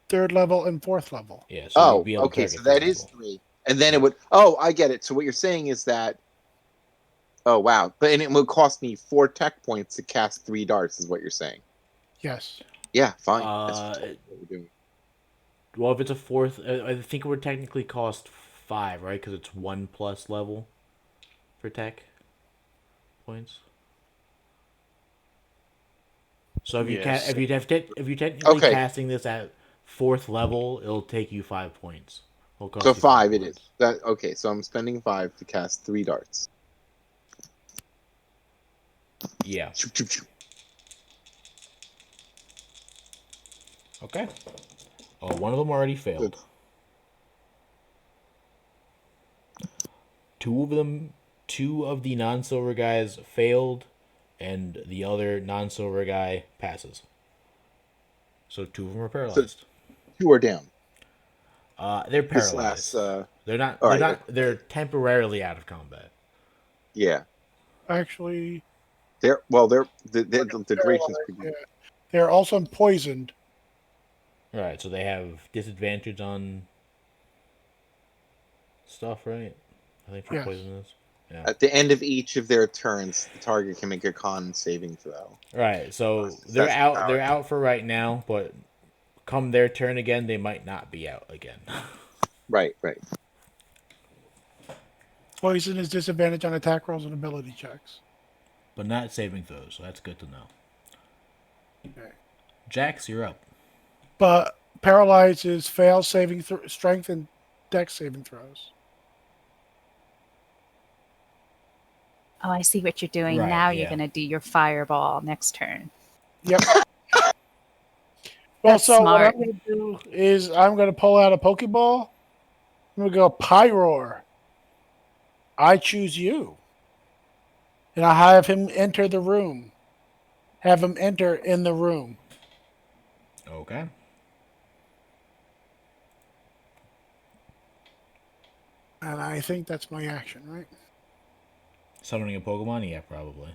3rd level, and 4th level. Yeah, so you'd be able to Okay, target so that 3 is people. 3, and then it would. Oh, I get it. So what you're saying is that. Oh wow! And it would cost me 4 tech points to cast 3 darts. Is what you're saying? Yes. Yeah, fine. That's Uh, totally what we're doing. Well, if it's a 4th, I think it would technically cost 5, right? Because it's 1 plus level for tech points. So if you Yes. if you technically Okay. casting this at 4th level, it'll take you 5 points. It'll cost So you 5 5 it is. points. That okay? So I'm spending 5 to cast 3 darts. Yeah. Choop, choop, choop. Okay. Oh, one of them already failed. Good. Two of the non-silver guys failed, and the other non-silver guy passes. So 2 of them are paralyzed. 2 are down. They're This paralyzed. last. They're not. All They're right. not. They're temporarily out of combat. Yeah. Actually, The duration's paralyzed, pretty. yeah. They're also poisoned. All right, so they have disadvantage on stuff, right? I think for Yes. poisonous. Yeah. At the end of each of their turns, the target can make a con saving throw. Right. So That's they're the out. power. They're out for right now, but come their turn again, they might not be out again. Right. Poison is disadvantage on attack rolls and ability checks. But not saving throws, so that's good to know. Okay. Jax, you're up. But paralyzed is fail saving strength and dex saving throws. Oh, I see what you're doing. Right, Now yeah. you're going to do your fireball next turn. Yep. Well, That's so smart. what I'm going to do is I'm going to pull out a Pokeball. I'm going to go Pyroar. I choose you. And I have him enter the room. Have him enter in the room. Okay. And I think that's my action, right? Summoning a Pokemon? Yeah, probably.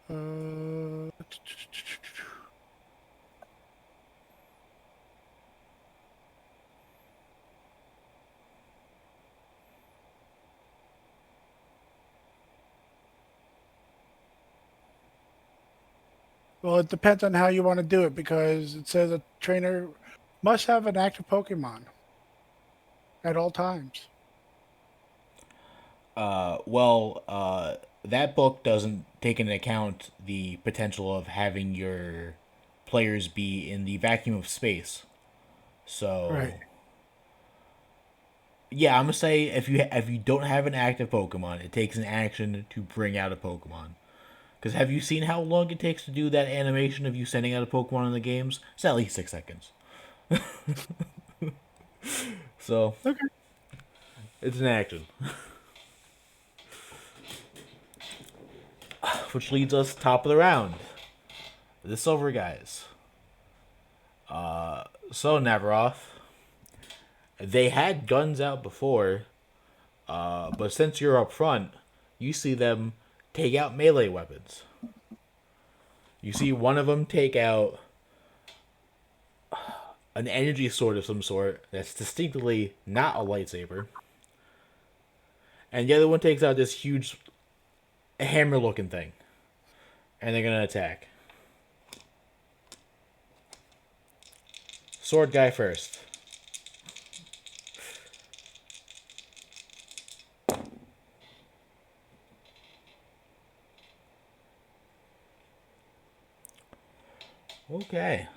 Uh, well, it depends on how you want to do it because it says a trainer must have an active Pokemon at all times. That book doesn't take into account the potential of having your players be in the vacuum of space. So, Right. yeah, I'm gonna say if you don't have an active Pokemon, it takes an action to bring out a Pokemon. Because have you seen how long it takes to do that animation of you sending out a Pokemon in the games? It's at least 6 seconds. So, Okay. it's an action. Which leads us top of the round. The Silver guys. So, Navaroth, they had guns out before, but since you're up front, you see them take out melee weapons. You see one of them take out an energy sword of some sort that's distinctly not a lightsaber. And the other one takes out this huge hammer looking thing. And they're going to attack. Sword guy first. Okay.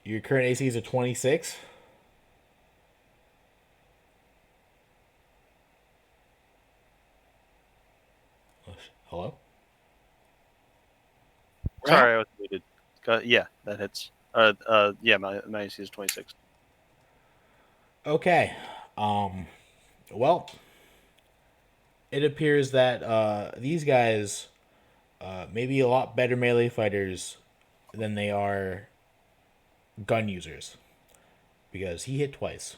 Your current AC is a 26. Hello? Sorry, I was muted. Yeah, that hits. Yeah, my AC is 26. Okay. Well, it appears that these guys may be a lot better melee fighters than they are gun users. Because he hit twice.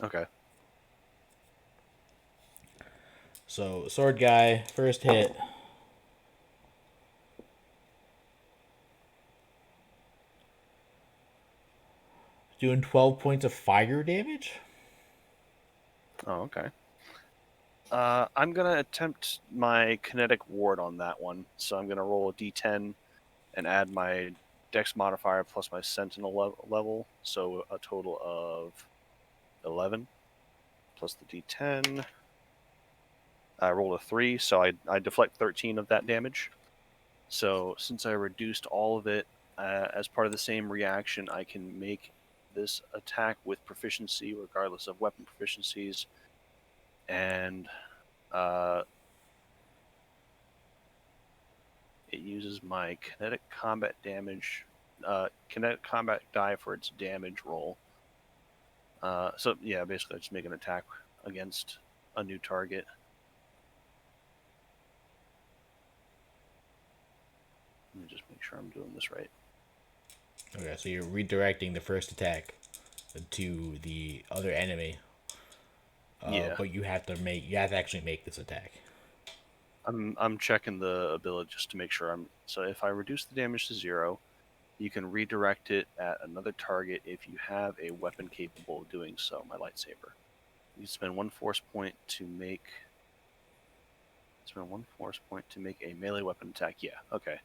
Okay. So, sword guy, first hit. Doing 12 points of fire damage? Oh, okay. I'm gonna attempt my kinetic ward on that one. So I'm gonna roll a d10 and add my dex modifier plus my sentinel level. So a total of 11 plus the d10. I rolled a 3, so I deflect 13 of that damage. So since I reduced all of it as part of the same reaction, I can make this attack with proficiency regardless of weapon proficiencies. And it uses my kinetic combat die for its damage roll. So yeah, basically I just make an attack against a new target. Let me just make sure I'm doing this right. Okay, so you're redirecting the first attack to the other enemy. Yeah. But you have to actually make this attack. I'm checking the ability just to make sure so if I reduce the damage to 0, you can redirect it at another target if you have a weapon capable of doing so, my lightsaber. You spend 1 force point to make a melee weapon attack. Yeah, okay.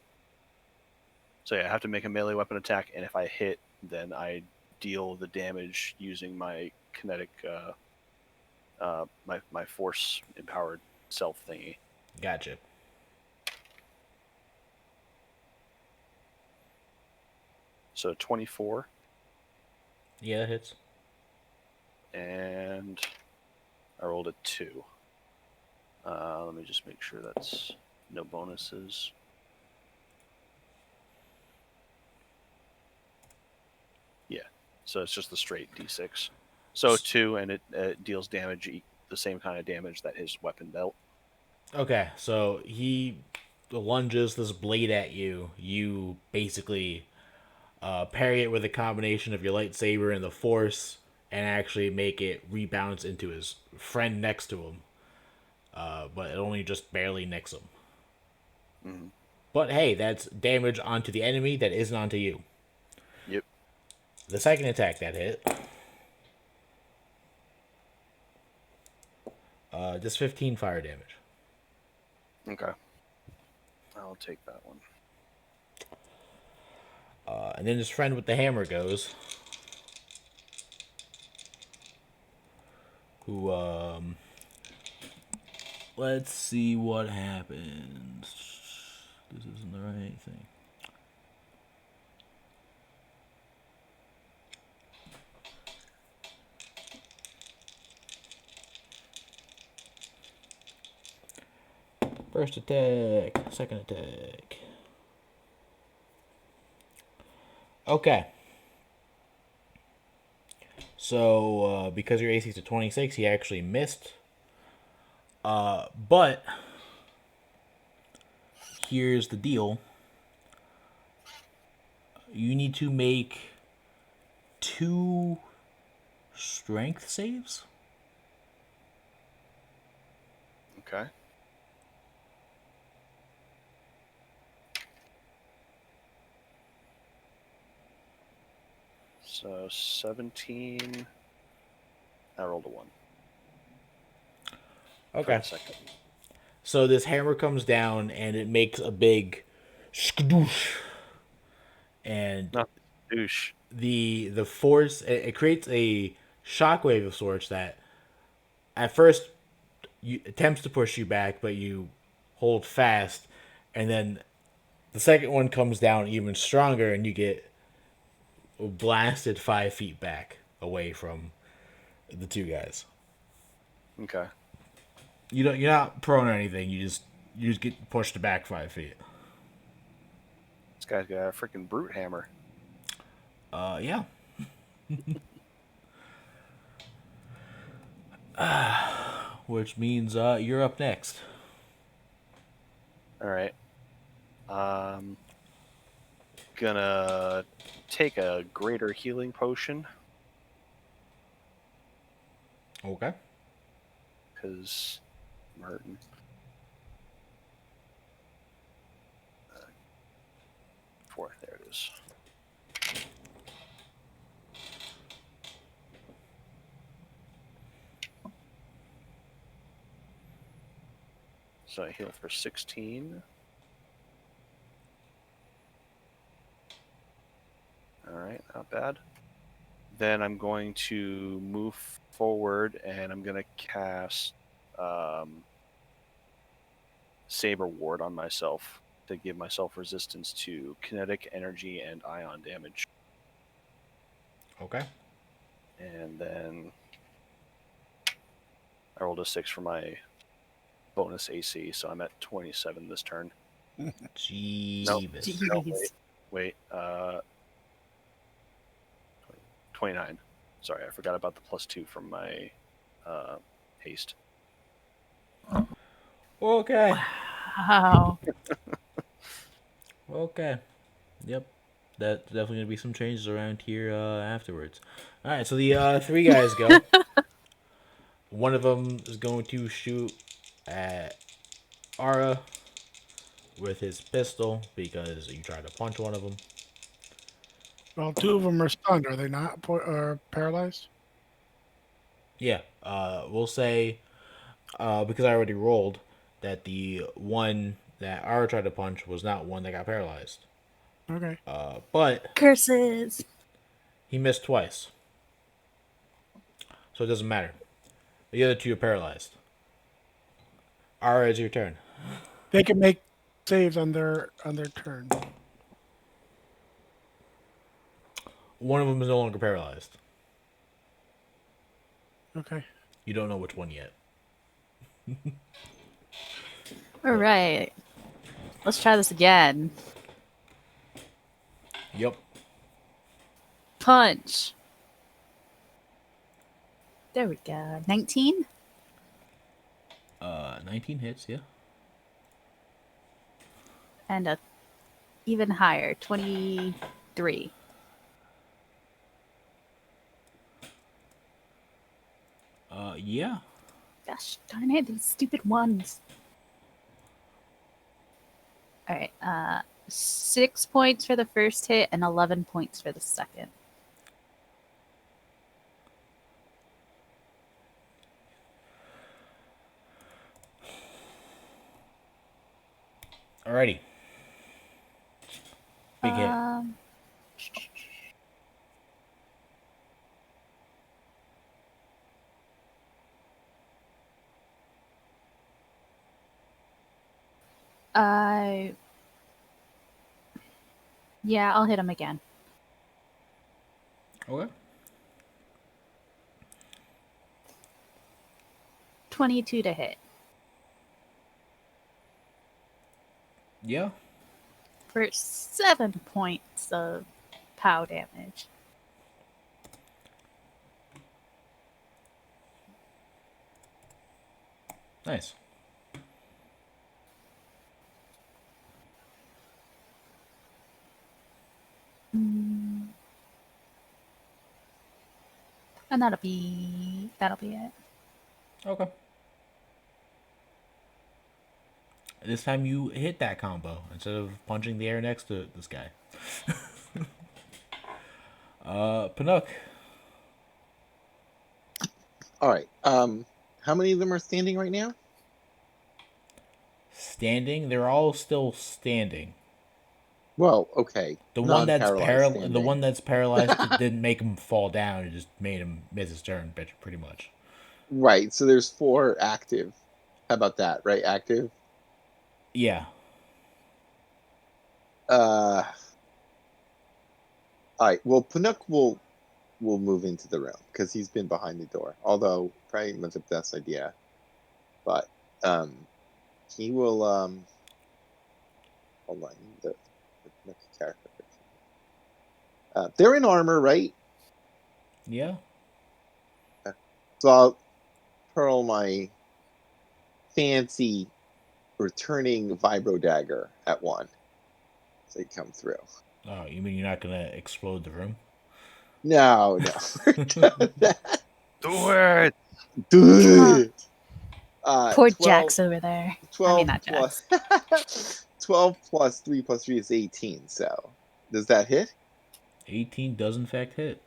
So yeah, I have to make a melee weapon attack, and if I hit, then I deal the damage using my kinetic my force empowered self thingy. Gotcha. So 24. Yeah, that hits. And I rolled a 2. Let me just make sure that's no bonuses. Yeah, so it's just the straight d6. So 2, and it deals damage, the same kind of damage that his weapon dealt. Okay, so he lunges this blade at you. You basically parry it with a combination of your lightsaber and the force, and actually make it rebounce into his friend next to him. But it only just barely nicks him. Mm-hmm. But hey, that's damage onto the enemy that isn't onto you. Yep. The second attack that hit. Just 15 fire damage. Okay. I'll take that one. And then his friend with the hammer goes. Who, let's see what happens. This isn't the right thing. First attack, second attack. Okay. So, because your AC is a 26, he actually missed. But here's the deal. You need to make 2 strength saves. Okay. So 17. I rolled a 1. For Okay. the second. So this hammer comes down and it makes a big skadoosh. And Not douche. the force it creates a shockwave of sorts that at first you attempts to push you back, but you hold fast, and then the second one comes down even stronger, and you get blasted 5 feet back away from the 2 guys. Okay. You're not prone or anything. You just get pushed back 5 feet. This guy's got a freaking brute hammer. Yeah. Which means you're up next. All right. Gonna take a greater healing potion Okay. because I'm hurting. There it is. So I heal for 16. All right, not bad. Then I'm going to move forward and I'm going to cast Saber Ward on myself to give myself resistance to kinetic energy and ion damage. Okay. And then I rolled a 6 for my bonus AC, so I'm at 27 this turn. Jeebus. No, wait. 29. Sorry, I forgot about the +2 from my haste. Okay. Wow. Okay. Yep. That's definitely gonna be some changes around here afterwards. All right. So the 3 guys go. One of them is going to shoot at Ara with his pistol because you tried to punch one of them. Well, 2 of them are stunned, are they not? Or paralyzed? Yeah. We'll say because I already rolled that the one that Ara tried to punch was not one that got paralyzed. Okay. But Curses. he missed twice, so it doesn't matter. The other 2 are paralyzed. Ara, it's your turn. They can make saves on their turn. One of them is no longer paralyzed. Okay. You don't know which one yet. All right. Let's try this again. Yep. Punch. There we go. 19? 19 hits, yeah. And a even higher, 23. Yeah. Gosh darn it, these stupid ones. Alright, 6 points for the first hit and 11 points for the second. Alrighty. Big hit. Yeah, I'll hit him again. Okay. 22 to hit. Yeah. for 7 points of POW damage. Nice. Mm. And that'll be it. Okay. This time you hit that combo instead of punching the air next to this guy. Panook. All right. How many of them are standing right now? Standing. They're all still standing. Well, okay. The one Non-paralyzed standing. the one that's paralyzed didn't make him fall down. It just made him miss his turn, pretty much. Right. So there's 4 active. How about that? Right, active. Yeah. All right. Well, Panook will move into the room because he's been behind the door. Although probably not the best idea, but he will hold on. The Panook character. They're in armor, right? Yeah. So I'll hurl my fancy returning vibro dagger at one. So they come through. Oh, you mean you're not gonna explode the room? No. Do it! Do it. Poor 12 Jax over there. 12 I mean, not Jax. plus 12 plus 3 plus 3 is 18. So does that hit? 18 does in fact hit.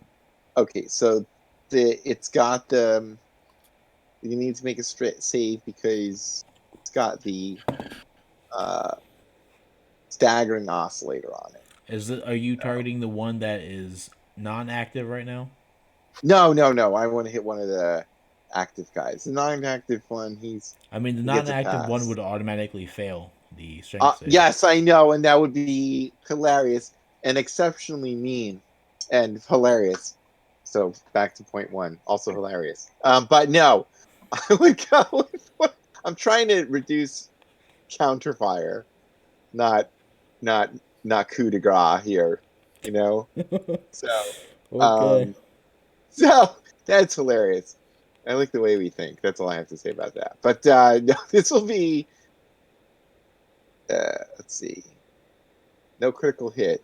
Okay, so it's got the you need to make a straight save because it's got the staggering oscillator on it. Are you targeting the one that is non-active right now? No. I want to hit one of the active guys. The non-active one, I mean, the he gets a non-active one pass. would automatically fail the strength save. Yes, I know, and that would be hilarious and exceptionally mean and hilarious. So back to point 1, also hilarious. But no, I would go with I'm trying to reduce counterfire, not coup de grace here, you know. So Okay. so that's hilarious. I like the way we think. That's all I have to say about that. But no, this will be. Let's see. No critical hit.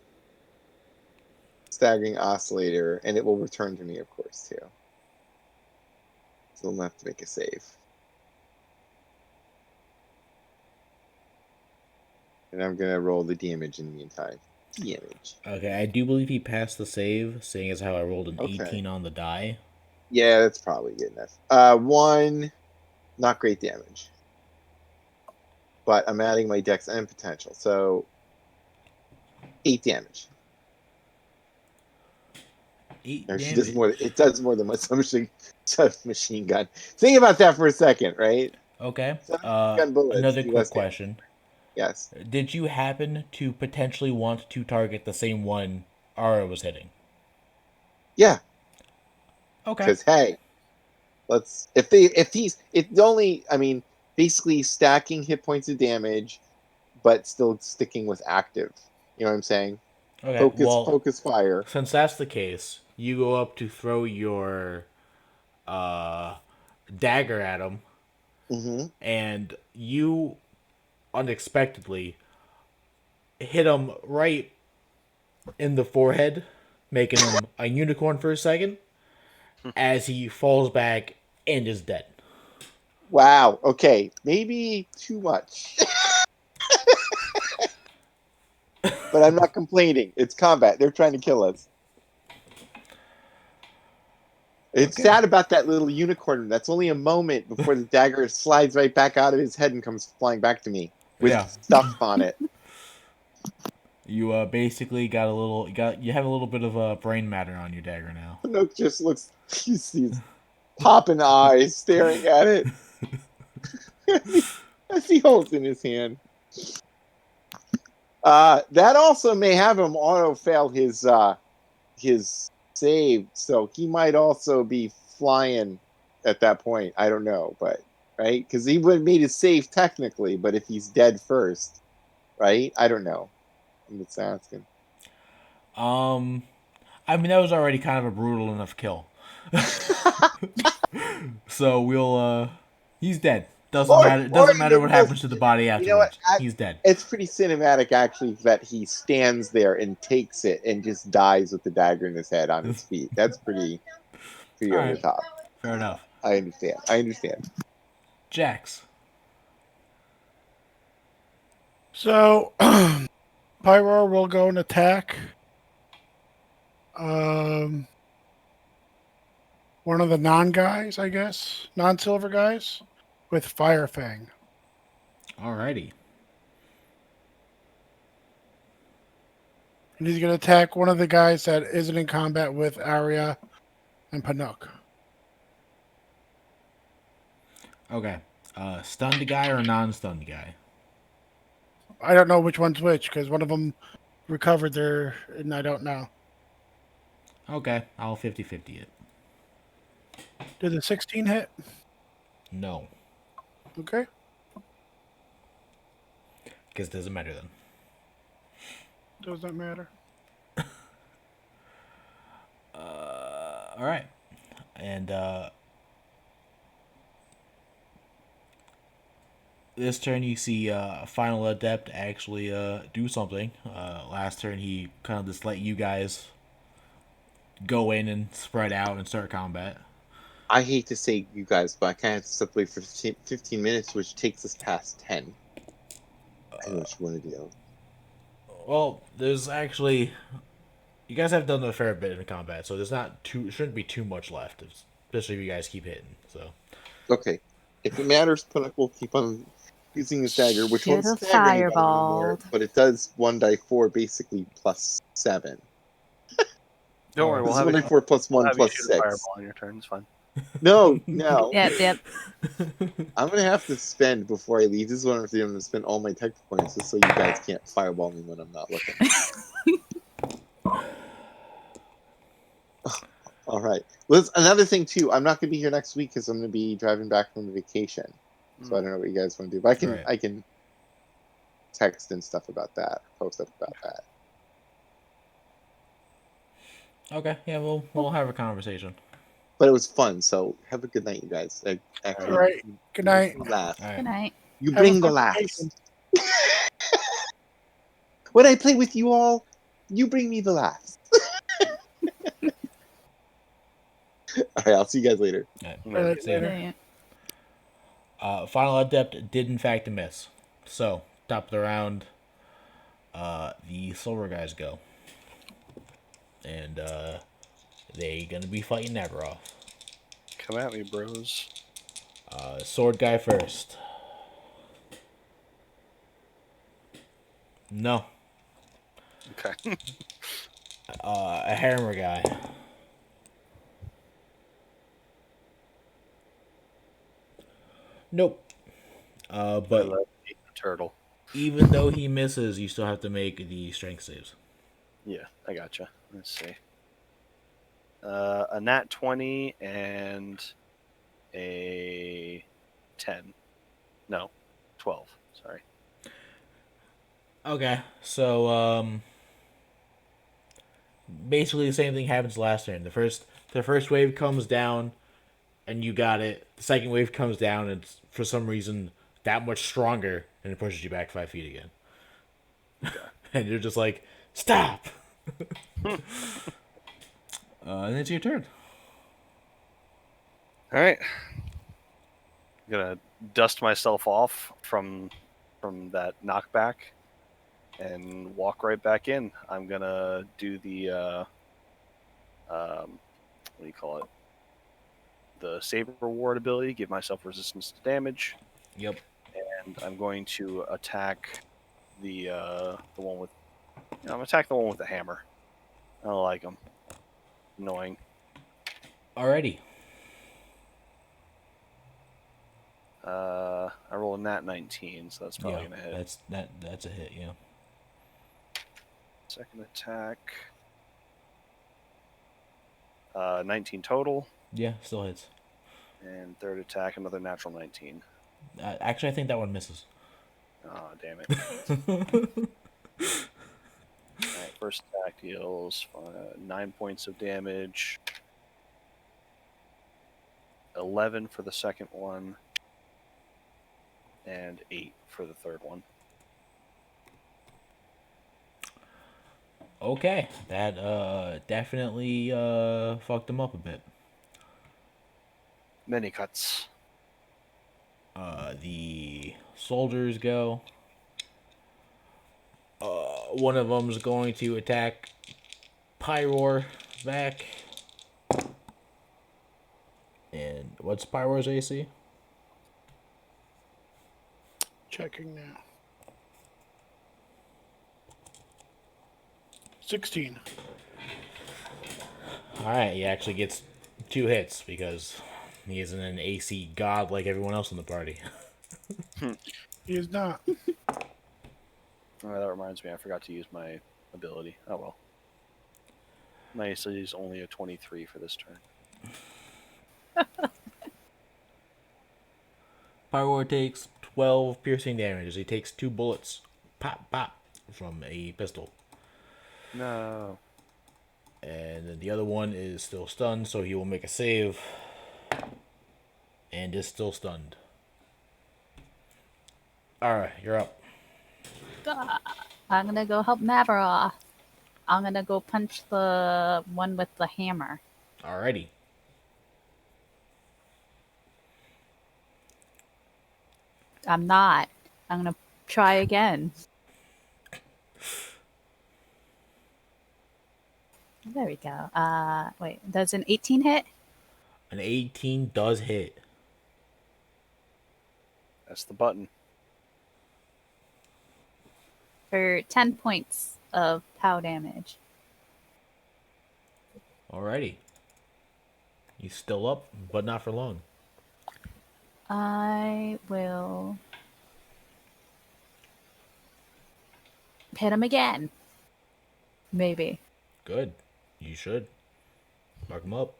Staggering oscillator, and it will return to me, of course, too. So I'll have to make a save. And I'm gonna roll the damage in the meantime. Damage. Okay, I do believe he passed the save, seeing as how I rolled an Okay. 18 on the die. Yeah, that's probably good enough. 1, not great damage. But I'm adding my dex and potential, so 8 damage. 8 Or she damage. does more. It does more than my submachine gun. Think about that for a second, right? Okay. Gun bullets Another do quick less damage. question. Yes. Did you happen to potentially want to target the same one Ara was hitting? Yeah. Okay. Because hey, it's only, I mean, basically stacking hit points of damage, but still sticking with active. You know what I'm saying? Okay. Focus fire. Since that's the case, you go up to throw your dagger at him, Mm-hmm. and you unexpectedly hit him right in the forehead, making him a unicorn for a second, as he falls back and is dead. Wow. Okay. Maybe too much. But I'm not complaining. It's combat. They're trying to kill us. It's Okay. sad about that little unicorn. That's only a moment before the dagger slides right back out of his head and comes flying back to me with Yeah. stuff on it. You basically you have a little bit of brain matter on your dagger now. Pinocchio just looks, he sees popping eyes staring at it. I see holes in his hand. That also may have him auto fail his save, so he might also be flying at that point. I don't know, but right, because he would have made his save technically, but if he's dead first, right? I don't know. I'm just asking. I mean, that was already kind of a brutal enough kill. So he's dead. Doesn't Or- matter. or Doesn't matter even what just- happens to the body You know what? afterwards. He's dead. It's pretty cinematic, actually, that he stands there and takes it and just dies with the dagger in his head on his feet. That's pretty over the Alright. top. Fair enough. I understand. Jax. So, Pyro will go and attack. One of the non-guys, I guess, non-silver guys, with Fire Fang. Alrighty. And he's going to attack one of the guys that isn't in combat with Arya and Panuk. Okay. Stunned guy or non-stunned guy? I don't know which one's which because one of them recovered there, and I don't know. Okay. I'll 50-50 it. Did the 16 hit? No. Okay. Because it doesn't matter then. Does that matter? Alright. And this turn you see Final Adept actually do something. Last turn he kind of just let you guys go in and spread out and start combat. I hate to say you guys, but I kind of have to step away for 15 minutes, which takes us past 10. I know what you want to do. Well, there's actually you guys have done a fair bit in combat, so there's not shouldn't be too much left, especially if you guys keep hitting. So Okay. If it matters, Pinnock will keep on using his dagger, which won't Should've stagger anybody anymore, fireballed. but it does 1d4 basically plus 7. Don't worry, we'll This have is you, 1d4 plus 1 have you plus shoot a 6. fireball on your turn. It's fine. No. Yep. I'm gonna have to spend before I leave. This is one of the I'm gonna spend all my tech points just so you guys can't fireball me when I'm not looking. All right. Well, another thing too. I'm not gonna be here next week because I'm gonna be driving back from vacation. So I don't know what you guys want to do, but Right. I can text and stuff about that, post up about that. okay, yeah, we'll have a conversation. But it was fun. So have a good night, you guys. Actually, All right. Good night. you laugh. All right. Good night. You Have a bring the fun laughs. vacation. When I play with you all, you bring me the laughs. All right, I'll see you guys later. All right. All right, See ya. later. Final Adept did in fact miss. So, top of the round, the silver guys go. And they gonna be fighting Nagaroth. Come at me, bros. Sword guy first. No. Okay. A hammer guy. Nope. But Turtle. even though he misses, you still have to make the strength saves. Yeah, I gotcha. Let's see. A nat 20 and a 10. No, 12. Sorry. Okay, so basically the same thing happens last turn. The first wave comes down, and you got it. The second wave comes down, and it's for some reason that much stronger, and it pushes you back 5 feet again. And you're just like, stop. And it's your turn. All right. I'm gonna dust myself off from that knockback and walk right back in. I'm gonna do the what do you call it? The Saber Ward ability. Give myself resistance to damage, Yep. and I'm going to attack the one with. I'm gonna attack the one with the hammer. I don't like him. Annoying. Alrighty. I roll a nat 19, so that's probably Yeah, gonna hit. that's a hit. Yeah. Second attack. 19 total, Yeah, still hits. and third attack another natural 19. Actually, I think that one misses. Oh, damn it. Alright, first attack deals 9 points of damage. 11 for the second one. And 8 for the third one. Okay, that definitely fucked him up a bit. Many cuts. The soldiers go. One of them's going to attack Pyroar back. And what's Pyroar's AC? Checking now. 16. Alright, he actually gets 2 hits because he isn't an AC god like everyone else in the party. He is not. Oh, that reminds me, I forgot to use my ability. Oh well. My AC is only a 23 for this turn. Pyroar takes 12 piercing damage as he takes 2 bullets. Pop, pop. From a pistol. No. And then the other one is still stunned, so he will make a save. And is still stunned. Alright, you're up. I'm gonna go help Navaroth. I'm gonna go punch the one with the hammer. Alrighty. I'm not. I'm gonna try again. There we go. Wait, does an 18 hit? An 18 does hit. That's the button. For 10 points of POW damage. Alrighty. He's still up, but not for long. I will hit him again. Maybe. Good. You should. Mark him up.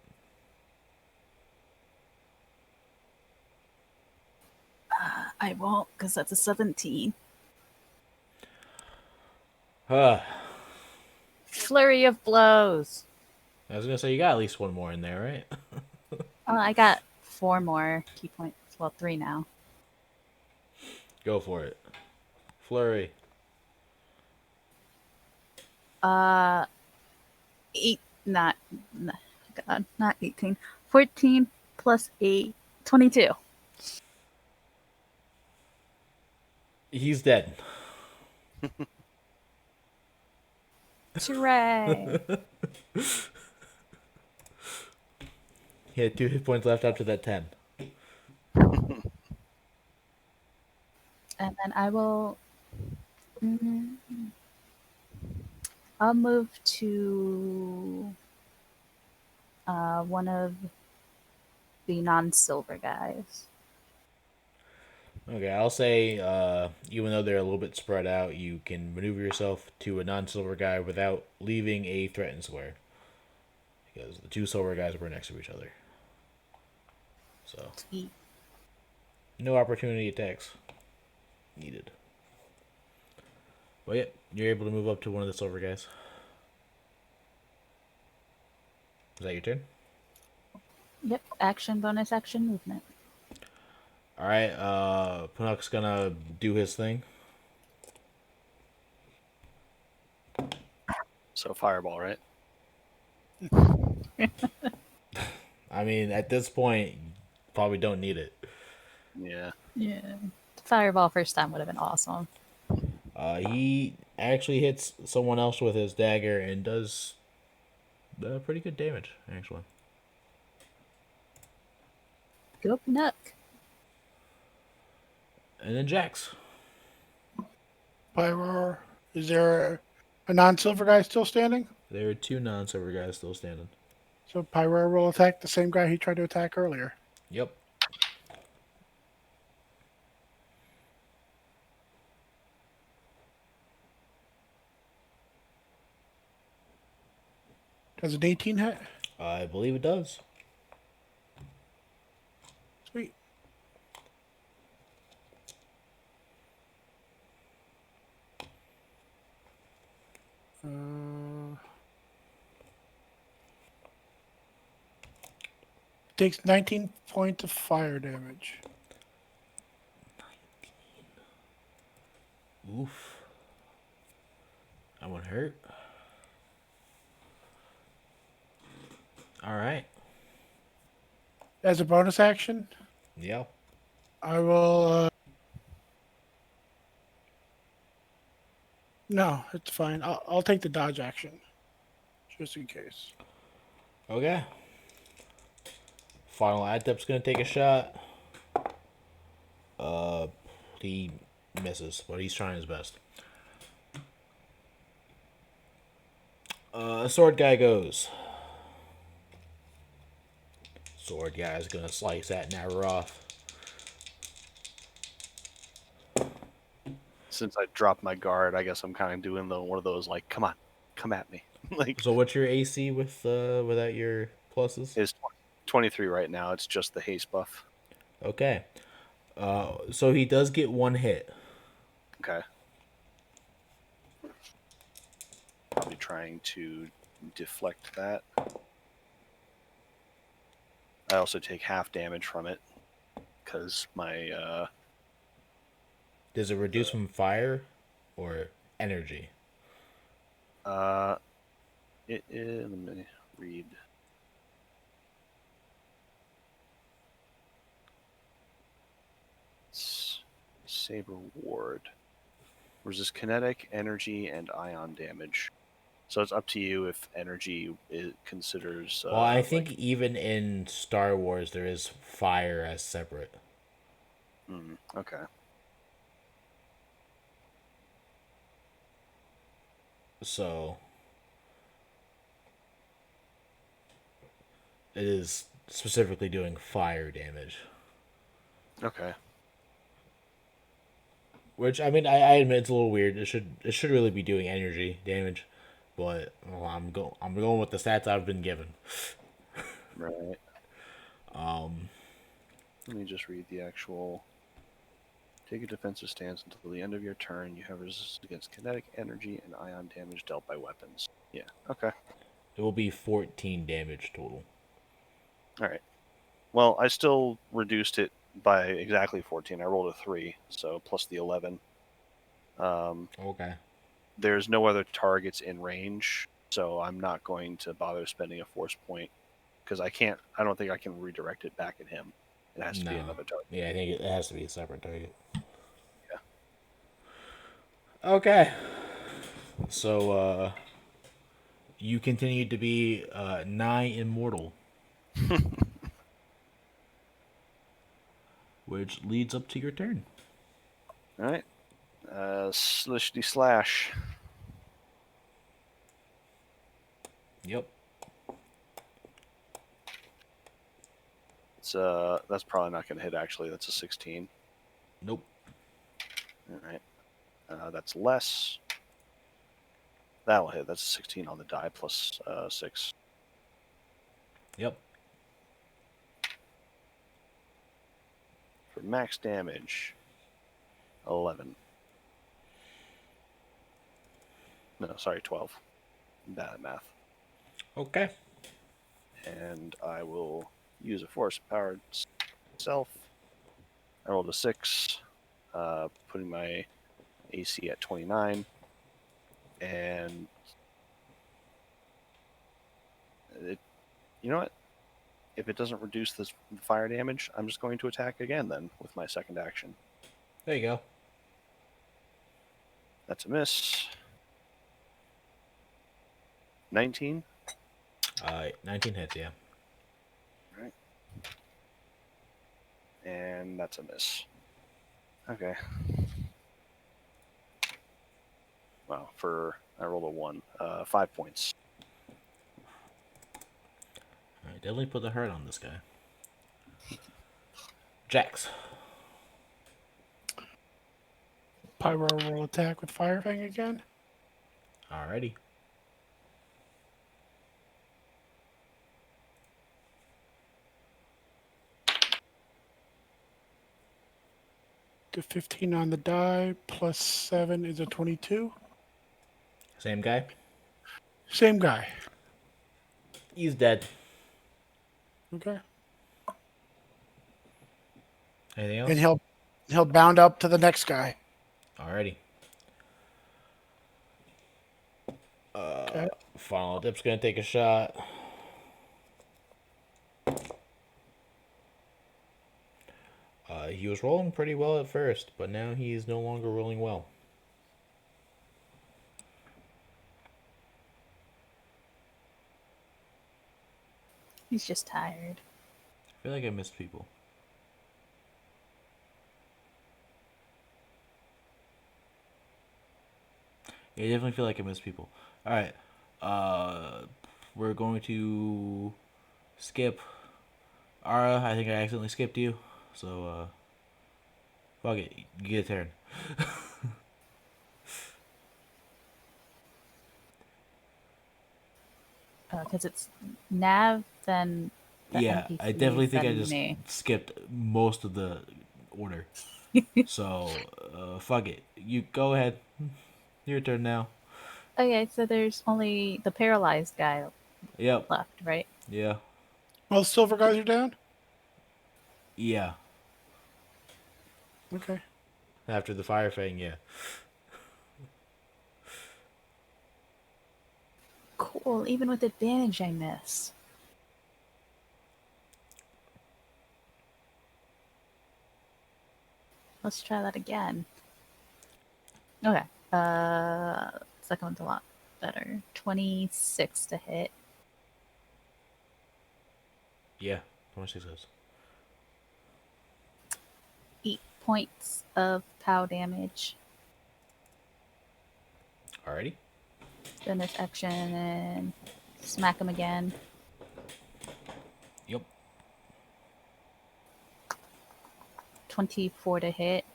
I won't, because that's a 17. I Flurry of blows. was gonna say you got at least one more in there, right? I got 4 more key points. Well, 3 now. Go for it. Flurry. Not 18. 14 plus 8, 22. He's dead. Hooray! He had 2 hit points left after that 10. And then I will. I'll move to one of the non-silver guys. Okay, I'll say, even though they're a little bit spread out, you can maneuver yourself to a non-silver guy without leaving a threatened square. Because the 2 silver guys were next to each other. So, Sweet. no opportunity attacks needed. But yeah, you're able to move up to one of the silver guys. Is that your turn? Yep. Action, bonus action, movement. Alright, Punuk's gonna do his thing. So fireball, right? I mean, at this point, probably don't need it. Yeah. Yeah. Fireball first time would have been awesome. He actually hits someone else with his dagger and does pretty good damage, actually. Go Nook. And then Jax. Pyroar. Is there a non-silver guy still standing? There are 2 non-silver guys still standing. So Pyroar will attack the same guy he tried to attack earlier. Yep. Does an 18 hit? I believe it does. Sweet. Takes 19 points of fire damage. Oof. That one hurt. All right. As a bonus action, Yeah. I will. No, it's fine. I'll take the dodge action, just in case. Okay. Final Adept's gonna take a shot. He misses, but he's trying his best. Sword guy goes. Sword guy's gonna slice that Natter off. Since I dropped my guard, I guess I'm kind of doing one of those like, come on, come at me. Like So what's your AC with without your pluses? it's 23 right now. It's just the haste buff. Okay. So he does get one hit. Okay. I'll be trying to deflect that. I also take half damage from it because my Does it reduce from fire or energy? it is. Let me read. Saber ward. Resist kinetic, energy, and ion damage. So it's up to you if energy it considers. Well, I think even in Star Wars there is fire as separate. Okay. So it is specifically doing fire damage. Okay. Which I mean, I admit it's a little weird. It should really be doing energy damage, but well, I'm going with the stats I've been given. Right. Let me just read the actual. Take a defensive stance until the end of your turn. You have resistance against kinetic, energy, and ion damage dealt by weapons. Yeah. Okay. It will be 14 damage total. All right. Well, I still reduced it by exactly 14. I rolled a 3, so plus the 11. Okay. There's no other targets in range, so I'm not going to bother spending a force point because I don't think I can redirect it back at him. It has to be No. another target. Yeah, I think it has to be a separate target. Yeah. Okay. So you continue to be nigh immortal. Which leads up to your turn. All right. Slishty slash. Yep. It's that's probably not going to hit. Actually, that's a 16. Nope. All right. That's less. That'll hit. That's a 16 on the die plus 6. Yep. For max damage, 11. No, sorry, 12. Bad at math. Okay. And I will use a force powered self. I rolled a 6, putting my AC at 29. And you know what? If it doesn't reduce this fire damage, I'm just going to attack again then with my second action. There you go. That's a miss. 19. 19 hits, yeah. Right. And that's a miss. Okay. Wow, I rolled a 1. 5 points. Alright, definitely put the hurt on this guy. Jax. Pyro will attack with Fire Fang again. Alrighty. To 15 on the die, plus 7 is a 22. Same guy. Same guy. He's dead. Okay. Anything else? and he'll bound up to the next guy. Alrighty. Okay. Final Dip's gonna take a shot. He was rolling pretty well at first, but now he's no longer rolling well. He's just tired. I feel like I missed people. Yeah, I definitely feel like I missed people. Alright. We're going to skip Ara. I think I accidentally skipped you. So, fuck it. You get a turn. Because it's Nav, then the Yeah, NPC, I definitely think I then just me. skipped most of the order. So, fuck it. You go ahead. Your turn now. Okay, so there's only the paralyzed guy Yep. left, right? Yeah. Well, silver guys are down. Yeah. Okay. After the fire fang, yeah. Cool. Even with advantage, I miss. Let's try that again. Okay. Second one's a lot better. 26 to hit. Yeah. How much success? 8 points of POW damage. Alrighty. Bonus action and smack him again. Yep. 24 to hit.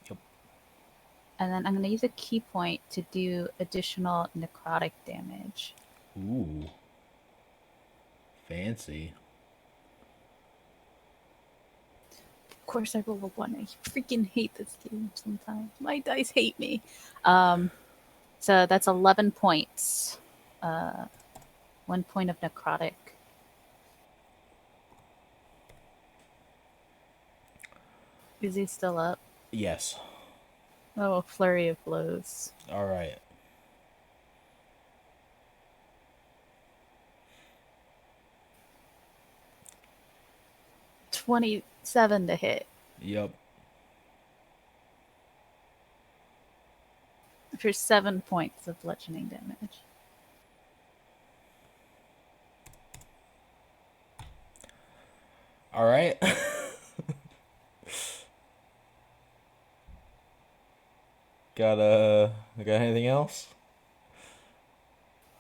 Yep. And then I'm going to use a key point to do additional necrotic damage. Ooh. Fancy. Of course, I roll a 1. I freaking hate this game sometimes. My dice hate me. So that's 11 points. 1 point of necrotic. Is he still up? Yes. Oh, a flurry of blows. Alright. $27 to hit Yep. for 7 points of bludgeoning damage. Alright. got anything else?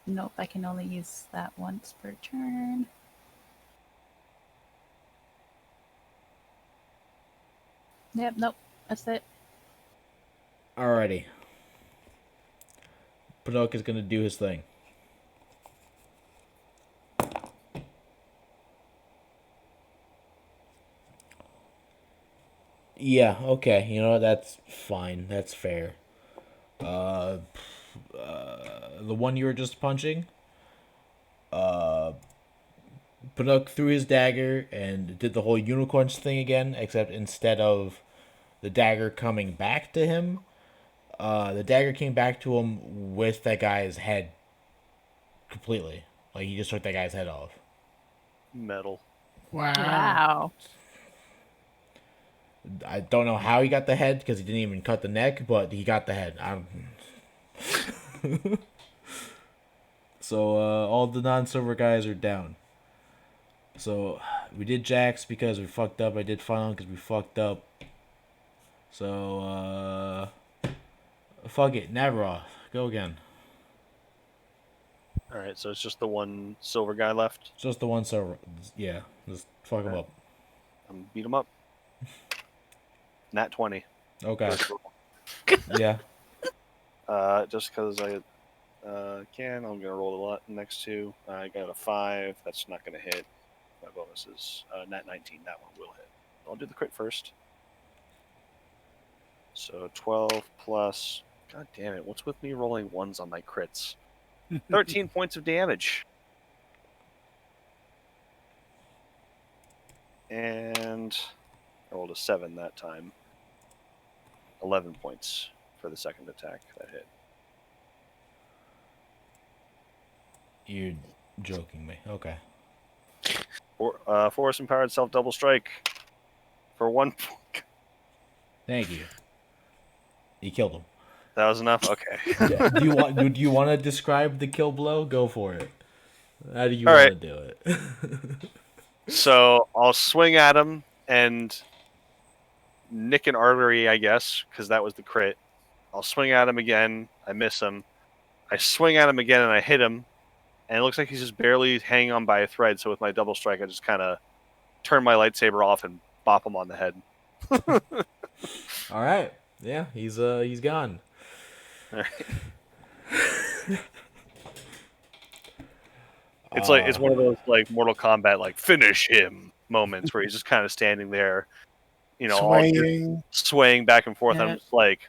Nope, I can only use that once per turn. Yep, nope, that's it. Alrighty. Pinocchio is gonna do his thing. Yeah, okay. You know, that's fine. That's fair. The one you were just punching, Pinocchio threw his dagger and did the whole unicorn thing again, except instead of the dagger coming back to him, the dagger came back to him with that guy's head completely. Like, he just took that guy's head off. Metal. Wow. Wow. I don't know how he got the head because he didn't even cut the neck, but he got the head. So all the non-silver guys are down. So we did Jax because we fucked up. I did Final because we fucked up. So fuck it, Navroth, go again. All right, so it's just the one silver guy left. Just the one silver. Yeah, just fuck him up. Beat him up. Nat 20. Okay. First roll. Yeah. Just because I can, I'm gonna roll a lot next two. I got a 5. That's not gonna hit. My bonus is nat 19. That one will hit. I'll do the crit first. So 12 plus. God damn it! What's with me rolling ones on my crits? 13 points of damage. And I rolled a 7 that time. 11 points for the second attack that hit. You're joking me. Okay. Force empowered self double strike for 1 point. Thank you. You killed him. That was enough? Okay. Yeah, do you want to describe the kill blow? Go for it. How do you All want right. to do it? So I'll swing at him and nick an artery, I guess, because that was the crit. I'll swing at him again. I miss him. I swing at him again and I hit him. And it looks like he's just barely hanging on by a thread. So with my double strike, I just kind of turn my lightsaber off and bop him on the head. All right. Yeah, he's gone. It's like it's one of those like Mortal Kombat like finish him moments where he's just kind of standing there, you know, all swaying back and forth. Yeah. I'm just like,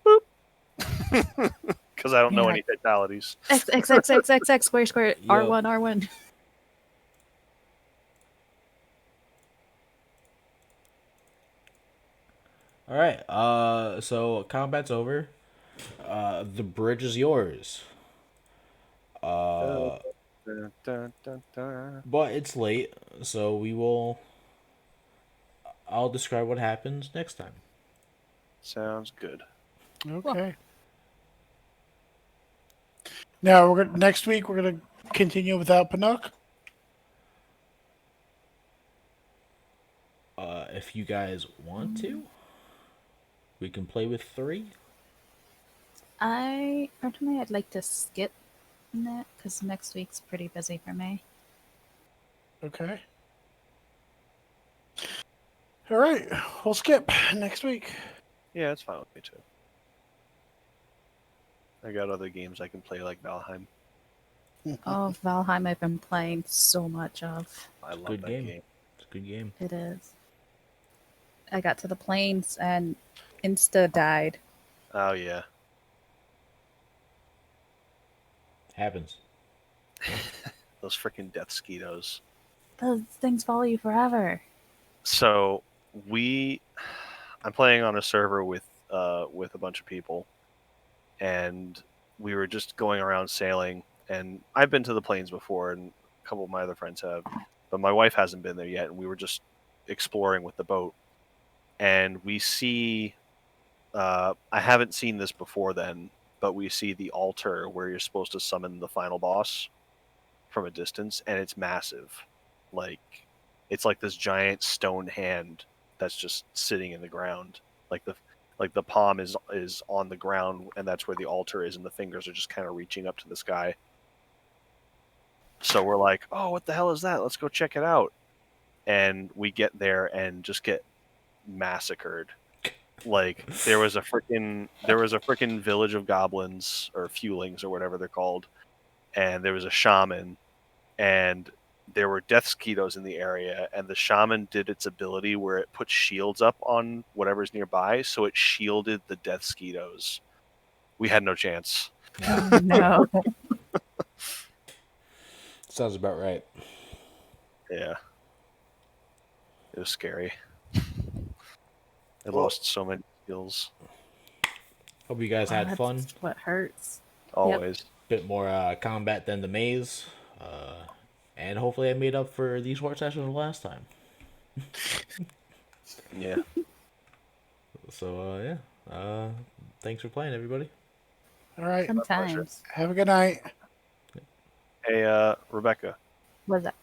boop, because I don't know Yeah. any fatalities. X X X X X X square square Yo. R1 R1. All right. So combat's over. The bridge is yours. Dun, dun, dun, dun. But it's late, so I'll describe what happens next time. Sounds good. Okay. Now next week we're gonna continue without Panook. If you guys want to, we can play with 3. Personally, I'd like to skip that because next week's pretty busy for me. Okay. All right, we'll skip next week. Yeah, it's fine with me too. I got other games I can play like Valheim. Oh, Valheim, I've been playing so much of. I love Good that game. game. It's a good game. It is. I got to the plains and insta died. Oh yeah. Happens. Those freaking death skeetos. Those things follow you forever. So I'm playing on a server with a bunch of people, and we were just going around sailing. And I've been to the plains before, and a couple of my other friends have, but my wife hasn't been there yet. And we were just exploring with the boat, and we see. I haven't seen this before then, but we see the altar where you're supposed to summon the final boss from a distance, and it's massive. Like, it's like this giant stone hand that's just sitting in the ground. Like the palm is on the ground, and that's where the altar is, and the fingers are just kind of reaching up to the sky. So we're like, oh, what the hell is that? Let's go check it out. And we get there and just get massacred. Like there was a freaking village of goblins or fulings or whatever they're called, and there was a shaman, and there were death skeetos in the area, and the shaman did its ability where it put shields up on whatever's nearby, so it shielded the death skeetos. We had no chance. Oh, no. Sounds about right. Yeah, it was scary. I lost so many skills. Hope you guys had That's fun. what hurts. Always. Bit more combat than the maze. And hopefully I made up for the short sessions last time. Yeah. So, yeah. Thanks for playing, everybody. All right. Sometimes. Have a good night. Hey, Rebecca. Was that?